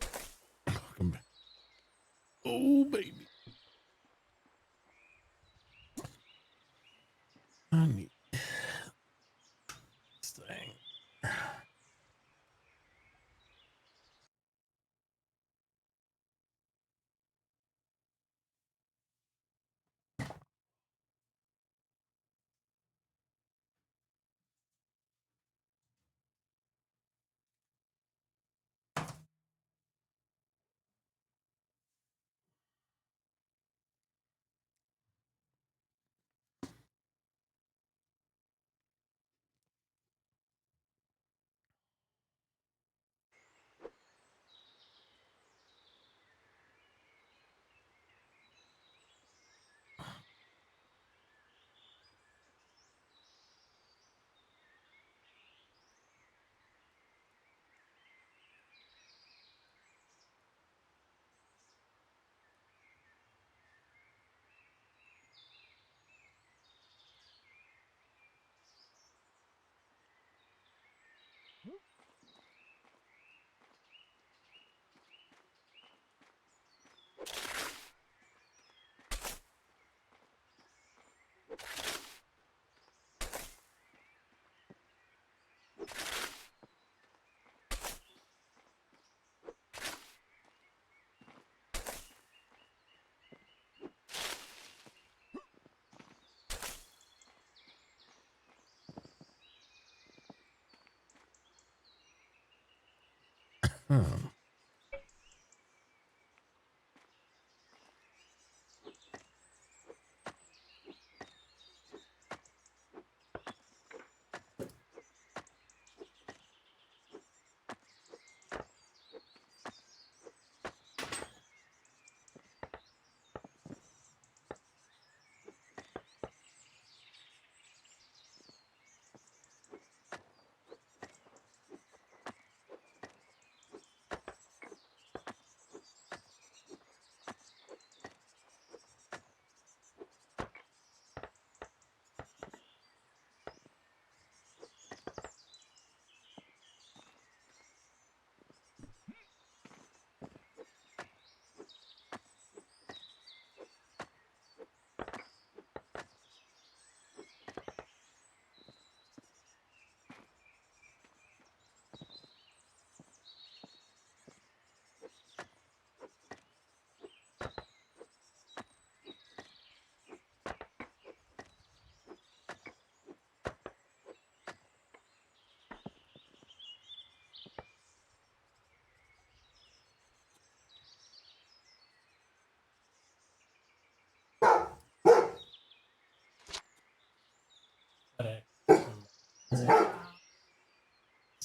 Welcome back. Oh, baby. I need this thing.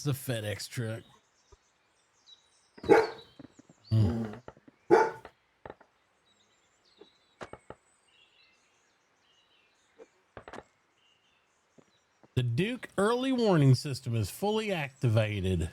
It's the FedEx truck. The Duke early warning system is fully activated.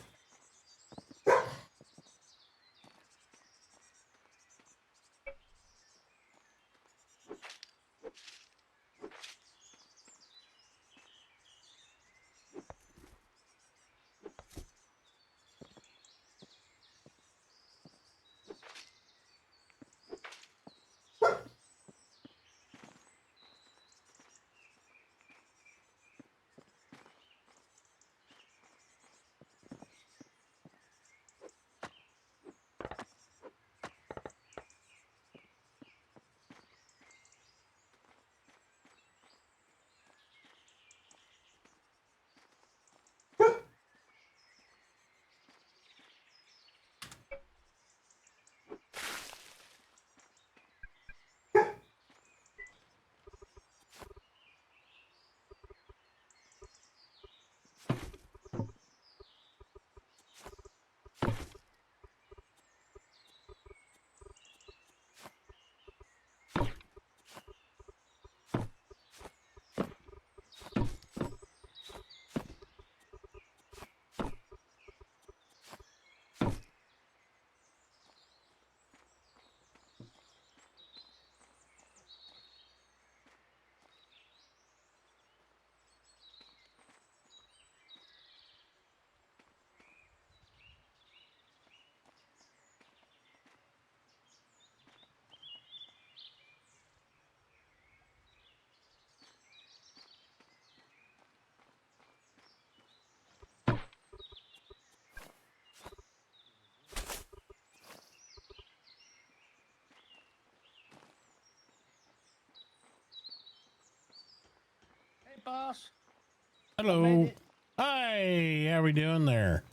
boss. Hello. Hi. How we doing there?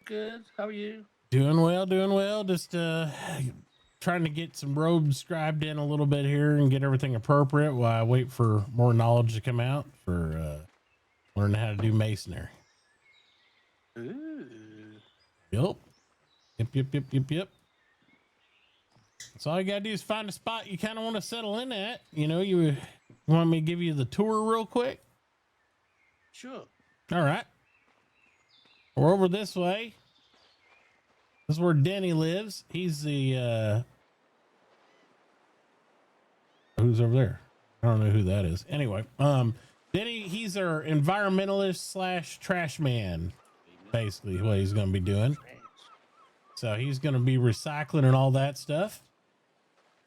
Good. How are you? Doing well. Doing well. Just trying to get some roads scribed in a little bit here and get everything appropriate while I wait for more knowledge to come out for learning how to do masonry. Ooh. Yep. Yep. So all you gotta do is find a spot you kind of want to settle in at. You know, you want me to give you the tour real quick? Sure. All right. We're over this way. This is where Denny lives. He's the who's over there? I don't know who that is. Anyway, Denny, he's our environmentalist / trash man, basically what he's gonna be doing. So he's gonna be recycling and all that stuff.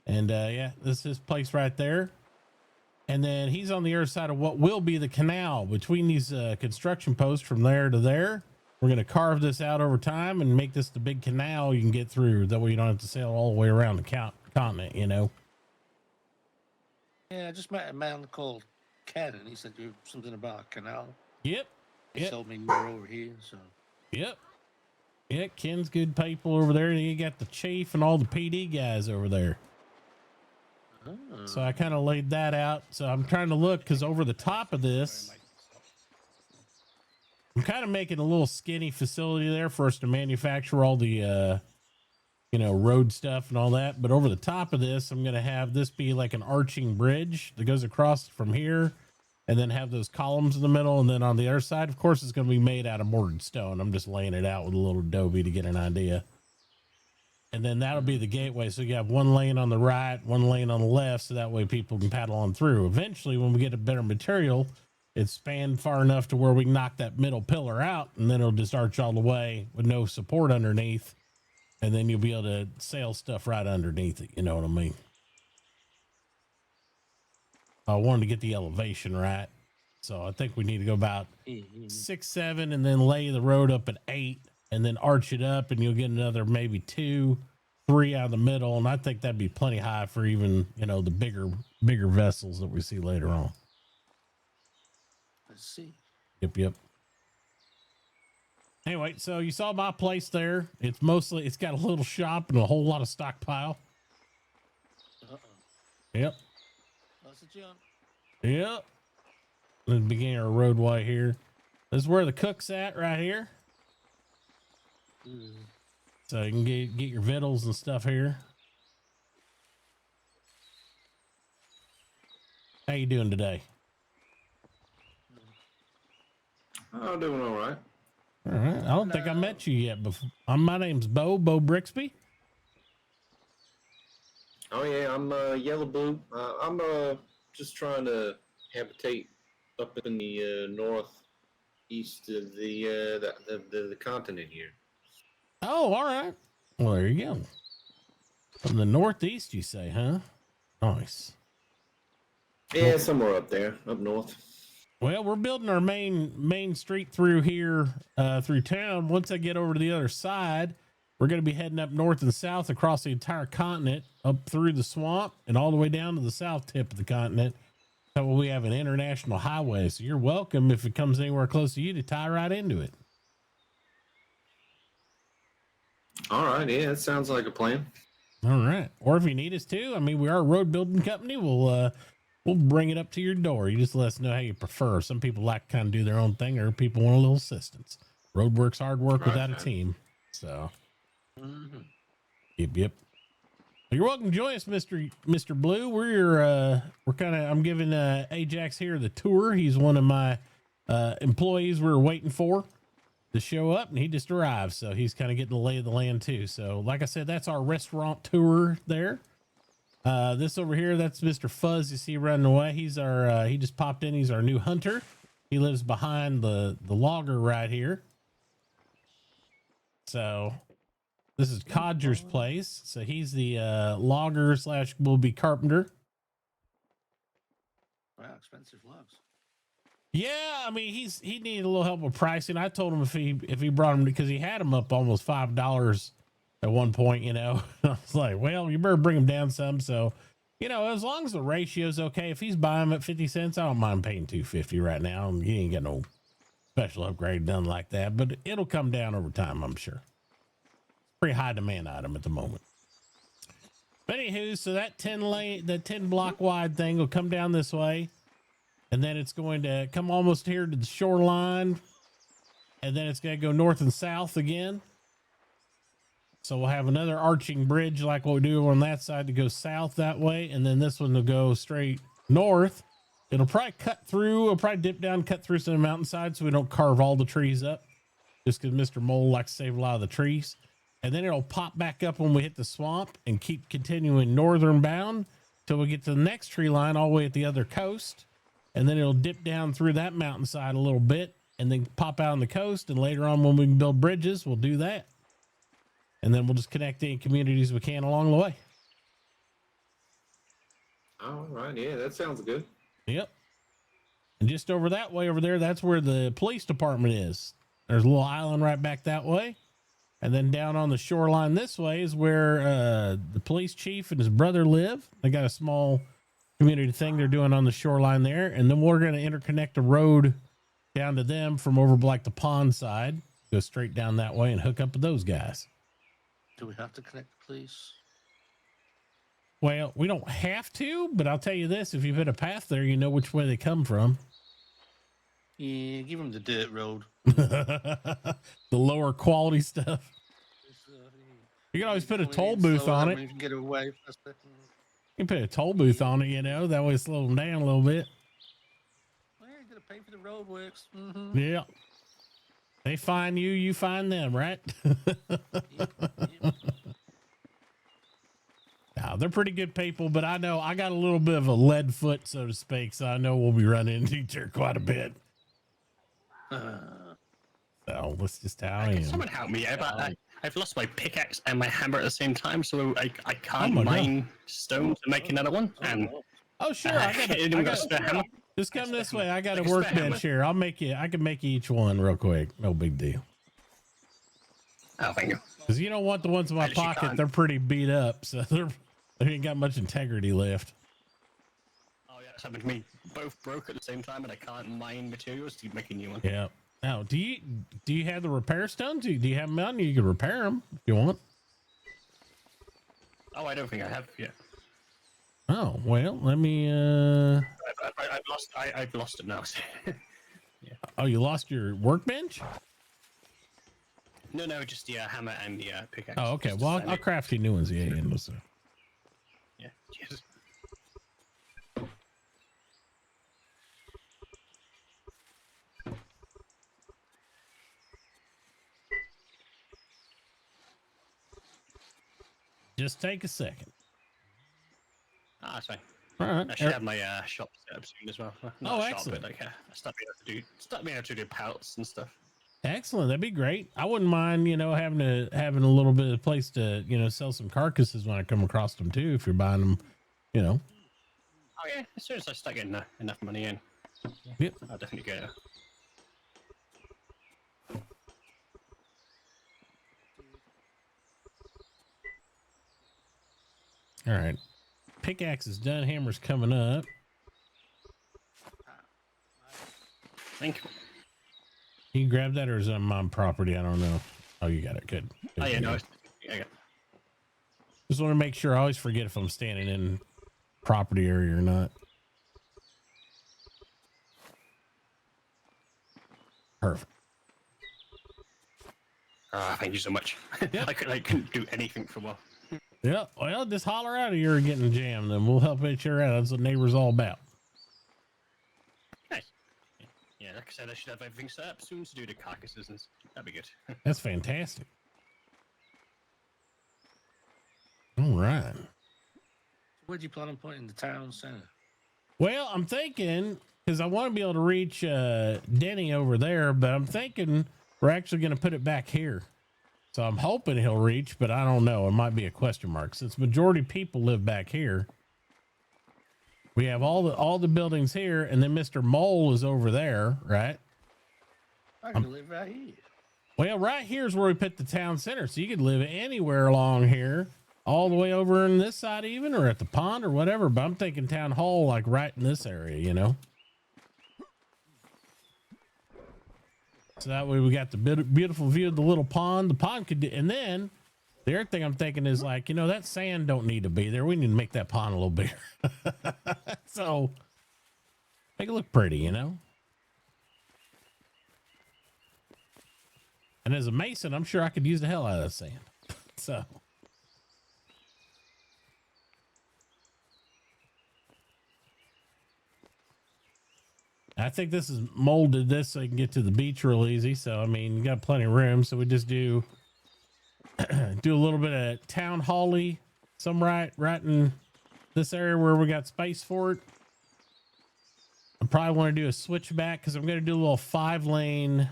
And yeah, this is his place right there. And then he's on the other side of what will be the canal between these construction posts from there to there. We're going to carve this out over time and make this the big canal you can get through. That way you don't have to sail all the way around the continent, you know? Yeah, I just met a man called Ken, and he said you something about a canal. Yep. He told me you were over here, so. Yep. Yeah, Ken's good people over there. And you got the chief and all the PD guys over there. Oh. So I kind of laid that out. So I'm trying to look because over the top of this, I'm kind of making a little skinny facility there for us to manufacture all the, you know, road stuff and all that. But over the top of this, I'm going to have this be like an arching bridge that goes across from here and then have those columns in the middle. And then on the other side, of course, it's going to be made out of mortared stone. I'm just laying it out with a little adobe to get an idea. And then that'll be the gateway. So you have one lane on the right, one lane on the left. So that way people can paddle on through. Eventually, when we get a better material, it's spanned far enough to where we can knock that middle pillar out, and then it'll just arch all the way with no support underneath. And then you'll be able to sail stuff right underneath it. You know what I mean? I wanted to get the elevation right. So I think we need to go about 6, 7, and then lay the road up at 8, and then arch it up, and you'll get another maybe 2, 3 out of the middle. And I think that'd be plenty high for even, you know, the bigger vessels that we see later on. Let's see. Yep. Anyway, so you saw my place there. It's got a little shop and a whole lot of stockpile. Yep. Lots of junk. Yep. The beginning of our roadway here. This is where the cook's at right here. So you can get your victuals and stuff here. How you doing today? I'm doing all right. All right. I don't think I met you yet before. My name's Bo Brixby. Oh yeah, I'm Yellow Blue. I'm just trying to habitate up in the northeast of the continent here. Oh, all right. Well, there you go. From the northeast, you say, huh? Nice. Yeah, somewhere up there, up north. Well, we're building our main street through here, through town. Once I get over to the other side, we're going to be heading up north and south across the entire continent, up through the swamp and all the way down to the south tip of the continent. So we have an international highway. So you're welcome if it comes anywhere close to you to tie right into it. All right, yeah, that sounds like a plan. All right. Or if you need us to, I mean, we are a road building company. We'll bring it up to your door. You just let us know how you prefer. Some people like to kind of do their own thing, or people want a little assistance. Road work's hard work without a team. So, Yep. You're welcome to join us, Mr. Blue. I'm giving Ajax here the tour. He's one of my employees we're waiting for to show up, and he just arrived. So he's kind of getting the lay of the land too. So like I said, that's our restaurant tour there. This over here, that's Mr. Fuzz you see running away. He's our, he just popped in. He's our new hunter. He lives behind the logger right here. So this is Codger's place. So he's the logger / will be carpenter. Wow, expensive logs. Yeah, I mean he needed a little help with pricing. I told him if he brought him, because he had him up almost $5 at one point, you know. I was like, well, you better bring him down some. So You know, as long as the ratio's okay, if he's buying them at 50 cents, I don't mind paying $2.50 right now. You ain't got no special upgrade done like that, but it'll come down over time, I'm sure. Pretty high demand item at the moment. But anywho, so that 10 block wide thing will come down this way, and then it's going to come almost here to the shoreline, and then it's going to go north and south again. So we'll have another arching bridge like what we do on that side to go south that way, and then this one will go straight north. It'll probably cut through, it'll probably dip down, cut through some mountainside so we don't carve all the trees up, just because Mr. Mole likes to save a lot of the trees. And then it'll pop back up when we hit the swamp and keep continuing northern bound till we get to the next tree line all the way at the other coast. And then it'll dip down through that mountainside a little bit and then pop out on the coast. And later on, when we can build bridges, we'll do that. And then we'll just connect any communities we can along the way. All right. Yeah, that sounds good. Yep. And just over that way over there, that's where the police department is. There's a little island right back that way. And then down on the shoreline this way is where the police chief and his brother live. They got a small community thing they're doing on the shoreline there. And then we're going to interconnect a road down to them from over like the pond side. Go straight down that way and hook up with those guys. Do we have to connect the police? Well, we don't have to, but I'll tell you this. If you put a path there, you know which way they come from. Yeah, give them the dirt road. The lower quality stuff. You can always put a toll booth on it. You can get away faster. You can put a toll booth on it, you know, that way slow them down a little bit. Well, you gotta pay for the road works. Yeah. They find you, you find them, right? Yep. Now, they're pretty good people, but I know I got a little bit of a lead foot, so to speak, so I know we'll be running into each other quite a bit. So that's just how I am. Someone help me out. I've lost my pickaxe and my hammer at the same time, so I can't mine stone to make another one. And oh sure, I got a spare hammer. Just come this way. I got a workbench here. I can make you each one real quick. No big deal. Oh, thank you. Because you don't want the ones in my pocket. They're pretty beat up, so they ain't got much integrity left. Oh yeah, it's happened to me. Both broke at the same time, and I can't mine materials to make a new one. Yeah. Now, do you have the repair stones? Do you have them on you? You can repair them if you want. Oh, I don't think I have yet. Oh well, let me. I've lost it now. Yeah. Oh, you lost your workbench? No, just the hammer and the pickaxe. Oh, okay. Well, I'll craft you new ones. Yeah, so. Yeah. Cheers. Just take a second. Ah, that's fine. All right. I should have my shop set up soon as well. Not shop, excellent. But like, start being able to do pallets and stuff. Excellent. That'd be great. I wouldn't mind, having a little bit of place to, sell some carcasses when I come across them too. If you're buying them, Oh yeah. As soon as I start getting enough money in, yep. I'll definitely go. All right. Pickaxe is done. Hammer's coming up. Thank you. Can you grab that, or is that my property? I don't know. Oh, you got it. Good. Oh yeah, no. Yeah. Just want to make sure. I always forget if I'm standing in property area or not. Perfect. Thank you so much. Yep. I couldn't do anything for a while. Yeah, well, just holler out if you're getting jammed, and we'll help each other out. That's what neighbors all about. Nice. Yeah, like I said, I should have everything set up soon to do the carcasses, and that'd be good. That's fantastic. All right. Where do you plan on putting the town center? Well, I'm thinking, because I want to be able to reach Denny over there, but I'm thinking we're actually going to put it back here. So I'm hoping he'll reach, but I don't know. It might be a question mark. Since majority of people live back here, we have all the buildings here, and then Mr. Mole is over there, right? I can live right here. Well, right here is where we put the town center, so you could live anywhere along here. all the way over in this side even, or at the pond or whatever. But I'm thinking town hall, like right in this area, you know? So that way we got the beautiful view of the little pond. The pond could, and then the other thing I'm thinking is like, you know, that sand don't need to be there. We need to make that pond a little bigger. So make it look pretty, you know? And as a mason, I'm sure I could use the hell out of that sand. So. I think this is molded this so you can get to the beach real easy. So, I mean, you got plenty of room. So we just do a little bit of town hall-y, some right in this area where we got space for it. I probably want to do a switchback because I'm going to do a little 5-lane.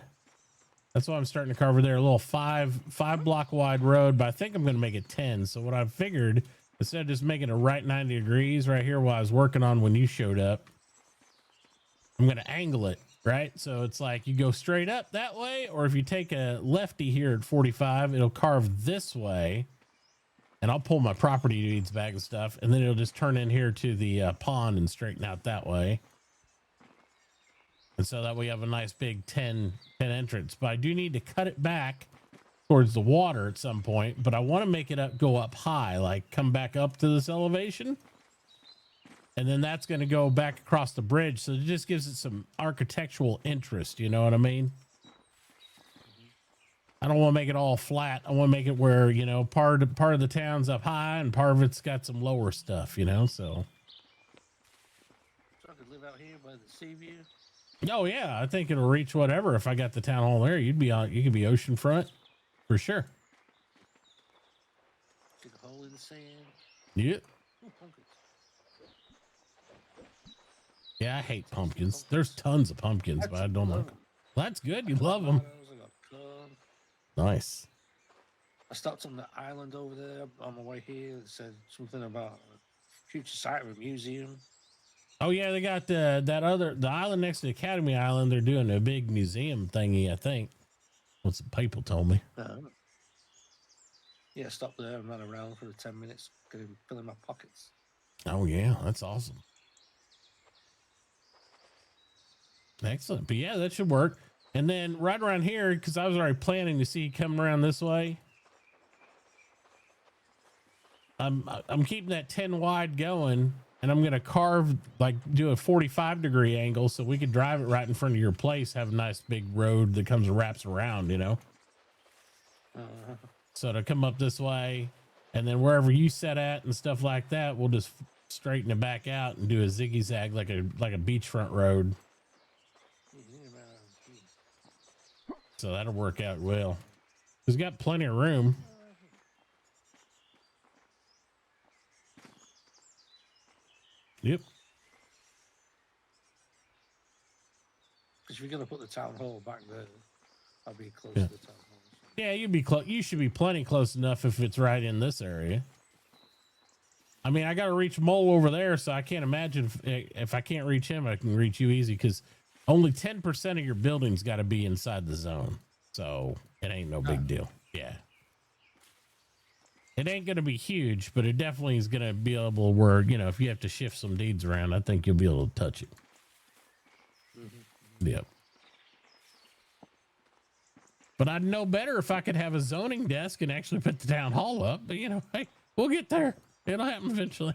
That's why I'm starting to carve there. A little five block wide road, but I think I'm going to make it 10. So what I figured, instead of just making a right 90 degrees right here while I was working on when you showed up, I'm going to angle it, right? So it's like you go straight up that way, or if you take a lefty here at 45, it'll carve this way, and I'll pull my property deeds back and stuff, and then it'll just turn in here to the pond and straighten out that way. And so that way you have a nice big 10 entrance. But I do need to cut it back towards the water at some point, but I want to make it go up high, like come back up to this elevation. And then that's going to go back across the bridge. So it just gives it some architectural interest. You know what I mean? I don't want to make it all flat. I want to make it where, you know, part of the town's up high and part of it's got some lower stuff, you know, so. So I could live out here by the sea view? Oh yeah. I think it'll reach whatever. If I got the town hall there, you could be oceanfront for sure. Dig a hole in the sand. Yeah. Ooh, pumpkins. Yeah, I hate pumpkins. There's tons of pumpkins, but I don't like them. Well, that's good. You love them. Nice. I stopped on the island over there on my way here. It said something about a future site of a museum. Oh yeah, they got the island next to Academy Island. They're doing a big museum thingy, I think. What some people told me. Yeah, stop there and run around for 10 minutes, filling my pockets. Oh yeah, that's awesome. Excellent. But yeah, that should work. And then right around here, because I was already planning to see coming around this way. I'm keeping that 10 wide going, and I'm gonna carve, like do a 45-degree angle so we could drive it right in front of your place, have a nice big road that comes and wraps around, you know. So to come up this way, and then wherever you set at and stuff like that, we'll just straighten it back out and do a ziggy zag like a beachfront road. So that'll work out well. It's got plenty of room. Yep. Because if you're going to put the town hall back there, I'll be close to the town hall. Yeah, you'd be close. You should be plenty close enough if it's right in this area. I mean, I got to reach Mole over there, so I can't imagine if I can't reach him, I can reach you easy because only 10% of your building's got to be inside the zone. So it ain't no big deal. Yeah. It ain't going to be huge, but it definitely is going to be able where, you know, if you have to shift some deeds around, I think you'll be able to touch it. Yep. But I'd know better if I could have a zoning desk and actually put the town hall up. But, you know, hey, we'll get there. It'll happen eventually.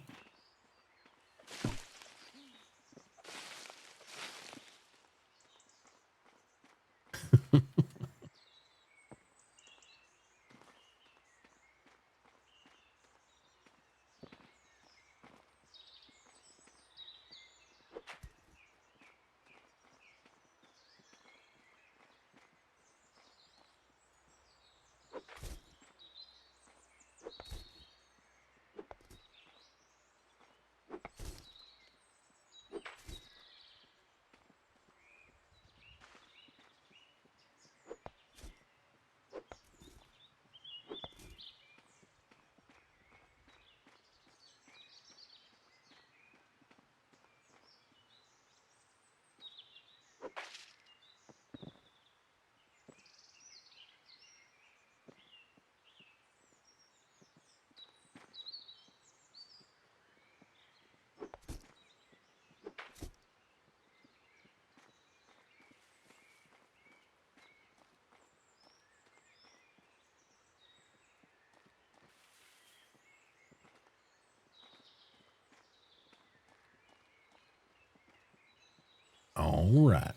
All right.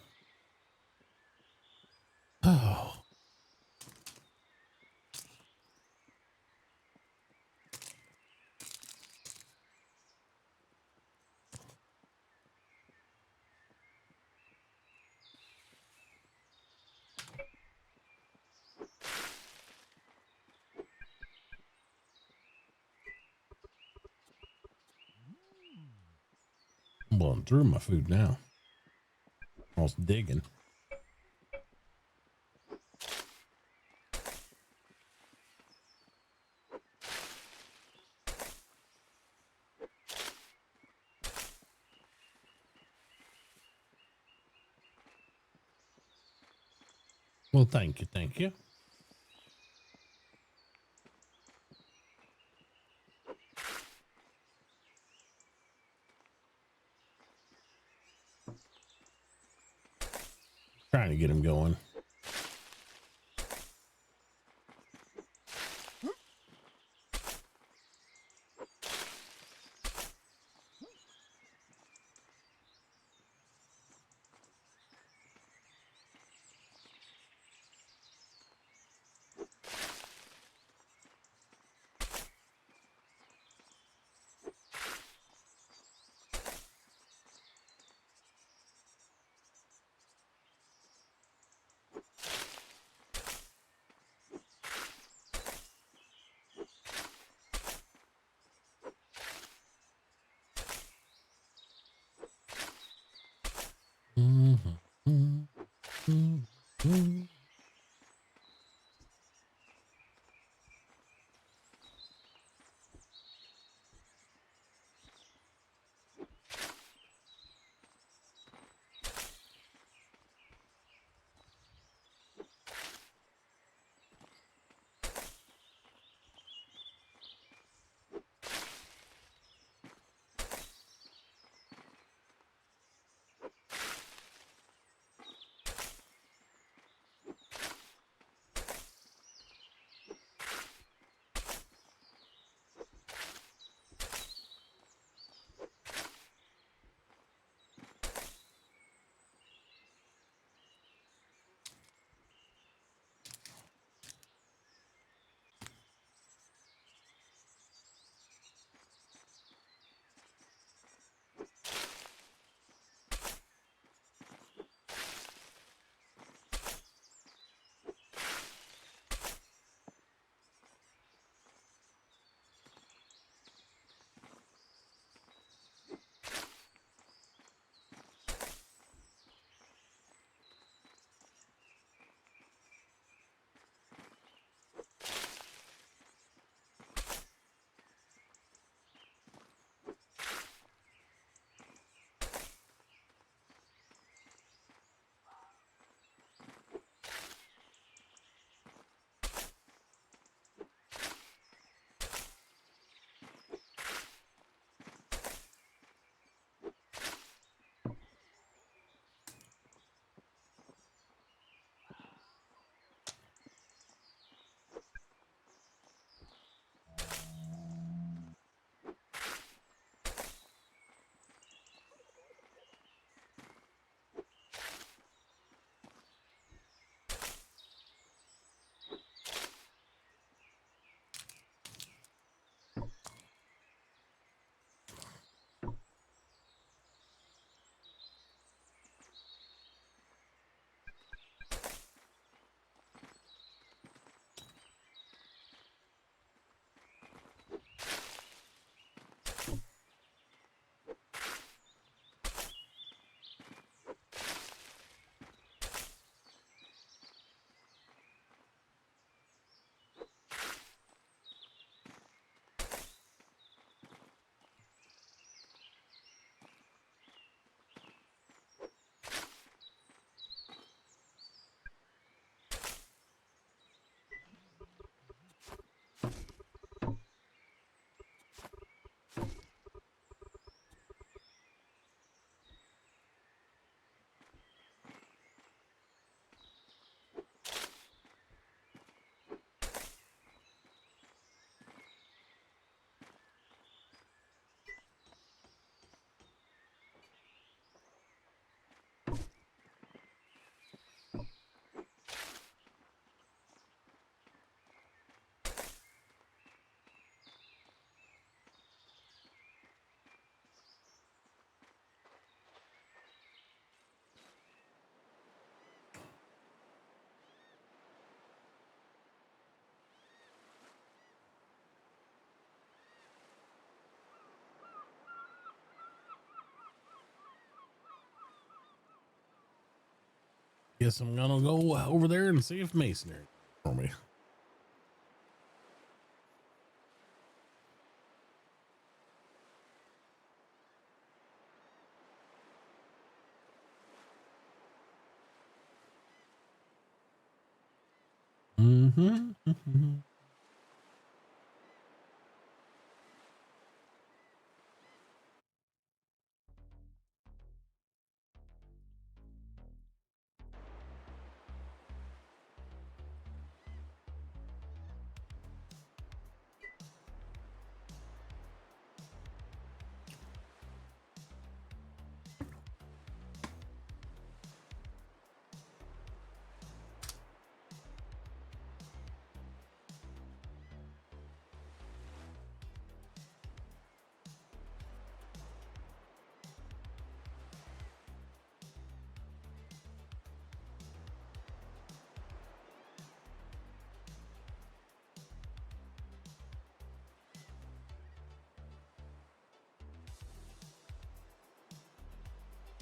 Oh. I'm blowing through my food now. Almost digging. Well, thank you. Thank you. Trying to get him going. Guess I'm gonna go over there and see if masonry for me. Mm-hmm.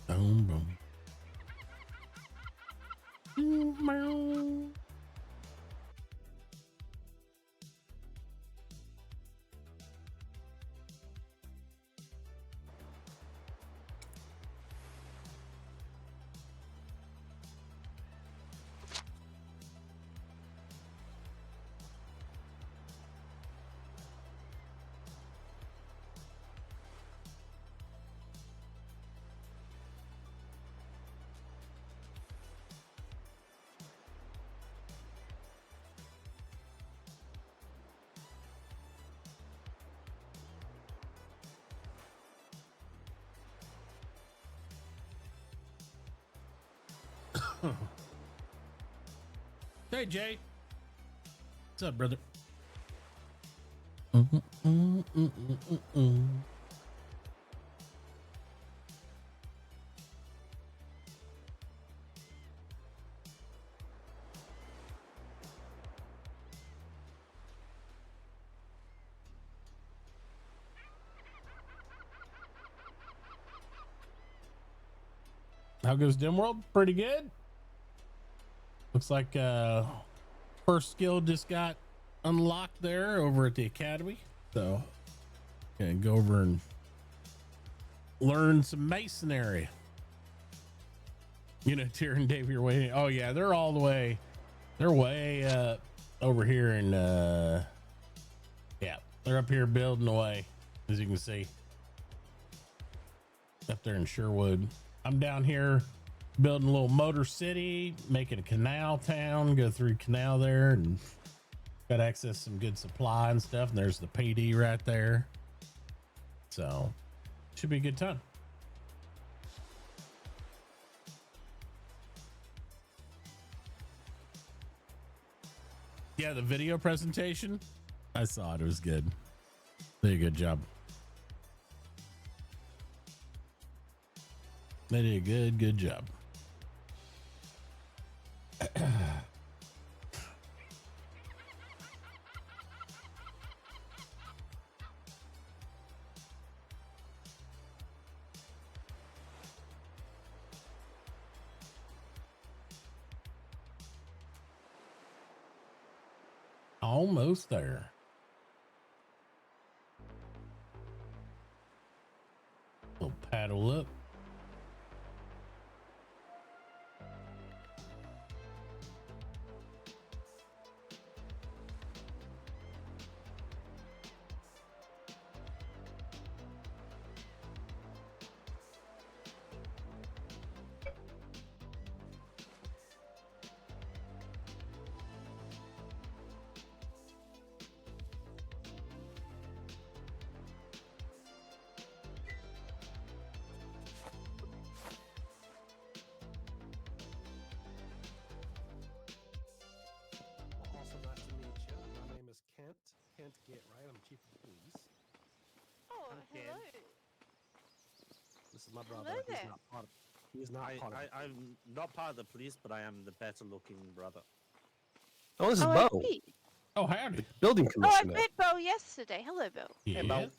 Boom, boom. Hey, Jay. What's up, brother? How goes DimWorld? Pretty good. Looks like first skill just got unlocked there over at the academy. So gonna go over and learn some masonry. You know, Tyr and Dave, you're waiting. Oh yeah, they're all the way. They're way over here in yeah, they're up here building away, as you can see. Up there in Sherwood. I'm down here building a little motor city, making a canal town, go through canal there, and got access to some good supply and stuff. And there's the PD right there. So should be a good time. Yeah, the video presentation, I saw it. It was good. They did a good job. They did a good job. Almost there. We'll paddle up. Get right. I'm chief of police. Oh, hello. This is my brother. Hello He's there. not part of. He's not part of. I'm not part of the police, but I am the better looking brother. Oh, this is Oh, I Bo. see. Oh, howdy. Building Oh, I commissioner. met Bo yesterday. Hello, Bo. Yeah. Hey, Bo.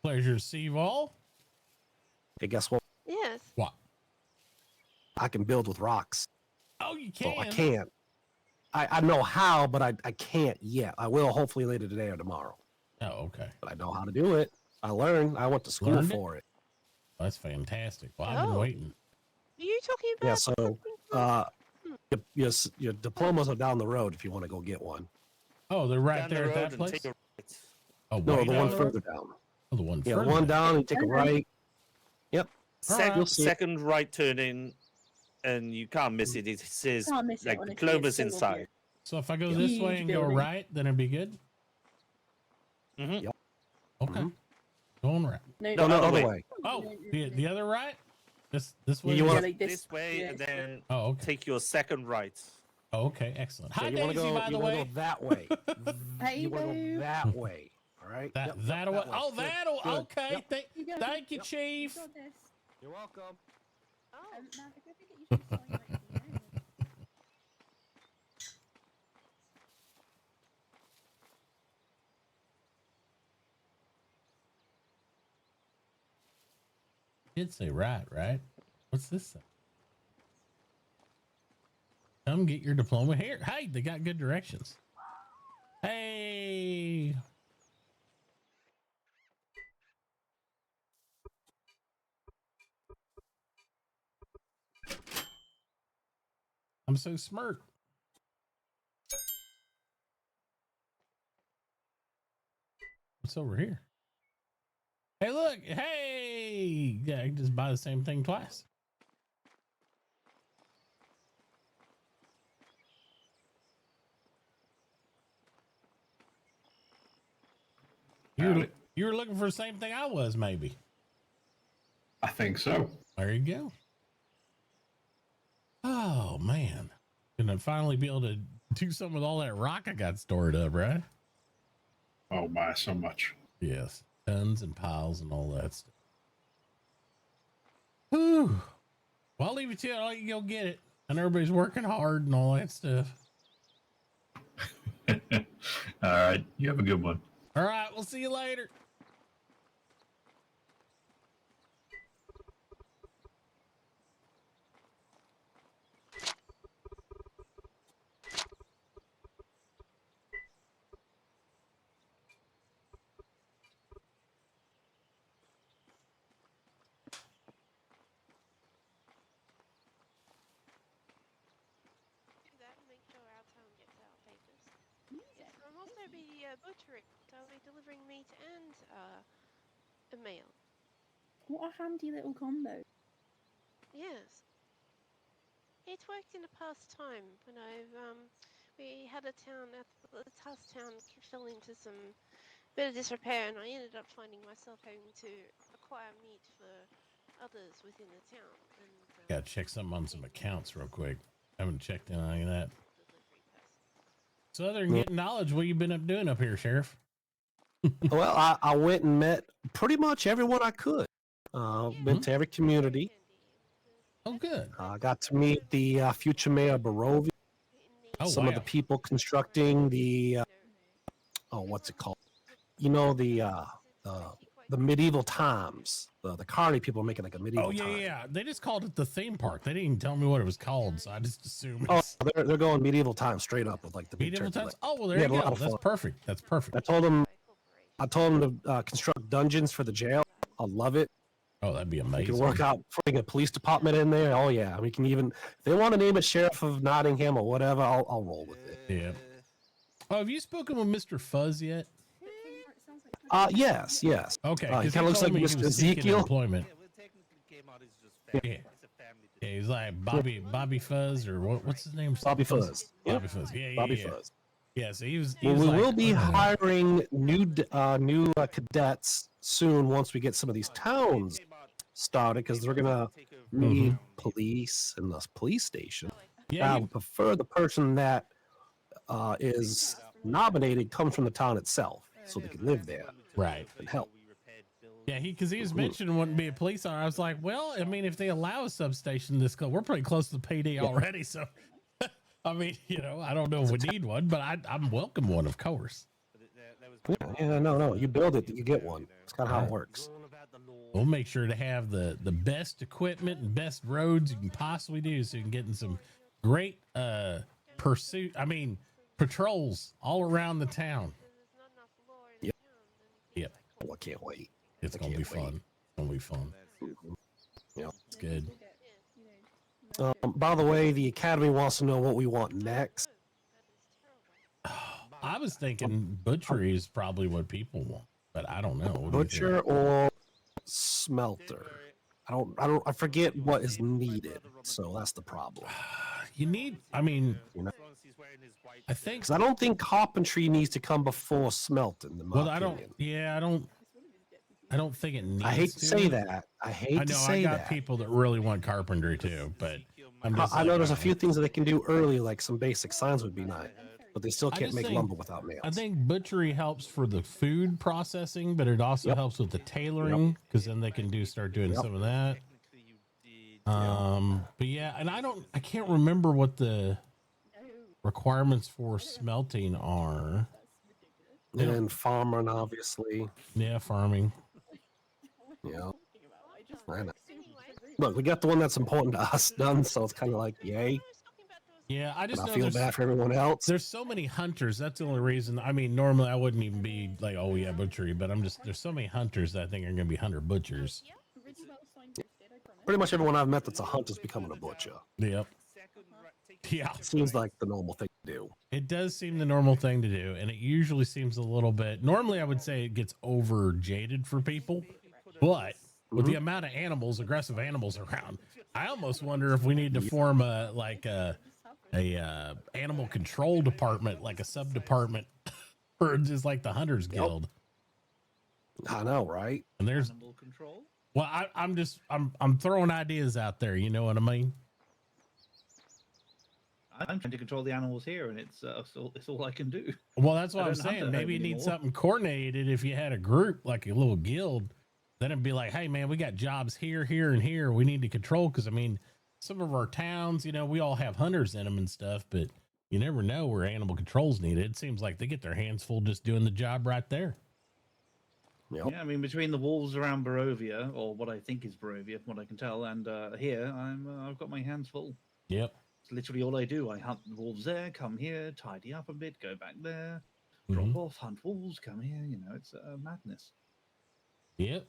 Pleasure to see you all. Hey, guess what? Yes. What? I can build with rocks. Oh, you So can. I can't. I know how, but I can't yet. I will hopefully later today or tomorrow. Oh, okay. But I know how to do it. I learned. I went to school Learned it? for it. That's fantastic. Well, I've been waiting. Are you talking about? Yeah. So your diplomas are down the road if you want to go get one. Oh, they're right Down there the at road that and place. take a right. Oh, No, way the down one the further road? down. Oh, the one Yeah, further one down. You take a right. Yep. You'll see it. Second right turn in, and you can't miss it. It says Can't miss it, like honestly, diplomas it's so inside. obvious. So if I go Yeah. this Huge way and go building. right, then it'd be good. Mm-hmm. Yep. Okay. Going right. No, other way. Oh, the other right. This way. You want this way, and then Oh, okay. take your second right. Oh, okay. Excellent. So Hi, you want to Daisy. go? By the You want way. to go that way. Hey, You want to babe. go that way. All right. That Yep, that yep, way. way. Oh, Good, that'll. good. Okay. Yep. Thank you, Chief. You got this. You're welcome. Ma'am, if you ever get your shoes on, you let me know. Did say right? What's this thing? Come get your diploma here. Hey, they got good directions. Hey. I'm so smart. What's over here? Hey, look. Hey. Yeah, I can just buy the same thing twice. You were looking for the same thing I was, maybe. I think so. There you go. Oh, man. Gonna finally be able to do something with all that rock I got stored up, right? Oh my, so much. Yes. Tons and piles and all that stuff. Whew. Well, I'll leave it to you. I'll let you go get it. And everybody's working hard and all that stuff. All right. You have a good one. All right. We'll see you later. That and make sure our town gets our papers. Yes, I'm also be butchering, so I'll be delivering meat and a mail. What a handy little combo. Yes. It's worked in a past time when we had a town the past town fell into some bit of disrepair, and I ended up finding myself having to acquire meat for others within the town. And Gotta check something on some accounts real quick. Haven't checked in on any of that. So other than getting knowledge, what you been up doing up here, Sheriff? Well, I went and met pretty much everyone I could. Went to every community. Oh, good. I got to meet the future mayor Barovia. Oh, some of the people constructing the what's it called? You know, the medieval times. The Carney people are making like a medieval. Oh yeah, time. yeah. They just called it the theme park. They didn't even tell me what it was called, so I just assumed. Oh, It's they're going medieval times straight up with like the big medieval turkey times. leg. Oh well, there We you had a go. lot of That's fun. perfect. That's perfect. I told them to construct dungeons for the jail. I love it. Oh, that'd be We amazing. can work out putting a police department in there. Oh yeah, we can even if they want to name it Sheriff of Nottingham or whatever. I'll roll with it. Yeah. Oh, have you spoken with Mr. Fuzz yet? Yes. Okay. He 'cause kind of looks told like me he Mr. was seeking Ezekiel. Employment. Yeah. Yeah, he's like Bobby Fuzz or what's his name? Bobby Fuzz. Bobby Yep. Fuzz. Yeah, Bobby yeah. Fuzz. Yeah, so he was Well, we like, will be hiring new cadets soon once we get some of these towns started because they're gonna need police in the police station. Yeah, I would prefer the person that is nominated comes from the town itself, so they can live there, right, and help. Yeah, because he was mentioning wouldn't be a police officer. I was like, well, I mean, if they allow a substation this close, we're pretty close to the PD already. So, I mean, you know, I don't know if we need one, but I'm welcome one, of course. Yeah, no, you build it, you get one. It's kind of how it works. We'll make sure to have the best equipment and best roads you can possibly do, so you can get in some great pursuit. I mean, patrols all around the town. Yep. Yep. Oh, I can't wait. It's gonna be fun. It's gonna be fun. Yeah. It's good. By the way, the Academy wants to know what we want next. I was thinking butchery is probably what people want, but I don't know. What do you Butcher think? or smelter. I forget what is needed. So that's the problem. You need, I mean, I think, 'cause I don't think carpentry needs to come before smelting. In my well, I don't, opinion. yeah, I don't think it needs I hate to say that. I hate to say I got that. people that really want carpentry too, but I'm just I like, know there's a few things that they can do early, like some basic signs would be nice, but they still I can't just make think- lumber without nails. I think butchery helps for the food processing, but it also helps with the tailoring because then they can start doing some of that. But yeah, and I can't remember what the requirements for smelting are. And then farming, obviously. Yeah, farming. Yeah. I know. Look, we got the one that's important to us done, so it's kind of like, yay. Yeah, I just But I know feel there's- bad for everyone else. There's so many hunters. That's the only reason. I mean, normally I wouldn't even be like, oh yeah, butchery, but there's so many hunters that I think are going to be hunter butchers. Pretty much everyone I've met that's a hunter's becoming a butcher. Yep. Yeah. Seems like the normal thing to do. It does seem the normal thing to do, and it usually seems a little bit. Normally, I would say it gets over jaded for people, but with the amount of animals, aggressive animals around, I almost wonder if we need to form a animal control department, like a sub department, for just like the Hunters Guild. I know, right? And there's Animal control. well, I'm throwing ideas out there. You know what I mean? I'm trying to control the animals here, and it's all I can do. Well, that's I what I'm don't hunt saying. at Maybe you home need anymore. something coordinated. If you had a group, like a little guild, then it'd be like, hey, man, we got jobs here, here, and here. We need to control. Because, I mean, some of our towns, we all have hunters in them and stuff, but you never know where animal control's needed. It seems like they get their hands full just doing the job right there. Yep. Yeah, I mean, between the wolves around Barovia, or what I think is Barovia, from what I can tell, and here, I've got my hands full. Yep. It's literally all I do. I hunt the wolves there, come here, tidy up a bit, go back there, drop off, hunt wolves, come here. It's madness. Yep.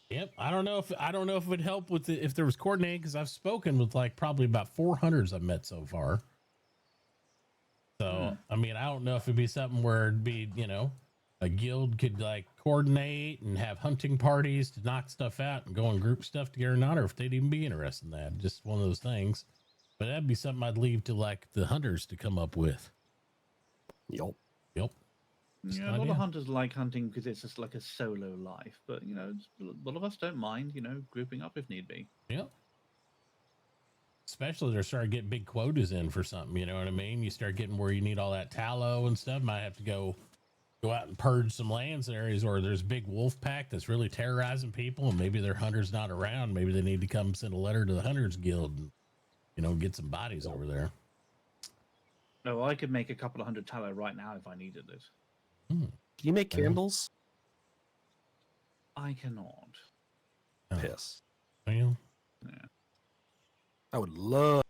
Yep. I don't know if it would help with if there was coordinating, because I've spoken with like probably about 4 hunters I've met so far. So I mean, I don't know if it'd be something where it'd be, a guild could like coordinate and have hunting parties to knock stuff out and go and group stuff together or not, or if they'd even be interested in that. Just one of those things. But that'd be something I'd leave to like the hunters to come up with. Yep. Yep. Yeah, a lot of hunters like hunting because it's just like a solo life. But a lot of us don't mind, grouping up if need be. Yep. Especially if they're starting to get big quotas in for something, you know what I mean? You start getting where you need all that tallow and stuff. Might have to go out and purge some lands in areas where there's a big wolf pack that's really terrorizing people, and maybe their hunter's not around. Maybe they need to come send a letter to the Hunters Guild and get some bodies over there. No, I could make a couple of hundred tallow right now if I needed it. Can you make candles? I cannot. Piss. Well, yeah. I would love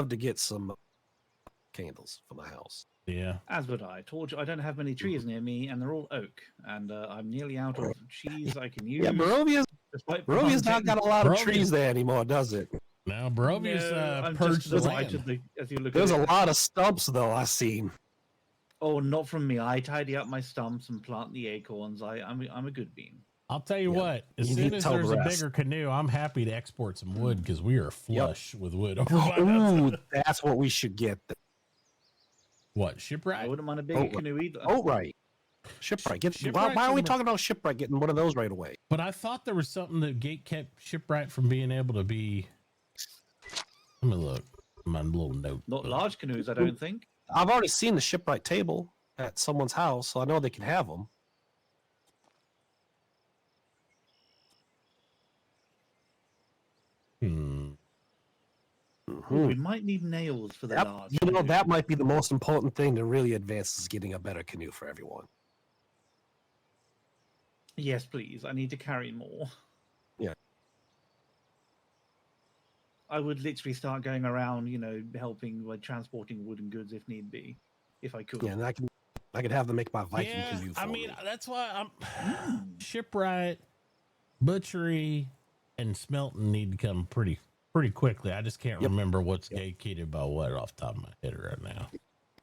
to get some candles for my house. Yeah. As would I. Told you I don't have many trees near me, and they're all oak, and I'm nearly out of cheese I can use. Yeah, Barovia's not got a lot of trees there anymore, does it? No, Barovia's I'm purged just the to the right land. of the, as you look There's at a it. lot of stumps though I've seen. Oh, not from me. I tidy up my stumps and plant the acorns. I'm a good bean. I'll tell you what, as You soon need to as tell there's the a rest. bigger canoe, I'm happy to export some wood because we are flush with wood. Over by Ooh, that. that's what we should get. What, shipwright? I wouldn't mind a bigger canoe either. Oh, right. Shipwright. Why are we talking about shipwright getting one of those right away? But I thought there was something that gate kept shipwright from being able to be. Let me look. My little note. Not large canoes, I don't think. I've already seen the shipwright table at someone's house, so I know they can have them. Ooh, we might need nails for the large. That might be the most important thing to really advance is getting a better canoe for everyone. Yes, please. I need to carry more. Yeah. I would literally start going around, helping, like transporting wooden goods if need be, if I could. Yeah, and I could have them make my Viking canoe for me. That's why I'm shipwright, butchery, and smelting need to come pretty quickly. I just can't remember what's gatekeeped by what off the top of my head right now.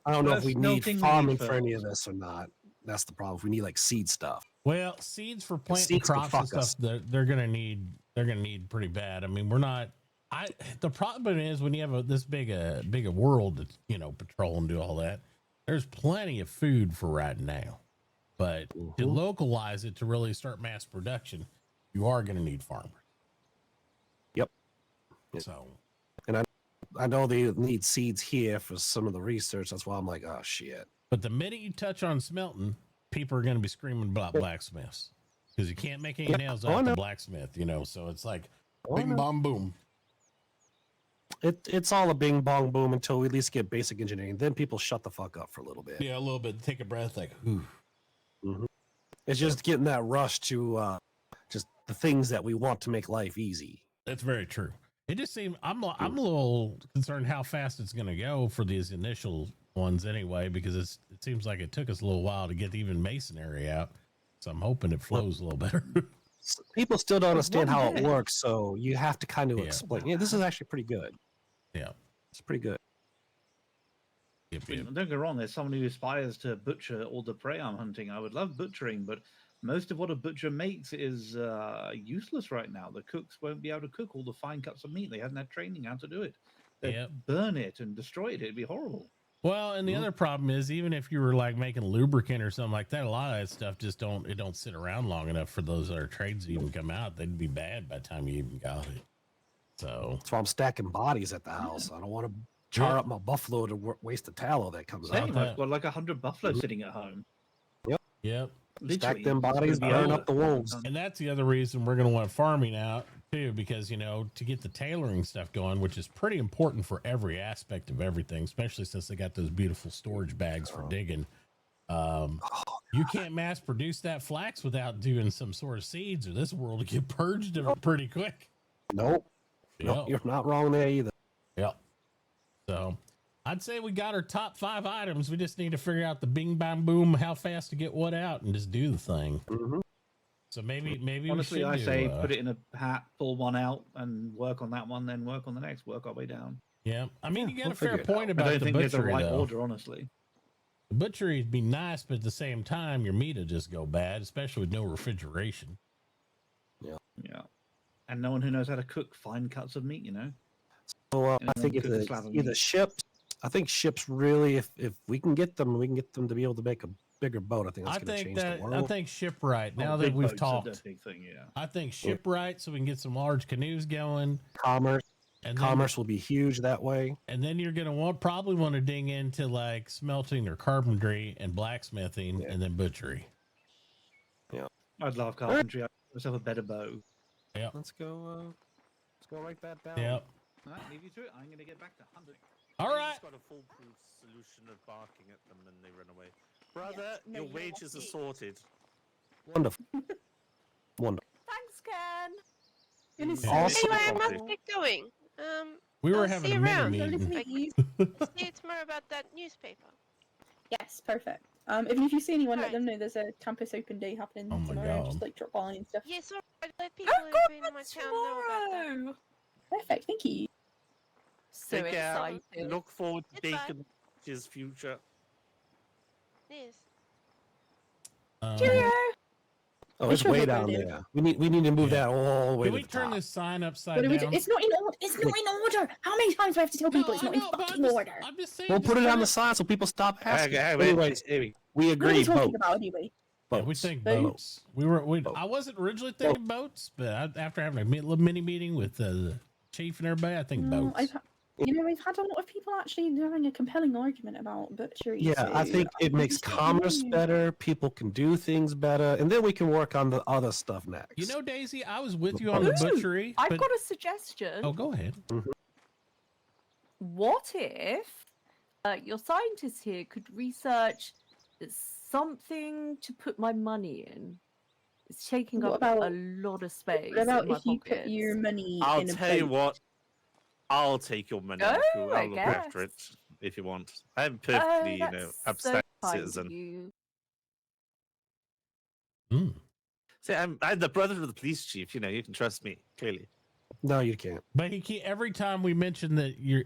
I don't know if we need farming for any of this or not. That's the problem. If we need like seed stuff. Well, seeds for planting crops and stuff, they're gonna need pretty bad. I mean, we're not. The problem is when you have this big a world that's patrol and do all that. There's plenty of food for right now, but to localize it to really start mass production, you are going to need farmers. Yep. So, and I know they need seeds here for some of the research. That's why I'm like, oh shit. But the minute you touch on smelting, people are going to be screaming about blacksmiths because you can't make any nails out the blacksmith, So it's like bing bong boom. It's all a bing bong boom until we at least get basic engineering. Then people shut the fuck up for a little bit. Yeah, a little bit. Take a breath, like, ooh. It's just getting that rush to just the things that we want to make life easy. That's very true. It just seems I'm a little concerned how fast it's going to go for these initial ones anyway, because it seems like it took us a little while to get even masonry out. So I'm hoping it flows a little better. People still don't understand how it works, so you have to kind of explain. Yeah, this is actually pretty good. Yeah, it's pretty good. Don't get me wrong, there's someone who aspires to butcher all the prey I'm hunting. I would love butchering, but most of what a butcher makes is useless right now. The cooks won't be able to cook all the fine cuts of meat. They haven't had training how to do it. They'd burn it and destroy it. It'd be horrible. Well, and the other problem is, even if you were like making lubricant or something like that, a lot of that stuff just don't sit around long enough for those other trades to even come out. They'd be bad by the time you even got it. So that's why I'm stacking bodies at the house. I don't want to char up my buffalo to waste the tallow that comes out. I've got like 100 buffalo sitting at home. Yep. Stack them bodies, burn up the wolves. And that's the other reason we're going to want farming out too, because to get the tailoring stuff going, which is pretty important for every aspect of everything, especially since they got those beautiful storage bags for digging. You can't mass produce that flax without doing some sort of seeds, or this world will get purged pretty quick. Nope. No, you're not wrong there either. Yep. So I'd say we got our top 5 items. We just need to figure out the bing bang boom, how fast to get what out, and just do the thing. So maybe honestly, we should say put it in a hat, pull one out, and work on that one, then work on the next, work our way down. Yeah, I mean, you got a fair point about I don't the think there's a butchery, right though. order, honestly. The butchery would be nice, but at the same time, your meat would just go bad, especially with no refrigeration. Yeah. And no one who knows how to cook fine cuts of meat, So I think it's either ships. I think ships really, if we can get them to be able to make a bigger boat. I think that's going to change the world. I think shipwright. Now that we've talked, big thing, yeah. I think shipwright, so we can get some large canoes going. Commerce will be huge that way. And then you're going to probably want to ding into like smelting or carpentry and blacksmithing, and then butchery. Yeah, I'd love carpentry. I'd myself a better bow. Yeah. Let's go write that down. Yep. All right, leave you to it. I'm going to get back to hunting. All right. Got a foolproof solution of barking at them and they run away. Brother, your wages are sorted. Wonderful. Wonderful. Thanks, Ken. Awesome. Anyway, I must get going. We were I'll having see a you around. mini meeting. See you tomorrow about that newspaper. Yes, perfect. If you see anyone, let them know there's a campus open day happening Oh my tomorrow. God. Just like drop by and stuff. Yes, alright. Let people who've been in my town know about that. Perfect, thank you. So Take care. excited. Look forward to Goodbye. Bacon's future. Yes. Cheerio. Oh, it's way down there. We need to move that all the way Can to we the turn top. this sign upside What do we down? do? It's not in order. It's not in order. How many times do I have to tell people it's not in fucking order? I'm just saying. We'll just put it on turn the sign so people stop asking. Hey, Anyways, we What are we agreed. talking Boats. about anyway? Yeah, we think boats. I wasn't originally thinking boats, but after having a little mini meeting with the chief and everybody, I think boats. I've had a lot of people actually having a compelling argument about butchery. Yeah, I think it makes commerce better. People can do things better, and then we can work on the other stuff next. You know, Daisy, I was with you on the butchery. I've but- got a suggestion. Oh, go ahead. What if your scientists here could research something to put my money in? It's taking What up about- a lot of space. What about in my if you pockets. put your money I'll in a tell you boat? what. I'll take your money. Oh, Uncle. I I'll look after it guess. if you want. I'm perfectly, That's so upstanding kind of citizen. you. See, I'm the brother of the police chief. You can trust me, clearly. No, you can't. But he can't. Every time we mention that you're,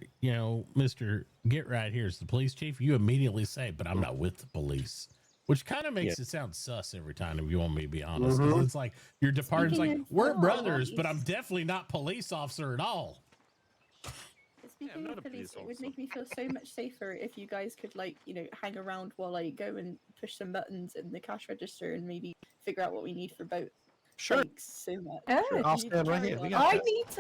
Mr. Get Right here is the police chief, you immediately say, "But I'm not with the police," which kind of makes it sound sus every time. If you want me to be honest, 'cause it's like your department's like, "We're brothers, but I'm definitely not police officer at all." Speaking of police, it would make me feel so much safer if you guys could, hang around while I go and push some buttons in the cash register and maybe figure out what we need for both. Sure. Thanks so much. Oh, I'll stand right here. We got I this.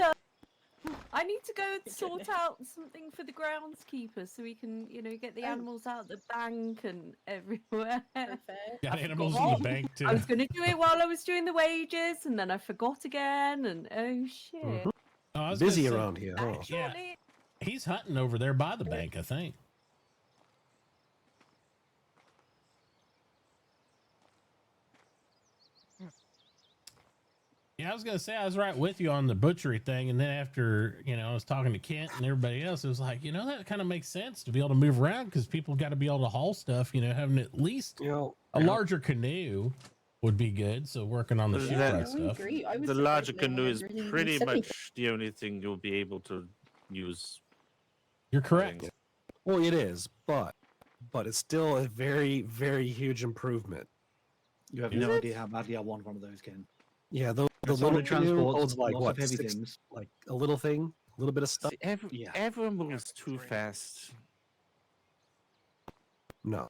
I need to go and sort out something for the groundskeeper so we can, get the animals out of the bank and everywhere. Got I animals in forgot. the bank too. I was going to do it while I was doing the wages, and then I forgot again. And oh shit! Oh, I was Busy gonna say, around here, huh? Yeah, he's hunting over there by the bank, I think. Yeah, I was gonna say I was right with you on the butchery thing, and then after I was talking to Kent and everybody else, it was like that kind of makes sense to be able to move around because people got to be able to haul stuff. Having at least a larger canoe would be good. So working on the shipwright stuff. The larger canoe is pretty much the only thing you'll be able to use. You're correct. Well, it is, but it's still a very, very huge improvement. You have no idea how badly I want one of those, Ken. Yeah, the little canoe holds like what, like a little thing, a little bit of stuff. See, everyone moves too fast. No,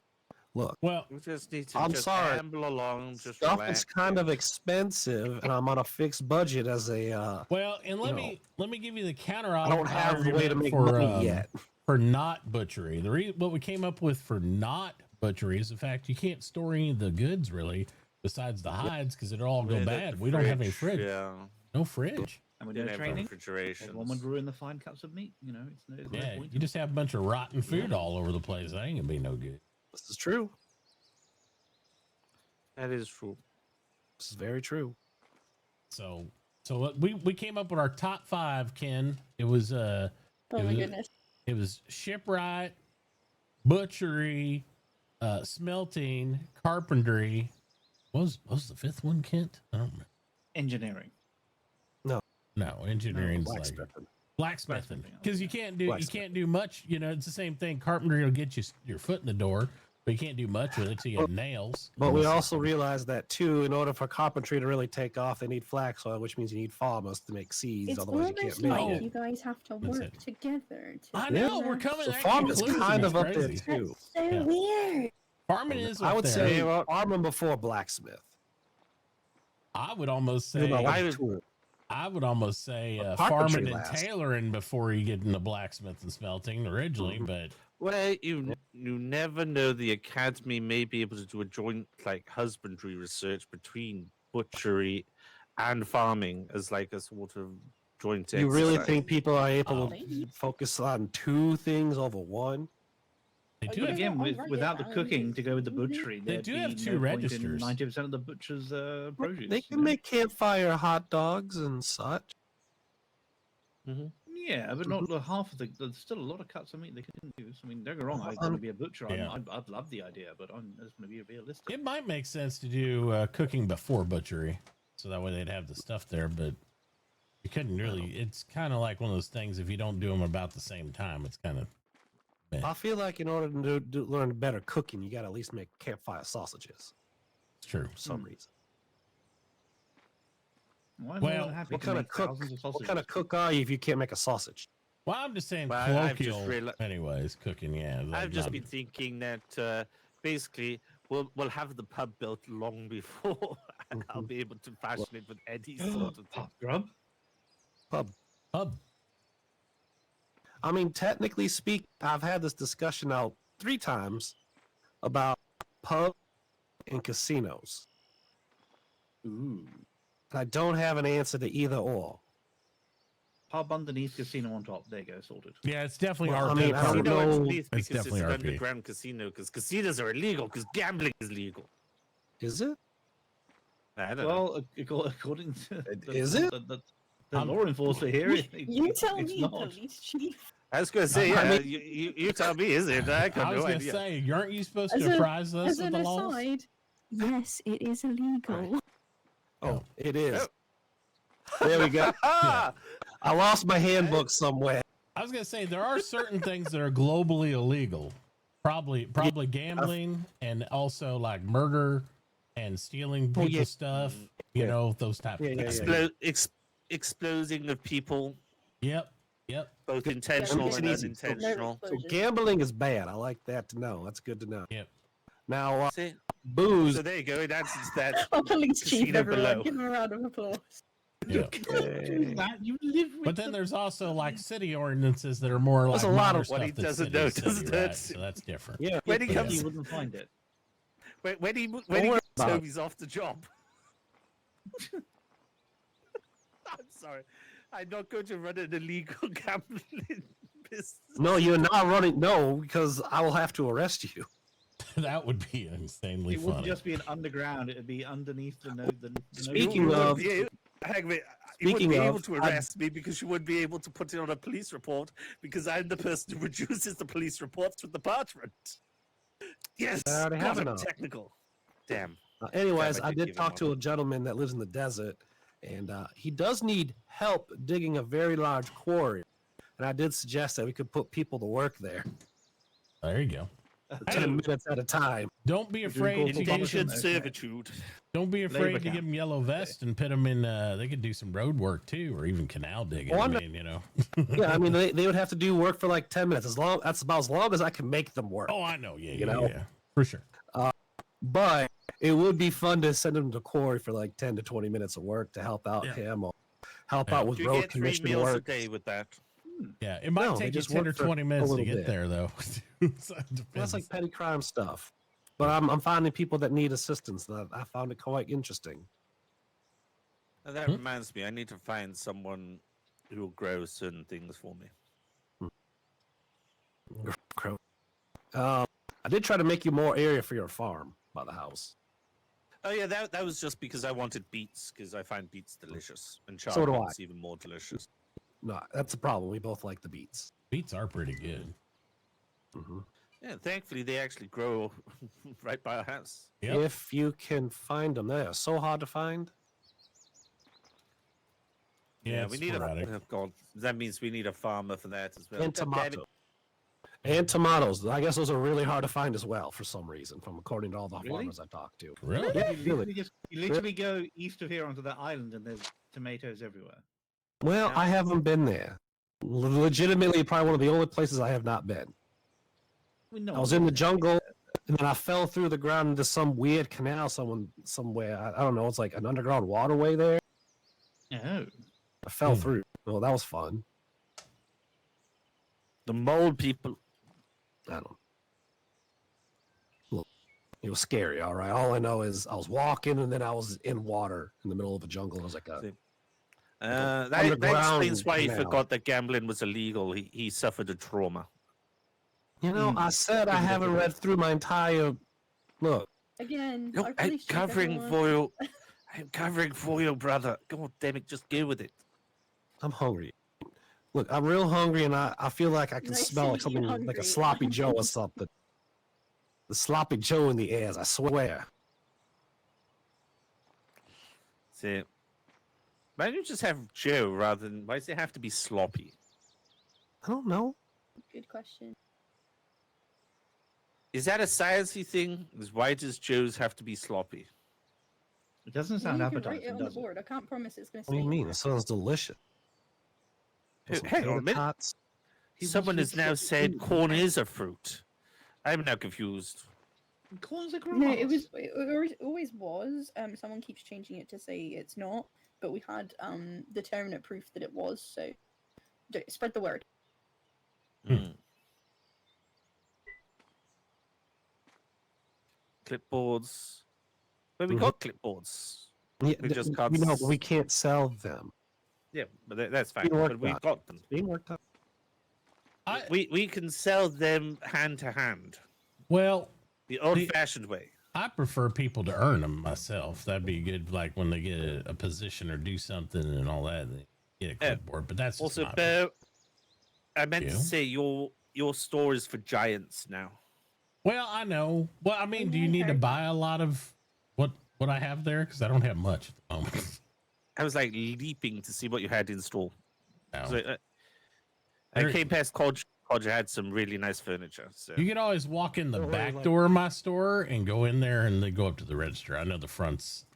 look. Well, you just need to I'm just sorry. amble along. Just Stuff relax. is kind of expensive, and I'm on a fixed budget as a. Well, and let me give you the counter. I don't have the way to make for, money yet. For not butchery. What we came up with for not butchery is the fact you can't store any of the goods really, besides the hides, because it'll all go bad. We don't have any fridge. Yeah. No fridge. And we Don't do have training. refrigeration. Everyone would ruin the fine cuts of meat. It's no Yeah, point. you just have a bunch of rotten food all over the place. That ain't gonna be no good. This is true. That is true. This is very true. So we came up with our top 5, Ken. It was Oh my goodness. It was shipwright, butchery, smelting, carpentry. What was the 5th one, Kent? I don't remember. Engineering. No, engineering's like Blacksmithing. blacksmithing. Because you can't do much. It's the same thing. Carpentry will get you your foot in the door, but you can't do much with it till you have nails. But we also realized that too, in order for carpentry to really take off, they need flax oil, which means you need farmers to make seeds. It's Otherwise, you almost can't like make you it. guys have to That's work it. together. I know, we're coming So to that farming's conclusion. kind It's of up there crazy. too. So Yeah. weird. Farming is I up would there. say farming before blacksmith. I would almost say I would almost say Carpentry farming and last. tailoring before you get into blacksmith and smelting originally, but Well, you never know. The academy may be able to do a joint husbandry research between butchery and farming as like a sort of joint. You really exercise. think people are able to focus on 2 things over one? They But again, without the cooking to go with the butchery, They there'd do be have no 2 point in registers. 90% of the butcher's produce. They can make campfire hot dogs and such. Yeah, but not half of the. There's still a lot of cuts of meat they can use. I mean, don't get me wrong. I want to be a butcher. Yeah. I'd love the idea, but I'm just going to be realistic. it might make sense to do cooking before butchery, so that way they'd have the stuff there. But you couldn't really. It's kind of like one of those things. If you don't do them about the same time, it's kind of. I feel like in order to learn better cooking, you got to at least make campfire sausages. It's true. For some reason. Well, what kind of cook? What kind of cook are you if you can't make a sausage? Well, I'm just saying Well, I've just colloquial. Anyways, cooking. Yeah, I've just been thinking that basically we'll have the pub built long before, and I'll be able to fashion it with any sort of thing. Grub? Pub. Pub. I mean, technically speaking, I've had this discussion now 3 times about pub and casinos. Ooh. And I don't have an answer to either or. Pub underneath, casino on top. There you go, sorted. Yeah, it's definitely Well, I RP. mean, I don't Casino know. underneath It's because it's definitely an RP. underground casino because casinos are illegal because gambling is legal. Is it? I don't know. Well, according to Is it? the law enforcer here. You tell it's me, not. police chief. I was going to say, you tell me, is it? I got I was no going idea. to say, aren't you supposed As to a- apprise us as of an the laws? aside, yes, it is illegal. Oh, it is. Oh. There we go. Yeah. I lost my handbook somewhere. I was going to say, there are certain things that are globally illegal. Probably gambling and also like murder and stealing people's stuff. You know, those type of things. Exploding of people. Yep. Both intentional and unintentional. So gambling is bad. I like that to know. That's good to know. Yep. Now, booze. So there you go. It answers that. Our police chief, Casino everyone, below. give him a round of applause. Yeah. You live with But then there's also like city ordinances that are more like There's a lot minor of stuff what he than doesn't city know, to doesn't city, it? right? So that's different. Yeah. When he comes, you wouldn't find it. when he worry gets about home, it. he's off the job. I'm sorry. I'm not going to run an illegal gambling business. No, you're not running. No, because I will have to arrest you. That would be insanely It wouldn't funny. just be an underground; it'd be underneath the no. Speaking of- hang on, you Speaking wouldn't be able of, to arrest me because you wouldn't be able to put it on a police report because I'm the person who produces the police reports with the parchment. Yes, I already have God, I'm enough. technical. Damn. Anyways, Damn, I did did give him talk one. to a gentleman that lives in the desert, and he does need help digging a very large quarry. And I did suggest that we could put people to work there, There you go. 10 minutes at a time. Don't be afraid to Indentured give, servitude. don't be afraid to camp. give them yellow vest and put them in. They could do some road work too, or even canal digging. Oh, I I'm not- mean, you know. Yeah, I mean, they would have to do work for like 10 minutes. That's about as long as I can make them work. Oh, I know. Yeah, You yeah, know? yeah, for sure. But it would be fun to send him to quarry for like 10 to 20 minutes of work to help out Yeah. him or help Yeah. out with You road get 3 commission meals a work. day with that. Yeah, it might No, they take you just 10 or work for 20 a minutes to little get bit. there, though. So it That's depends. like petty crime stuff. But I'm finding people that need assistance. That I found it quite interesting. And that reminds me, I need to find someone who will grow certain things for me. I did try to make you more area for your farm by the house. Oh yeah, that was just because I wanted beets because I find beets delicious and So do I. charcoal's even more delicious. No, that's the problem. We both like the beets. Beets are pretty good. Mm-hmm. Yeah, thankfully they actually grow right by our house. Yep. If you can find them, they're so hard to find. Yeah, we it's need sporadic. a. Oh God, that means we need a farmer for that as well. And God damn it. tomato. And tomatoes. I guess those are really hard to find as well for some reason, from according to all the Really? farmers I talked to. Really? Yeah, You really. literally go east of here onto that island, and there's tomatoes everywhere. Well, I haven't been there. Legitimately, probably one of the only places I have not been. I was in the jungle, and then I fell through the ground into some weird canal somewhere. I don't know. It's like an underground waterway there. Oh. I fell through. Well, that was fun. The mold people. I don't know. Look, it was scary, all right. All I know is I was walking, and then I was in water in the middle of a jungle. It was like a That underground explains why he canal. forgot that gambling was illegal. He suffered a trauma. You know, I said I haven't read through my entire. Look, Again, No, our I'm police chief, covering everyone. for you. I'm covering for you, brother. God damn it, just go with it. I'm hungry. Look, I'm real hungry, and I feel like I can Nice smell to like meet you, something like a hungry. sloppy Joe or something. The sloppy Joe in the airs, I swear. See, why don't you just have Joe rather than? Why does it have to be sloppy? I don't know. Good question. Is that a sciencey thing? Is why does Joe's have to be sloppy? It doesn't Well, sound you can write it appetizing, on the does it? board. I can't promise it's going to What do say. you mean? It sounds delicious. Hey, Some hang on a tater minute. tots. Someone has now said corn is a fruit. I'm now confused. Corn's a grass. No, it always was. Someone keeps changing it to say it's not, but we had determinate proof that it was. So, spread the word. Clipboards. But we got clipboards. Yeah, We just can't. you know, but we can't sell them. Yeah, but that's fine. Being worked But we've on. got them. Being worked on. We can sell them hand to hand. Well, the old-fashioned way. I prefer people to earn them myself. That'd be good, like when they get a position or do something and all that. get a clipboard, but that's just also, my Bear, I meant You? to say your store is for giants now. Well, I know. Well, I mean, do you need to buy a lot of what I have there? Because I don't have much at the moment. I was like leaping to see what you had in store. No. So, I There- came past College had some really nice furniture. So You can always walk in the Don't worry, back like- door of my store and go in there and then go up to the register. I know the fronts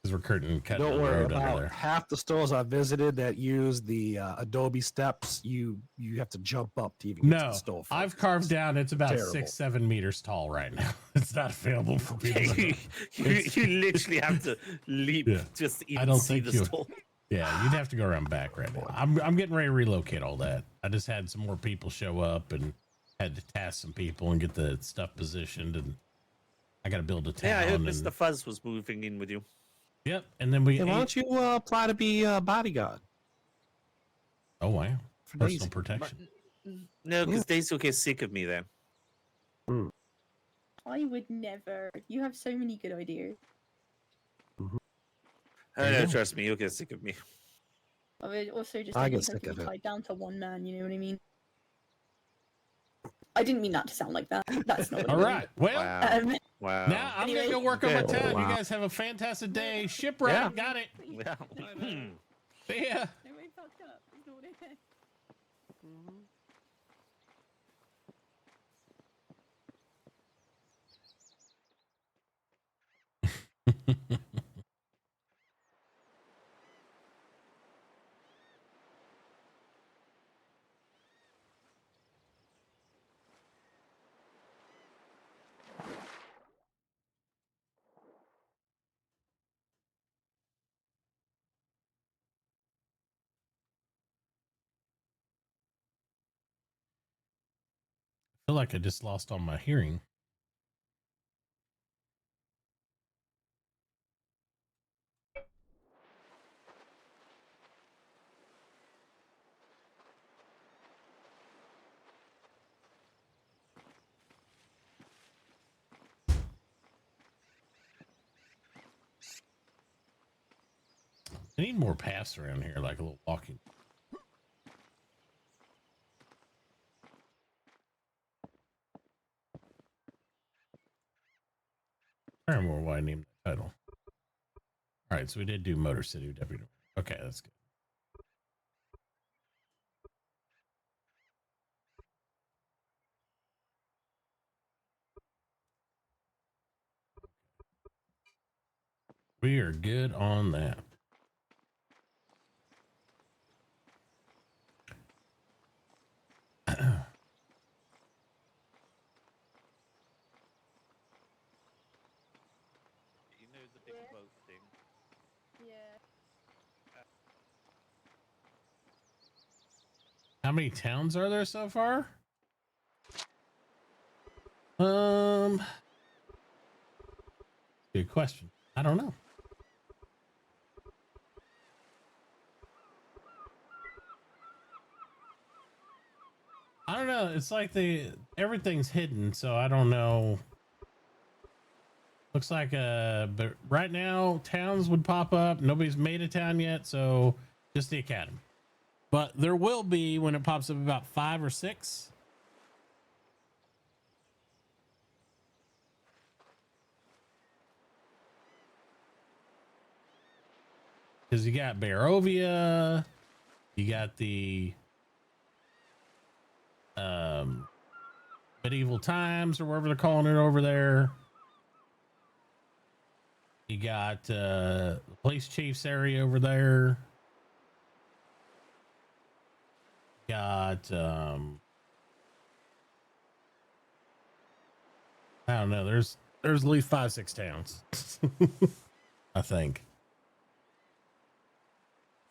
because we're cutting Don't the worry road under about there. half the stores I visited that use the Adobe steps. You have to jump up to even get to No, the store. I've carved down. It's about Terrible. 6-7 meters tall right now. It's not available for people. to you literally have to leap Yeah. just to I even don't see think the you. store. Yeah, you'd have to go around back right now. I'm getting ready to relocate all that. I just had some more people show up and had to task some people and get the stuff positioned, and I got to build a town. Yeah, I heard and, Mr. Fuzz was moving in with you. Yep, and then we. Hey, why don't you apply to be a bodyguard? Oh wow, For personal Daisy. protection. No, because Daisy will get sick of me then. I would never. You have so many good ideas. No, trust me, you'll get sick of me. I would also just I don't get think I sick could of be it. tied down to one man. You know what I mean? I didn't mean that to sound like that. That's not what I All mean. right, well. Wow. Now I'm Anyway. gonna go work on my Okay. town. Wow. You guys have a fantastic day. Shipwreck, Yeah. got it. Yeah. See ya. No, we fucked up. That's not what it is. I feel like I just lost all my hearing. I need more paths around here, like a little walking. I don't remember why I named the title. All right, so we did do Motor City Deputy. Okay, that's good. We are good on that. You know the big boat thing. Yeah. How many towns are there so far? Good question. I don't know. I don't know. It's like everything's hidden, so I don't know. Looks like but right now towns would pop up. Nobody's made a town yet, so just the academy. But there will be when it pops up about 5 or 6. Because you got Barovia, you got the Medieval Times or whatever they're calling it over there. You got the police chief's area over there. Got I don't know. There's at least 5-6 towns. I think.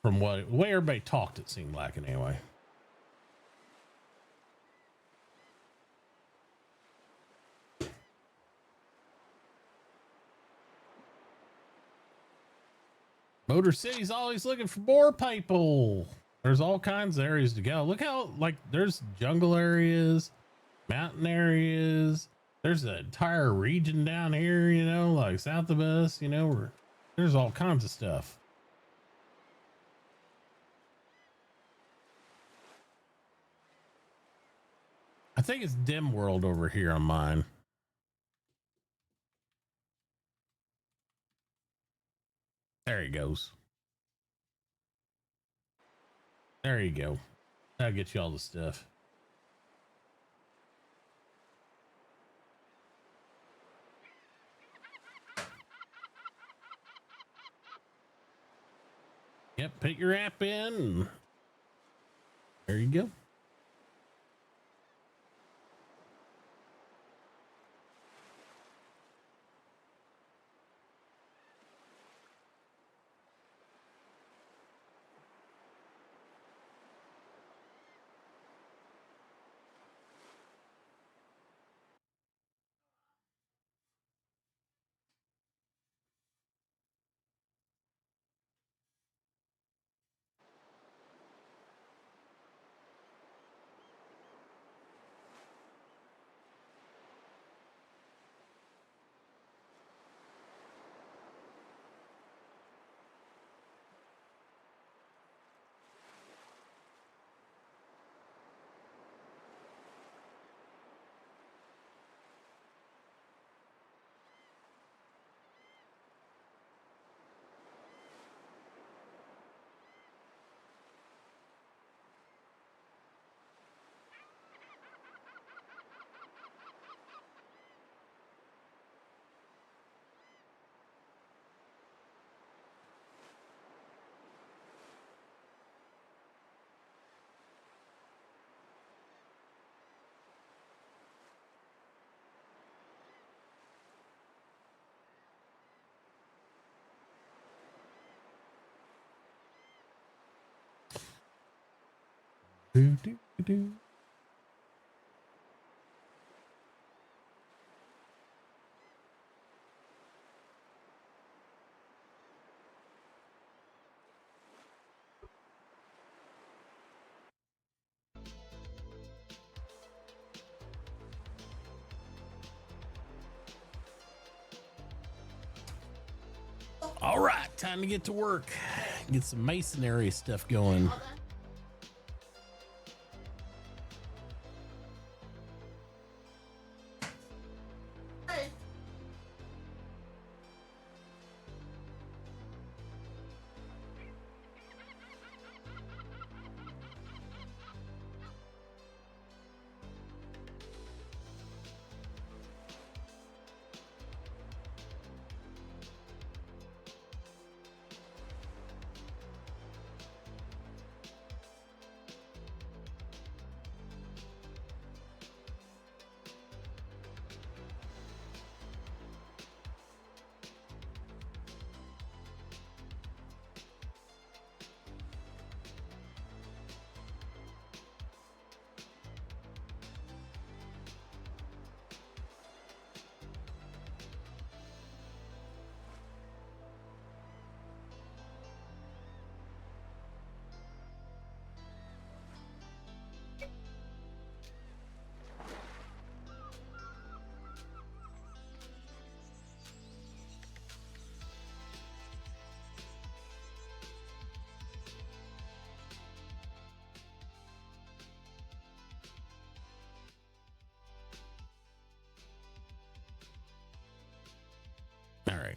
From the way everybody talked, it seemed like it anyway. Motor City's always looking for more people. There's all kinds of areas to go. Look how, like, there's jungle areas, mountain areas. There's an entire region down here, you know, like south of us, you know, where there's all kinds of stuff. I think it's DimWorld over here on mine. There he goes. There you go. That'll get you all the stuff. Yep, put your app in. There you go. Do, do, do. All right, time to get to work. Get some masonry stuff going. All right.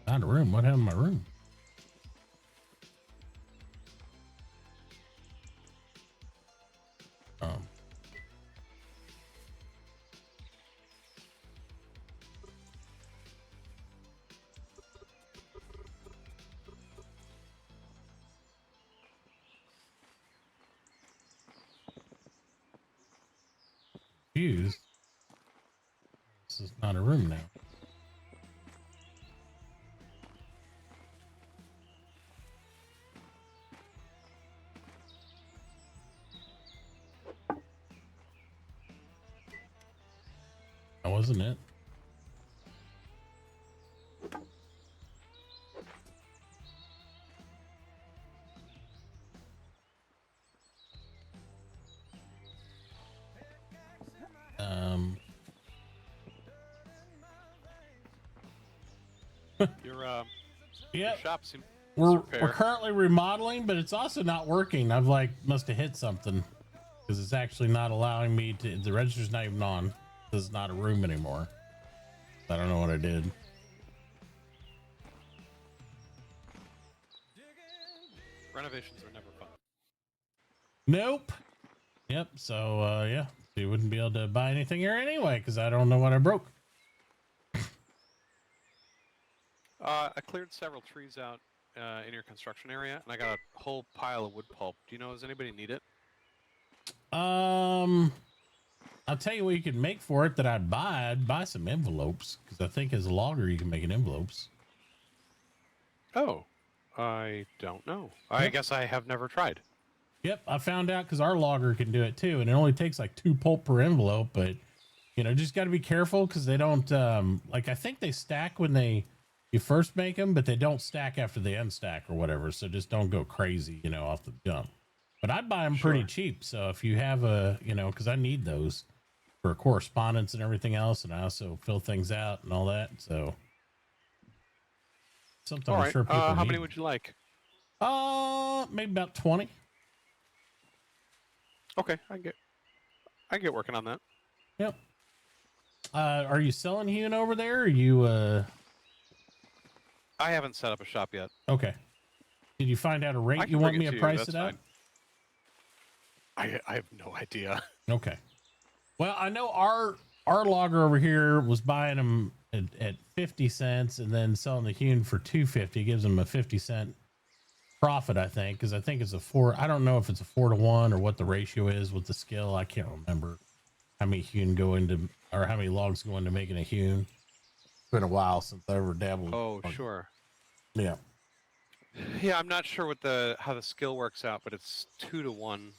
Found a room. What happened to my room? Confused. This is not a room now. That wasn't it. Yep. Shop seems We're currently remodeling, but it's also not working. I've must have hit something because it's actually not allowing me to. The register's not even on. This is not a room anymore. I don't know what I did. Renovations are never fun. Nope. Yep. So yeah, you wouldn't be able to buy anything here anyway because I don't know what I broke. I cleared several trees out in your construction area, and I got a whole pile of wood pulp. Do you know, does anybody need it? I'll tell you what you could make for it that I'd buy. I'd buy some envelopes because I think as a logger you can make it envelopes. Oh, I don't know. I guess I have never tried. Yep, I found out because our logger can do it too, and it only takes like 2 pulp per envelope. But you know, just got to be careful because they don't I think they stack when you first make them, but they don't stack after they unstack or whatever. So just don't go crazy, off the jump. But I'd buy them pretty cheap. So if you have because I need those for correspondence and everything else, and I also fill things out and all that. So something I'm sure people how need. many would you like? Maybe about 20. Okay, I get working on that. Yep. Are you selling hewn over there? Or are you I haven't set up a shop yet. Okay. Did you find out a rate you want me to price it at? I have no idea. Okay. Well, I know our logger over here was buying them at 50 cents and then selling the hewn for $2.50. Gives them a 50-cent profit, I think, because I think it's I don't know if it's a 4-to-1 or what the ratio is with the skill. I can't remember how many hewn go into or how many logs go into making a hewn. It's been a while since I ever dabbled. Oh, sure. Yeah. Yeah, I'm not sure how the skill works out, but it's 2-to-1.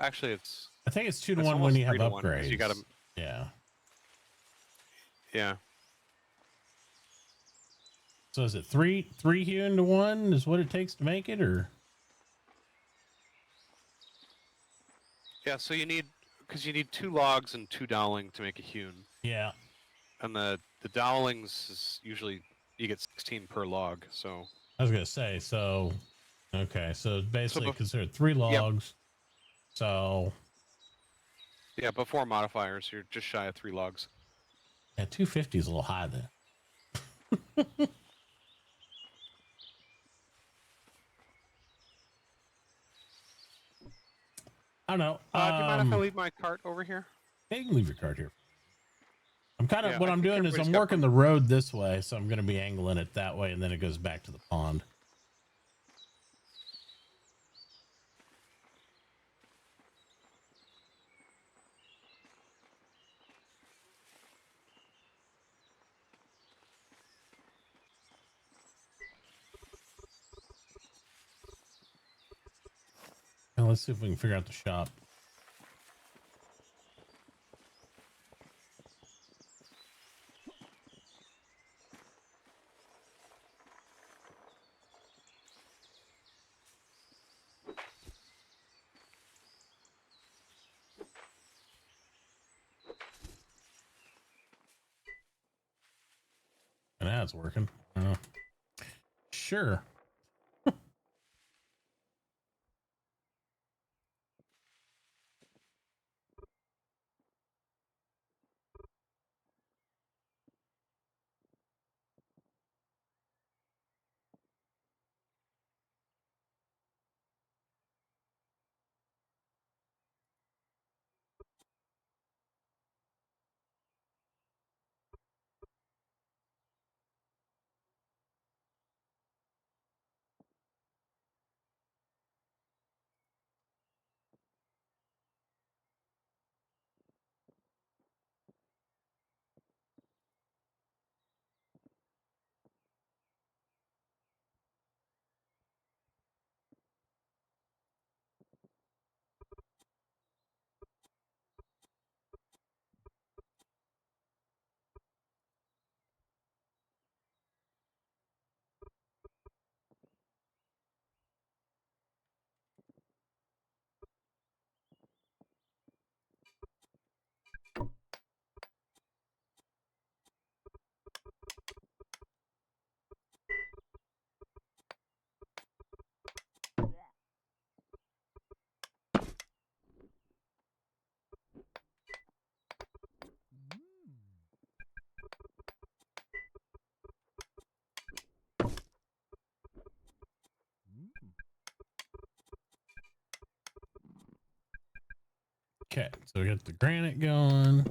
Actually, I think it's 2-to-1 when you have upgrades. You got Yeah. Yeah. So is it three hewn to 1 is what it takes to make it, or? Yeah, so you need 2 logs and 2 doweling to make a hewn. Yeah. And the dowelings is usually you get 16 per log. So I was gonna say okay, so basically considered 3 logs. Yep. So yeah, before modifiers, you're just shy of 3 logs. Yeah, 250 is a little high then. I don't know. Do you mind if I leave my cart over here? Yeah, you can leave your cart here. I'm kind of Yeah, what I'm doing is I'm working the road this way, so I'm going to be angling it that way, and then it goes back to the pond. Now let's see if we can figure out the shop. And that's working. Sure. Okay, so we got the granite going.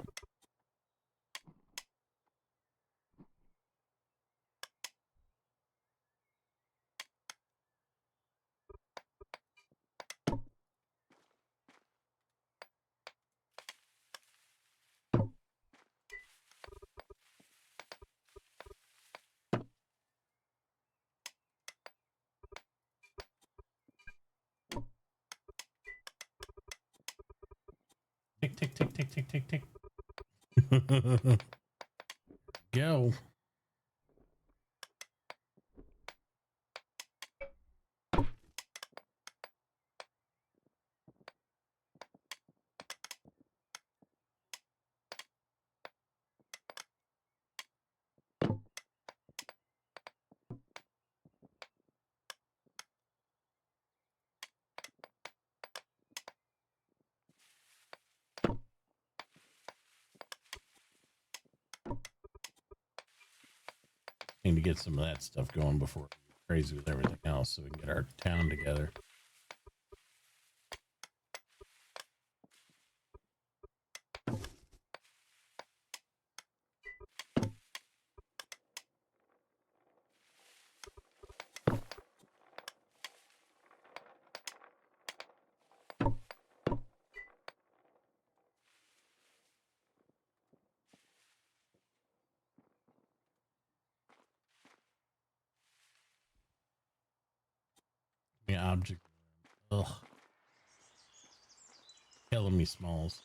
Tick, tick, tick, tick, tick, tick, tick. Go. Need to get some of that stuff going before we get crazy with everything else so we can get our town together. The object. Ugh. Killing me, Smalls.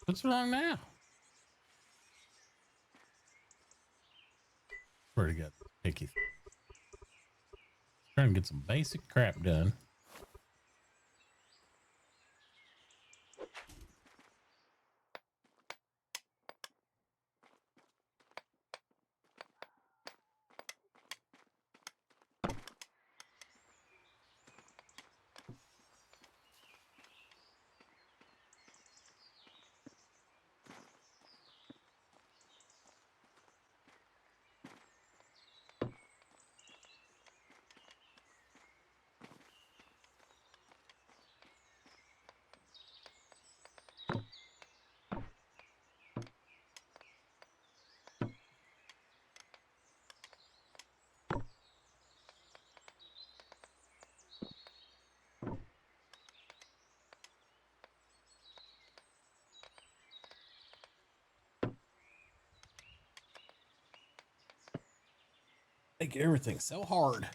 What's wrong now? Where to get picky? Trying to get some basic crap done. Make everything so hard.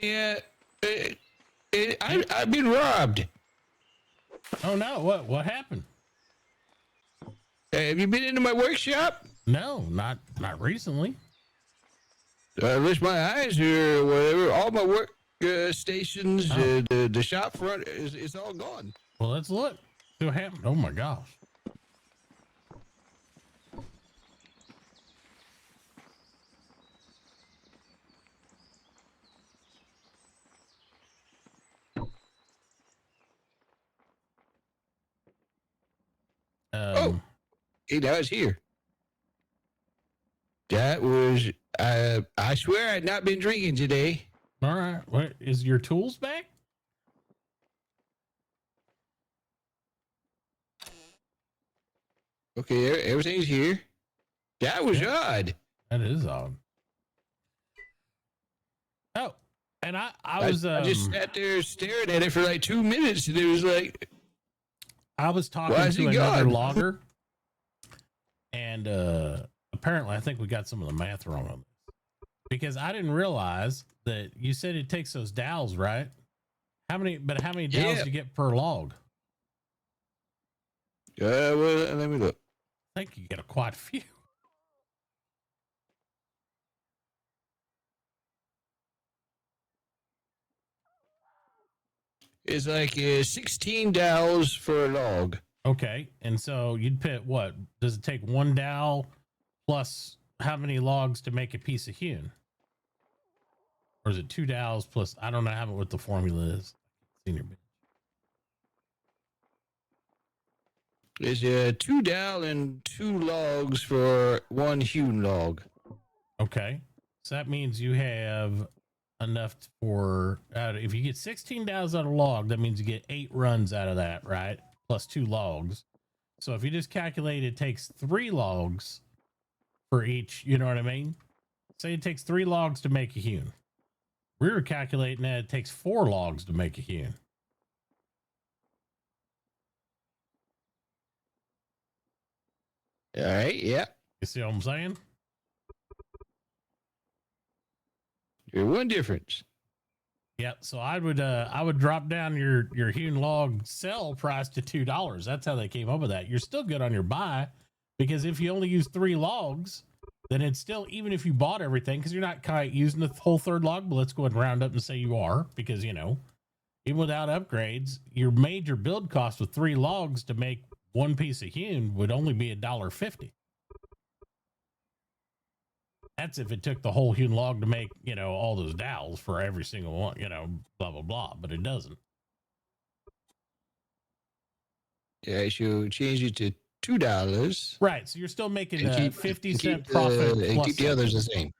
Yeah, I've been robbed. Oh no! What happened? Have you been into my workshop? No, not recently. I wish my eyes or whatever. All my work stations, the shop front is all gone. Well, let's look. See what happened. Oh my gosh. Hey, now it's here. That was, I swear I'd not been drinking today. All right. What is your tools back? Okay, everything's here. That was odd. That is odd. Oh, and I was I just sat there staring at it for like 2 minutes, and it was like, I was talking to another logger, and apparently I think we got some of the math wrong on this, because I didn't realize that you said it takes those dowels, right? How many dowels do you get per log? Well, let me look. I think you get quite a few. It's like 16 dowels for a log. Okay, and so you'd put what? Does it take one dowel plus how many logs to make a piece of hewn? Or is it 2 dowels plus? I don't know what the formula is. Senior. There's 2 dowel and 2 logs for 1 hewn log. Okay, so that means you have enough for if you get 16 dowels out of log, that means you get 8 runs out of that, right? Plus 2 logs. So if you just calculate, it takes 3 logs for each. You know what I mean? Say it takes 3 logs to make a hewn. We were calculating that it takes 4 logs to make a hewn. All right, yeah. You see what I'm saying? There's one difference. Yeah, so I would drop down your hewn log sell price to $2. That's how they came up with that. You're still good on your buy, because if you only use 3 logs, then it's still, even if you bought everything, because you're not kind of using the whole 3rd log, but let's go ahead and round up and say you are, because even without upgrades, your major build cost with 3 logs to make 1 piece of hewn would only be $1.50. That's if it took the whole hewn log to make, all those dowels for every single one, blah, blah, blah, but it doesn't. Yeah, so change it to $2. Right, so you're still making a 50-cent profit. And keep the others the same.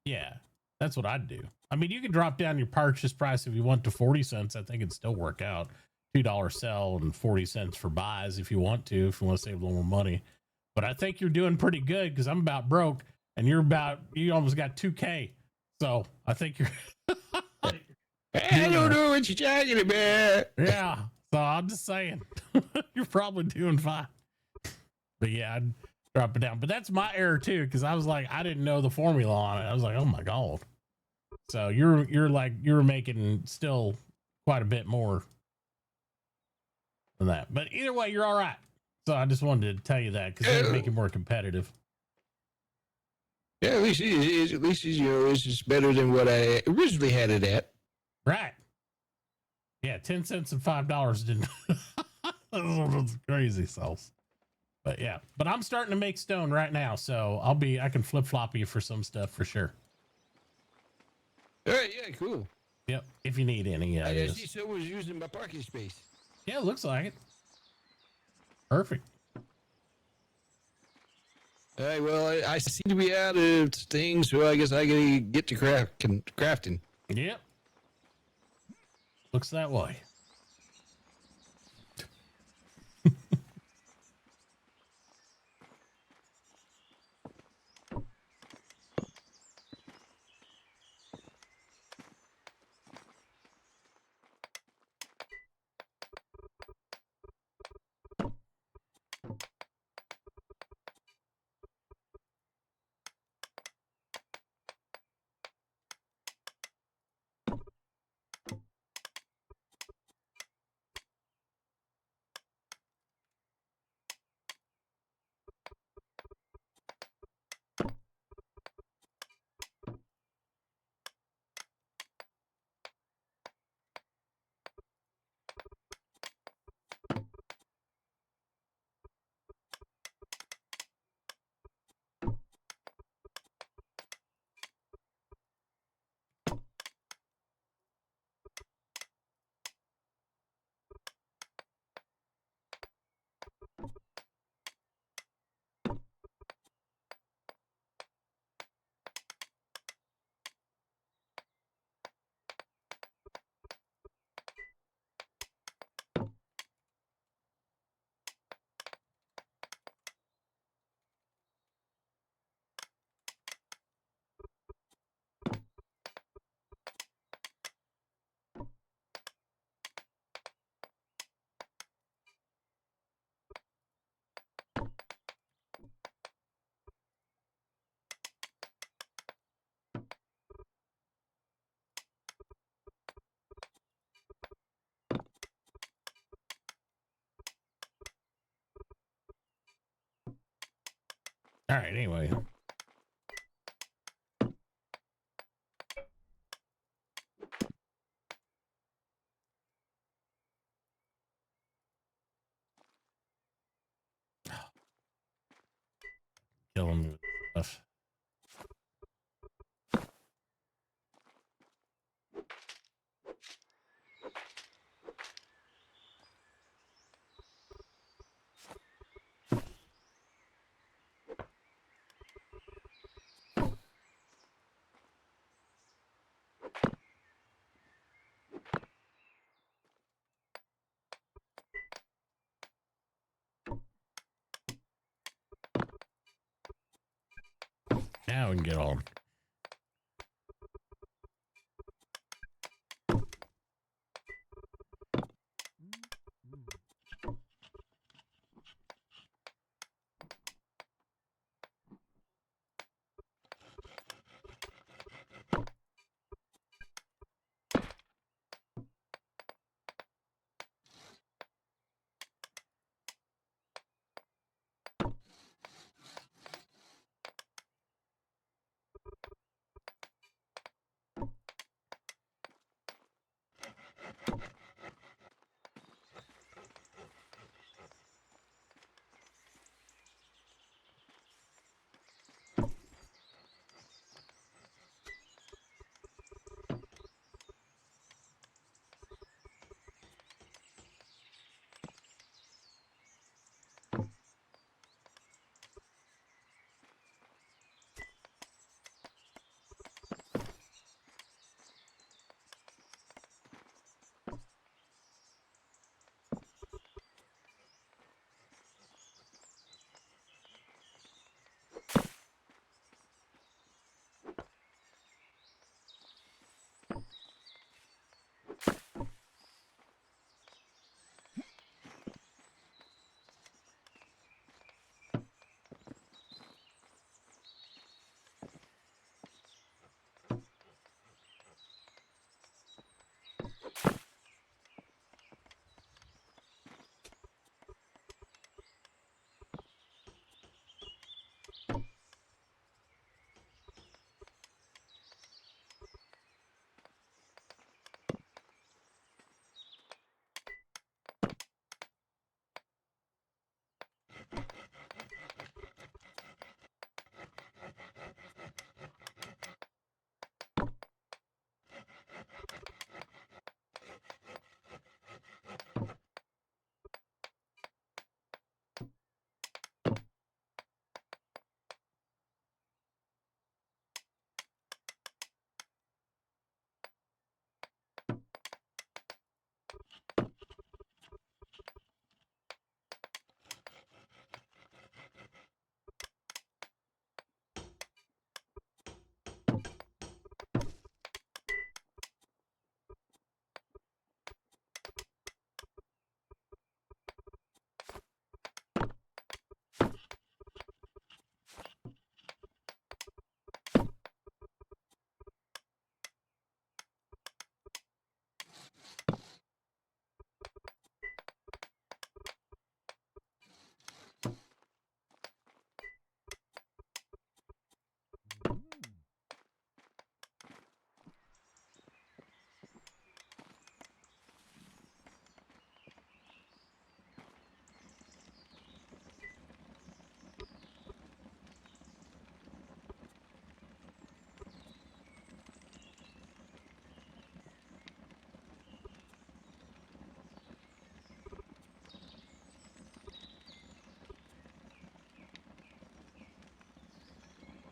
Yeah, that's what I'd do. I mean, you can drop down your purchase price if you want to 40 cents. I think it'd still work out. $2 sell and 40 cents for buys if you want to save a little more money. But I think you're doing pretty good, because I'm about broke and you almost got 2K. So I think you're. I don't know what you're talking about. Yeah. So I'm just saying, you're probably doing fine. But yeah, I'd drop it down. But that's my error too, because I was like, I didn't know the formula on it. I was like, oh my God. So you're making still quite a bit more than that. But either way, you're all right. So I just wanted to tell you that, because they make it more competitive. Yeah, at least it's just better than what I originally had it at. Right. Yeah, 10 cents and $5 didn't. That's crazy sauce. But yeah, but I'm starting to make stone right now, so I can flip flop you for some stuff for sure. All right, yeah, cool. Yep, if you need any. I see someone's using my parking space. Yeah, it looks like it. Perfect. All right, well, I seem to be out of things, so I guess I gotta get to crafting. Yep. Looks that way. All right. Anyway. Kill him with stuff. Now we can get on.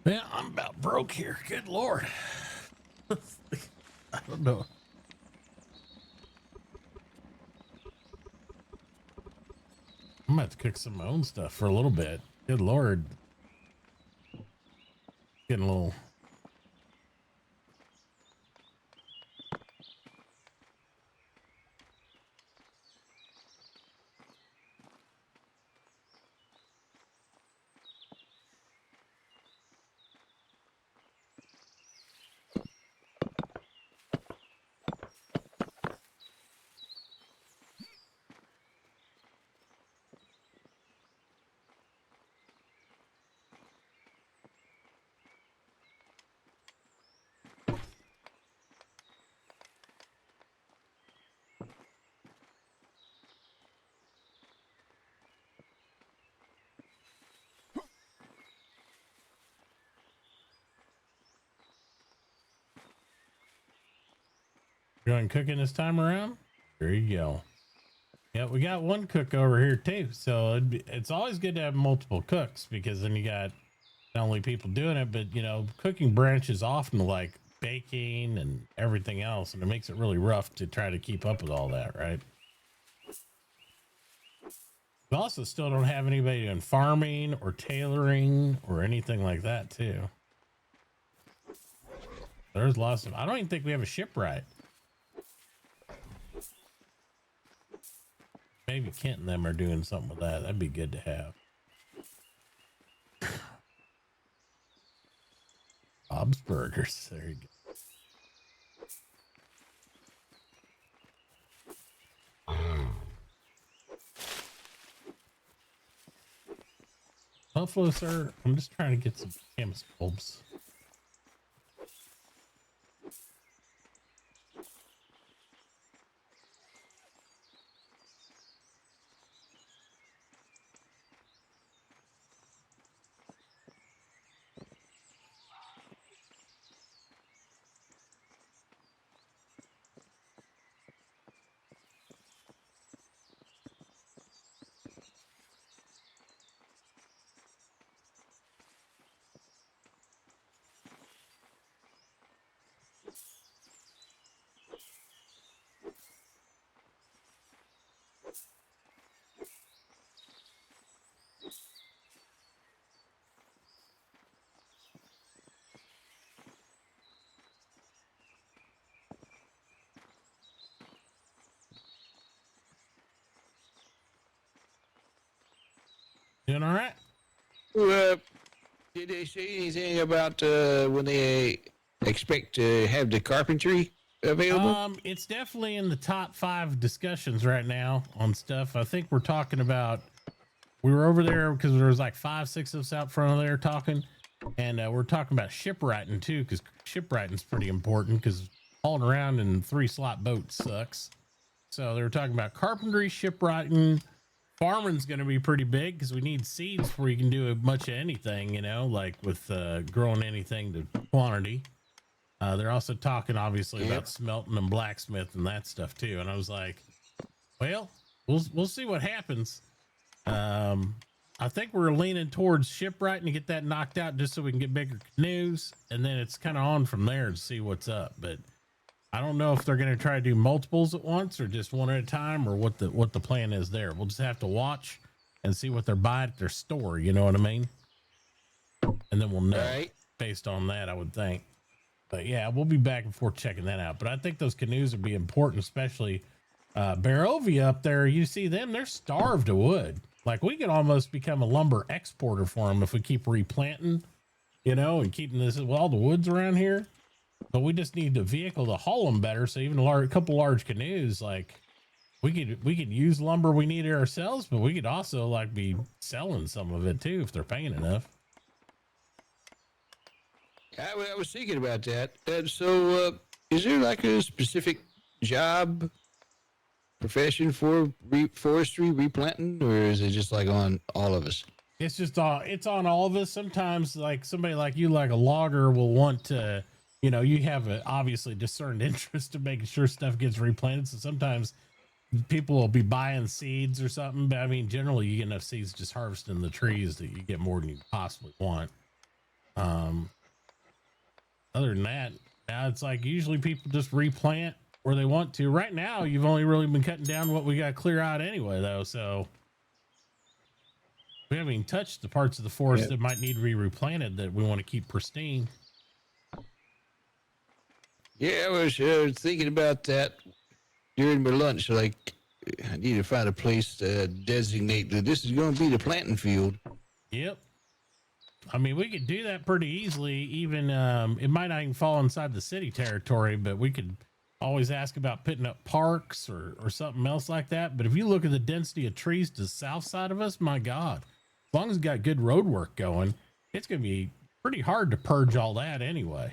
Yeah, I'm about broke here. Good Lord. I don't know. I'm about to cook some of my own stuff for a little bit. Good Lord. Getting a little. You going cooking this time around? There you go. Yeah, we got one cook over here too. So it's always good to have multiple cooks because then you got not only people doing it, but cooking branches off into like baking and everything else, and it makes it really rough to try to keep up with all that, right? We also still don't have anybody doing farming or tailoring or anything like that too. There's lots of. I don't even think we have a shipwright. Maybe Kent and them are doing something with that. That'd be good to have. Bob's Burgers. There you go. Buffalo, sir. I'm just trying to get some camas bulbs. Doing all right? Did they say anything about when they expect to have the carpentry available? It's definitely in the top 5 discussions right now on stuff. I think we're talking about. We were over there because there was like 5, 6 of us out front of there talking, and we're talking about shipwrighting too, because shipwrighting's pretty important. Because hauling around in 3-slot boats sucks. So they were talking about carpentry, shipwrighting. Farming's going to be pretty big because we need seeds where you can do much of anything, like with growing anything to quantity. They're also talking obviously about smelting and blacksmith and that stuff too. And I was like, well, we'll see what happens. I think we're leaning towards shipwrighting to get that knocked out just so we can get bigger canoes. And then it's kind of on from there to see what's up. But I don't know if they're going to try to do multiples at once or just one at a time or what the plan is there. We'll just have to watch and see what they're buying at their store. You know what I mean? And then we'll know based on that, I would think. But yeah, we'll be back and forth checking that out. But I think those canoes would be important, especially Barovia up there. You see them, they're starved of wood. Like we could almost become a lumber exporter for them if we keep replanting, and keeping this with all the woods around here. But we just need the vehicle to haul them better. So even a couple large canoes, like we could use lumber we need it ourselves, but we could also like be selling some of it too if they're paying enough. I was thinking about that. So is there like a specific job profession for forestry replanting, or is it just like on all of us? It's just it's on all of us. Sometimes like somebody like you, like a logger, will want to. You have an obviously discerned interest in making sure stuff gets replanted. So sometimes people will be buying seeds or something. But I mean, generally you get enough seeds just harvesting the trees that you get more than you possibly want. Other than that, now it's like usually people just replant where they want to. Right now, you've only really been cutting down what we got to clear out anyway, though. So we haven't even touched the parts of the forest that might need to be replanted that we want to keep pristine. Yeah, I was thinking about that during my lunch. Like, I need to find a place to designate that this is going to be the planting field. Yep. I mean, we could do that pretty easily. Even it might not even fall inside the city territory, but we could always ask about putting up parks or something else like that. But if you look at the density of trees to the south side of us, my God, as long as we got good road work going, it's going to be pretty hard to purge all that anyway.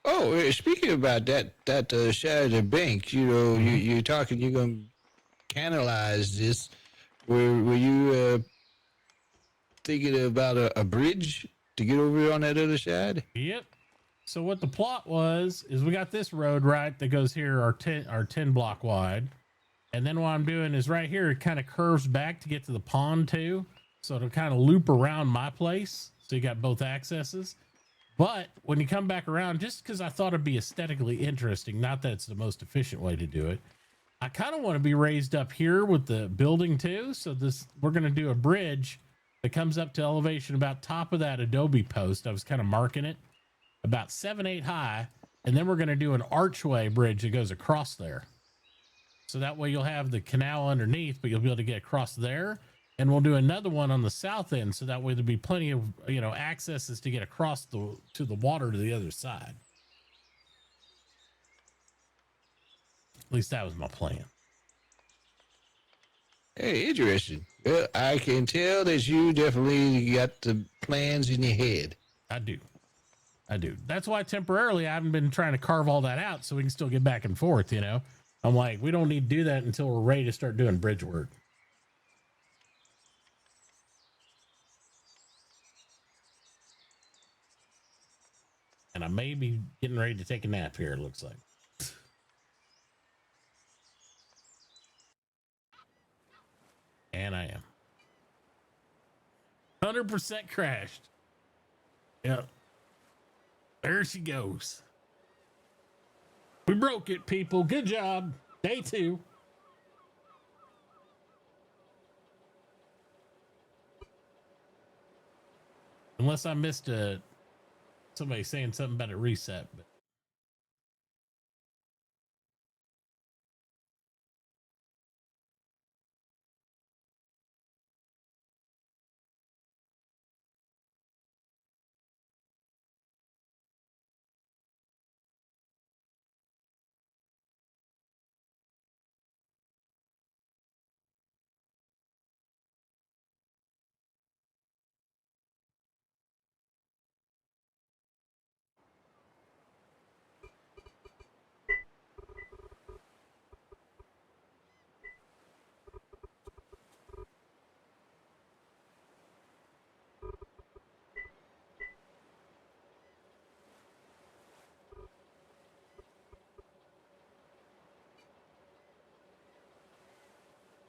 Oh, speaking about that side of the bank, you're talking, you're going to canalize this. Were you thinking about a bridge to get over on that other side? Yep. So what the plot was is we got this road right that goes here, our 10 block wide, and then what I'm doing is right here it kind of curves back to get to the pond too, so it'll kind of loop around my place. So you got both accesses. But when you come back around, just because I thought it'd be aesthetically interesting, not that it's the most efficient way to do it, I kind of want to be raised up here with the building too. So we're going to do a bridge that comes up to elevation about top of that adobe post. I was kind of marking it about 7-8 high. And then we're going to do an archway bridge that goes across there. So that way you'll have the canal underneath, but you'll be able to get across there. And we'll do another one on the south end. So that way there'll be plenty of, accesses to get across to the water to the other side. At least that was my plan. Hey, interesting. Well, I can tell that you definitely got the plans in your head. I do. That's why temporarily I haven't been trying to carve all that out so we can still get back and forth, I'm like, we don't need to do that until we're ready to start doing bridge work. And I may be getting ready to take a nap here, it looks like. And I am. 100% crashed. Yep. There she goes. We broke it, people. Good job. Day 2. Unless I missed somebody saying something about a reset, but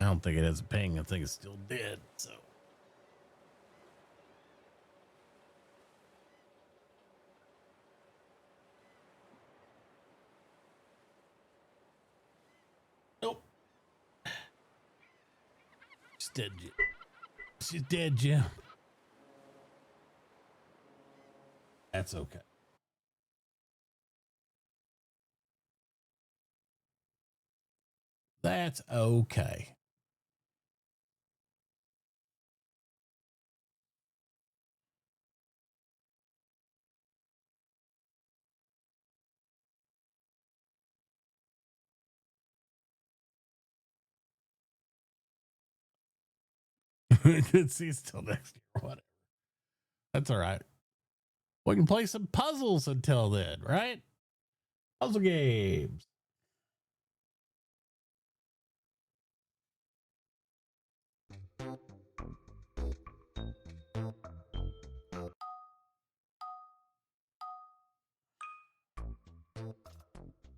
I don't think it has a ping. I think it's still dead. So nope. She's dead. She's dead, Jim. That's okay. That's okay. She's still next year. Whatever. That's all right. We can play some puzzles until then, right? Puzzle games.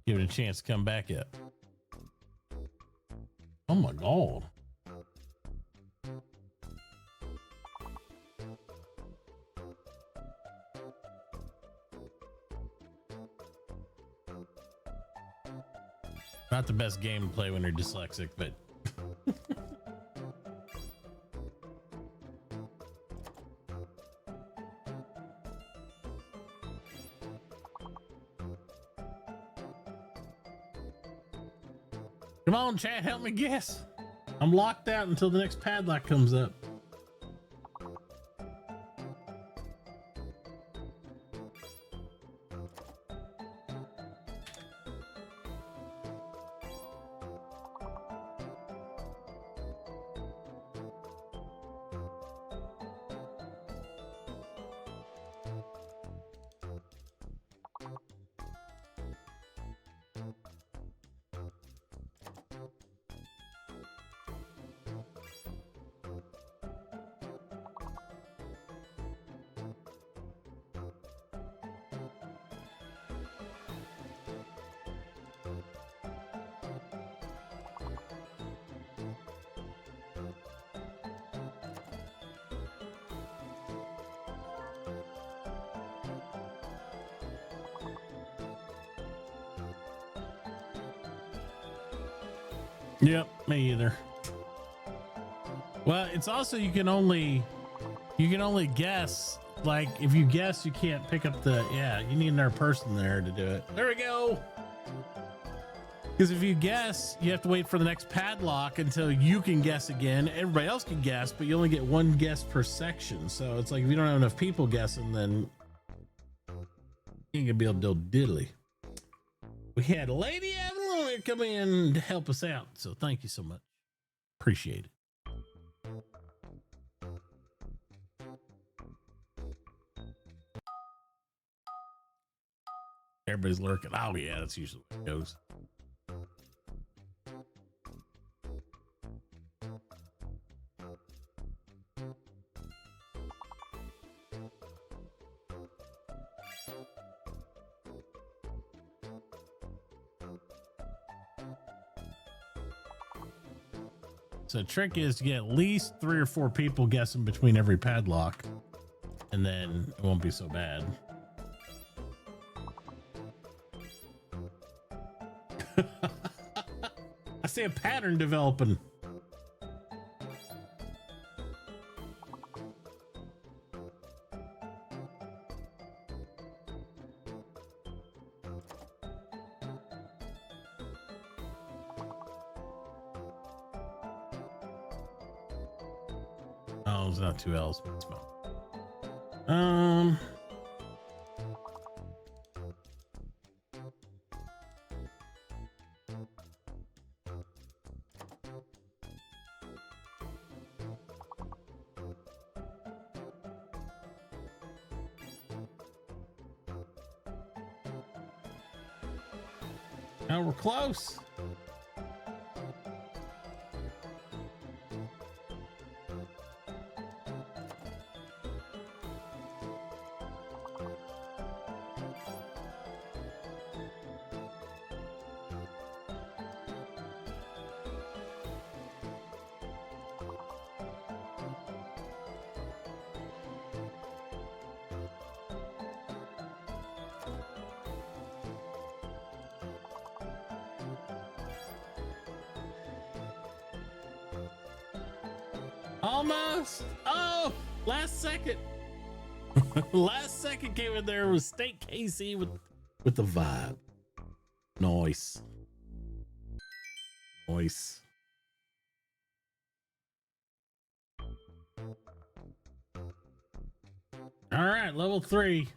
Give it a chance to come back up. Oh my God. Not the best game to play when you're dyslexic, but come on, chat, help me guess. I'm locked out until the next padlock comes up. Yep, me either. Well, it's also you can only guess. Like if you guess, you can't pick up the you need another person there to do it. There we go. Because if you guess, you have to wait for the next padlock until you can guess again. Everybody else can guess, but you only get one guess per section. So it's like if you don't have enough people guessing, then you ain't gonna be able to do diddly. We had Lady Avalon come in to help us out, so thank you so much. Appreciate it. Everybody's lurking. Oh yeah, that's usually what it goes. So the trick is to get at least 3 or 4 people guessing between every padlock, and then it won't be so bad. I see a pattern developing. Oh, it's not 2 L's. It's fine. Now we're close. Almost. Oh, last second. Last second came in there was Steak KC with the vibe. Nice. Nice. All right, level 3.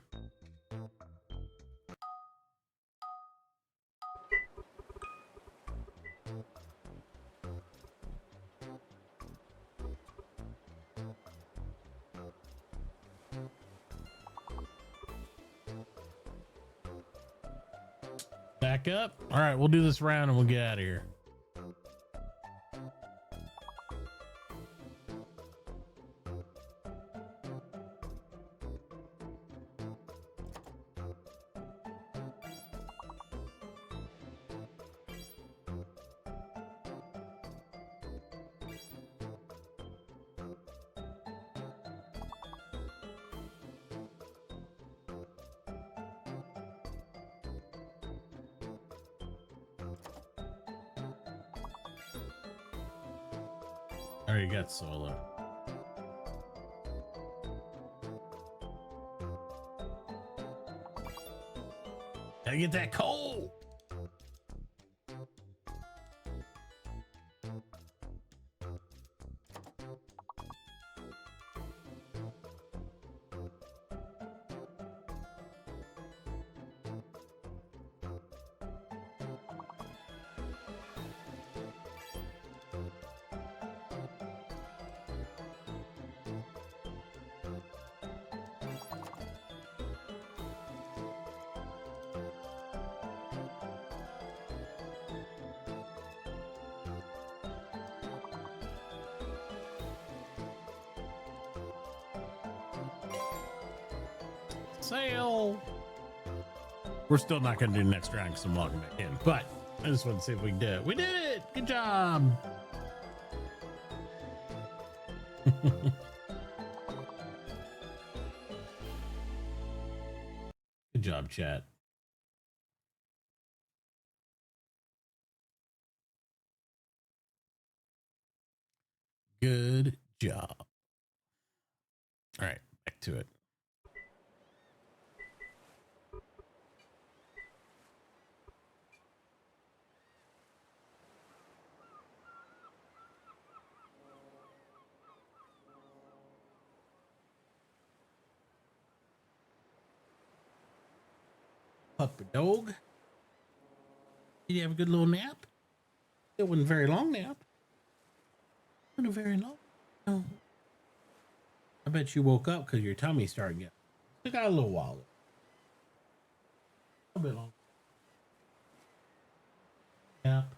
Back up. All right, we'll do this round and we'll get out of here. I already got solo. Gotta get that coal. Sail. We're still not going to do the next round because I'm logging back in, but I just want to see if we can do it. We did it. Good job. Good job, chat. Good job. All right, back to it. Puppy dog. Did you have a good little nap? It wasn't a very long nap. Wasn't a very long. No. I bet you woke up because your tummy started getting. It got a little while. A bit long. Nap.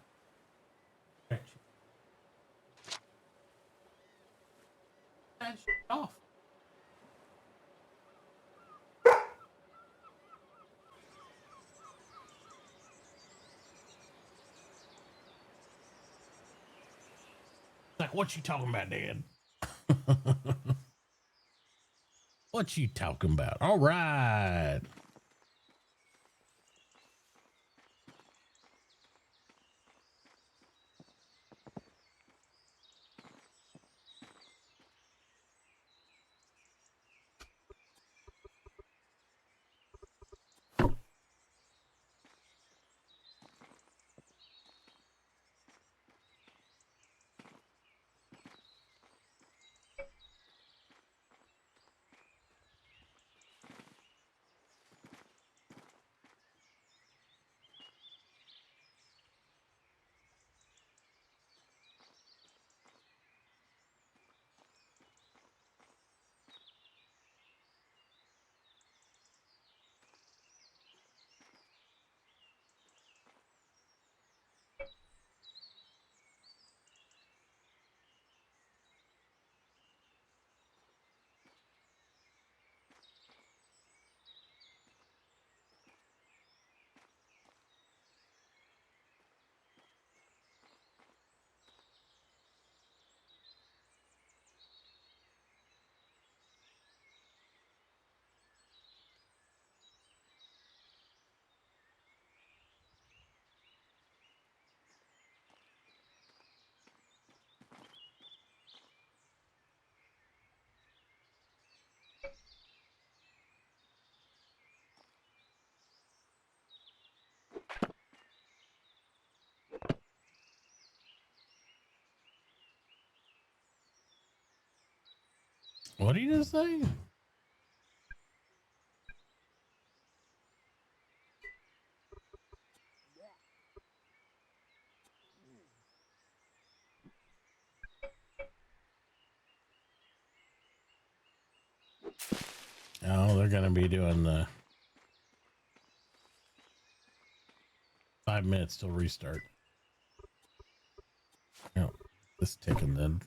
That's off. Like, what you talking about, Dad? What you talking about? All right. What did you just say? Oh, they're going to be doing the 5 minutes till restart. No, this taking then.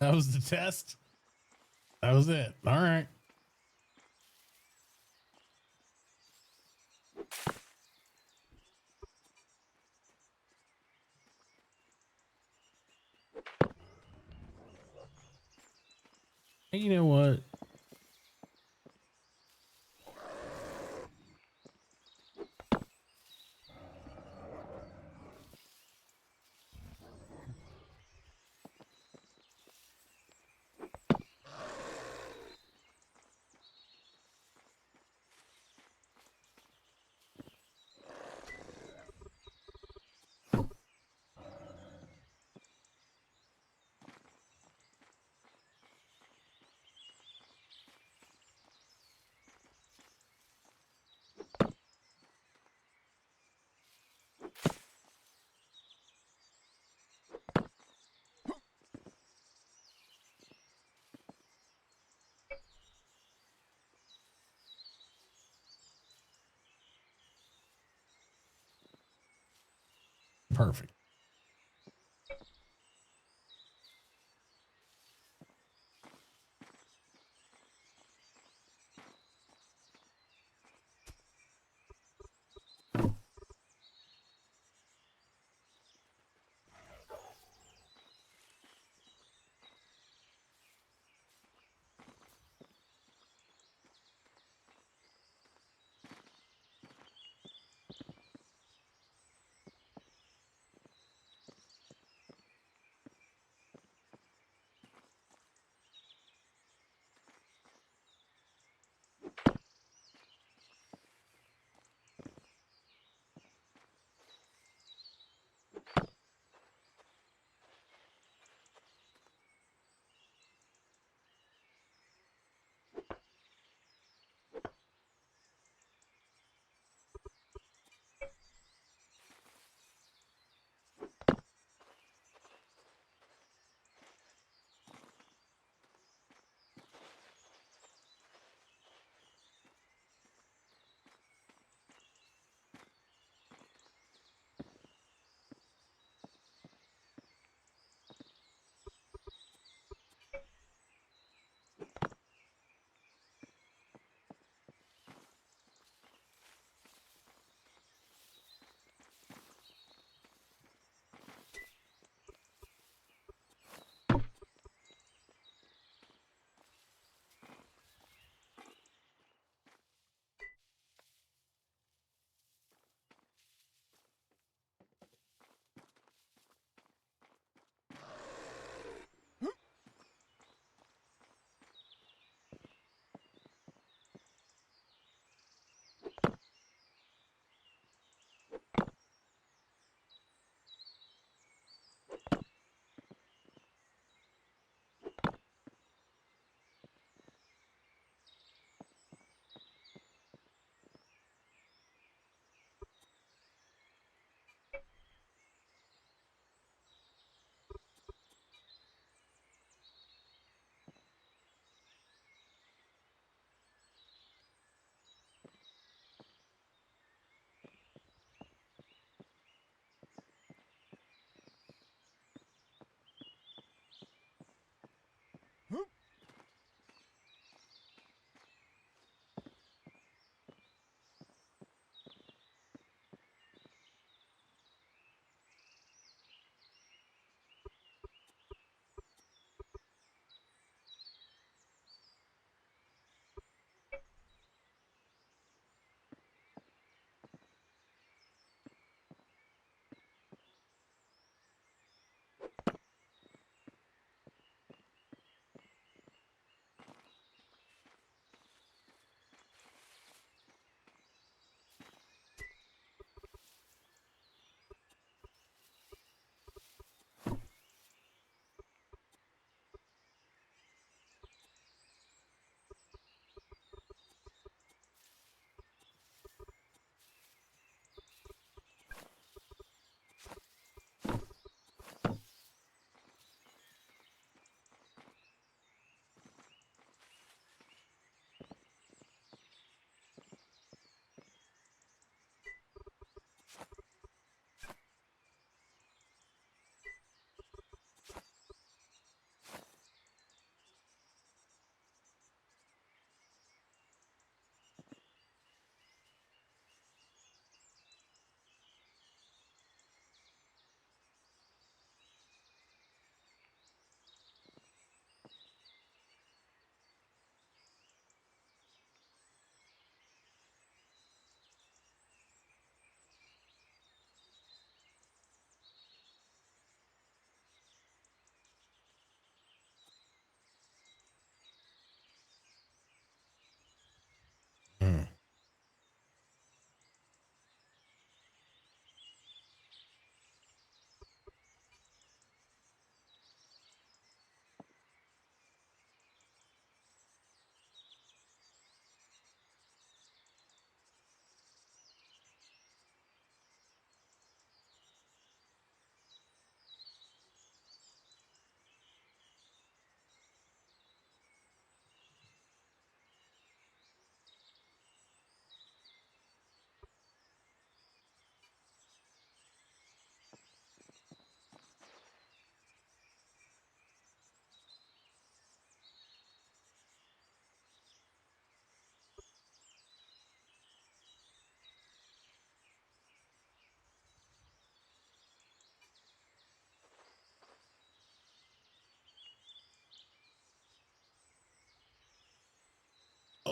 That was the test. That was it. All right. Hey, you know what? Perfect.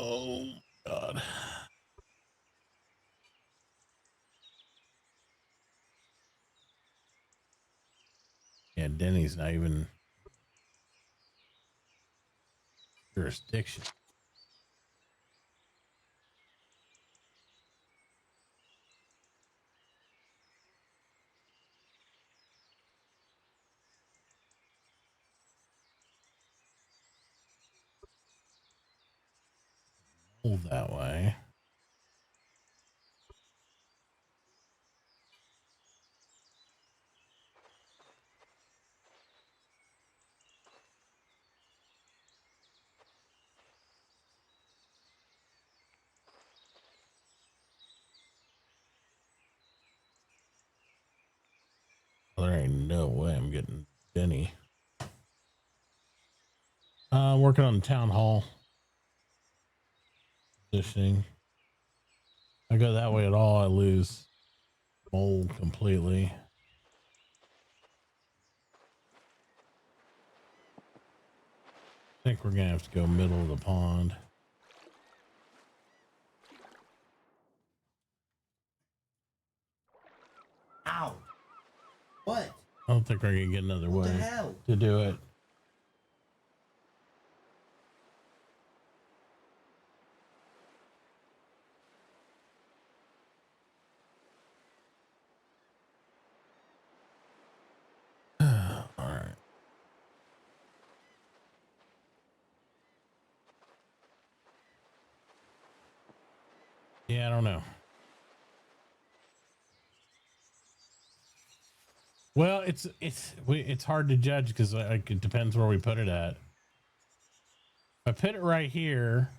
Oh God. Yeah, Denny's not even jurisdiction. Move that way. There ain't no way I'm getting Denny. Working on the town hall positioning. I go that way at all, I lose mold completely. I think we're gonna have to go middle of the pond. Ow! What? I don't think we're gonna get another What way the hell? to do it. All right. Yeah, I don't know. Well, it's hard to judge because like, it depends where we put it at. If I put it right here,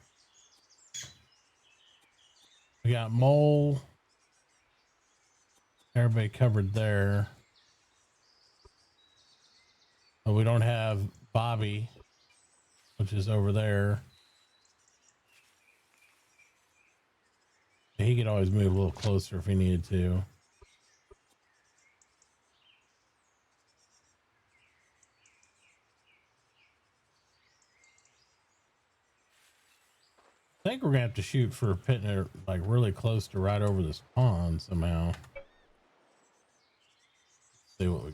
we got mole. Everybody covered there. But we don't have Bobby, which is over there. He could always move a little closer if he needed to. I think we're gonna have to shoot for putting it like really close to right over this pond somehow. Let's see what we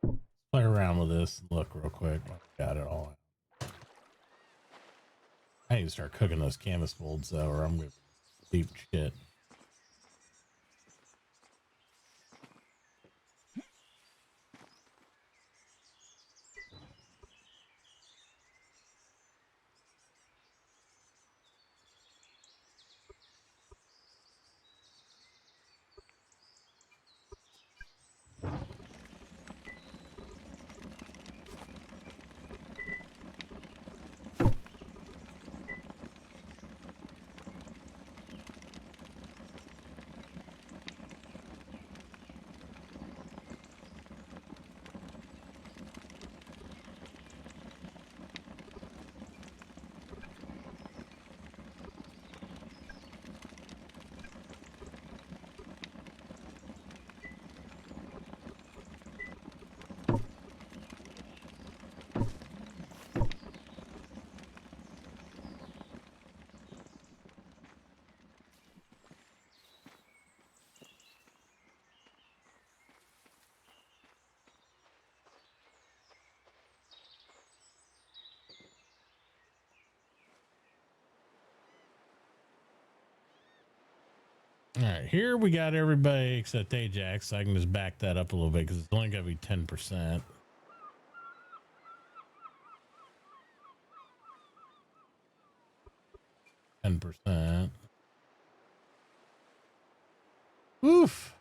got. Play around with this and look real quick. Got it all. I need to start cooking those canvas molds though, or I'm gonna deep shit. All right, here we got everybody except Ajax. So I can just back that up a little bit because it's only got to be 10%. Oof.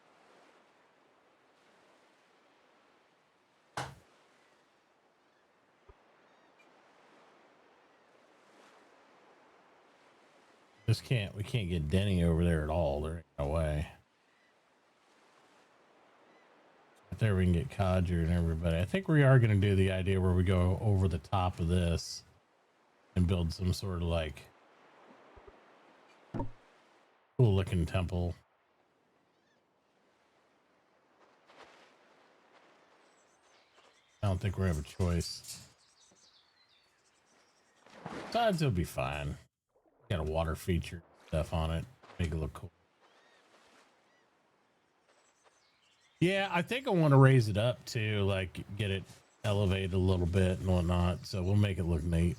We can't get Denny over there at all. There ain't no way. But there we can get Codger and everybody. I think we are going to do the idea where we go over the top of this and build some sort of like cool looking temple. I don't think we have a choice. Besides, it'll be fine. Got a water feature stuff on it. Make it look cool. Yeah, I think I want to raise it up too, like get it elevated a little bit and whatnot. So we'll make it look neat.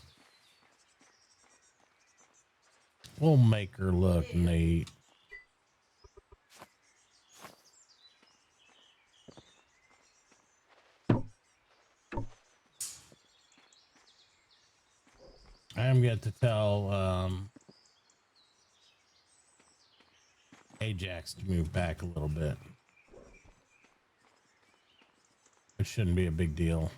We'll make her look neat. I am yet to tell Ajax to move back a little bit. It shouldn't be a big deal.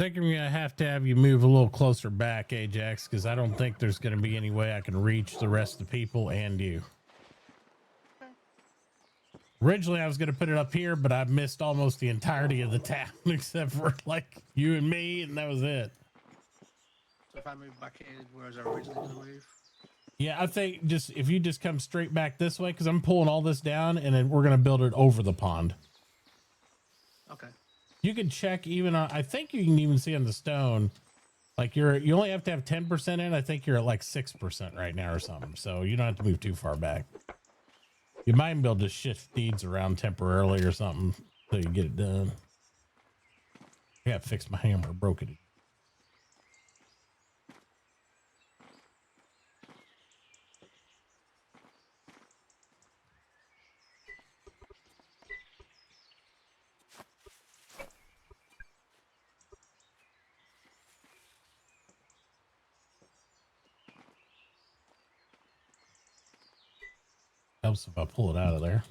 think I'm gonna have to have you move a little closer back, Ajax, because I don't think there's gonna be any way I can reach the rest of the people and you. Originally, I was gonna put it up here, but I missed almost the entirety of the town except for like you and me, and that was it. So if I move back in where I was originally going to move? Yeah, I think if you just come straight back this way, because I'm pulling all this down, and then we're gonna build it over the pond. Okay. You can check even on, I think you can even see on the stone, like you only have to have 10% in. I think you're at like 6% right now or something. So you don't have to move too far back. You might be able to shift deeds around temporarily or something until you get it done. I gotta fix my hammer, broke it. Helps if I pull it out of there.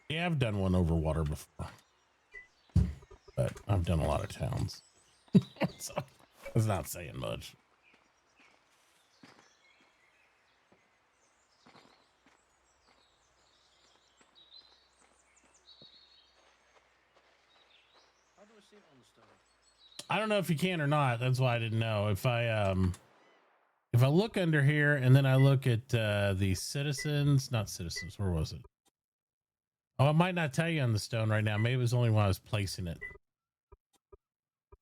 Yeah, I've done one over water before, but I've done a lot of towns. So that's not saying much. How do I see it on the stone? I don't know if you can or not. That's why I didn't know. If I look under here and then I look at the citizens, not citizens, where was it? Oh, it might not tell you on the stone right now. Maybe it was only when I was placing it.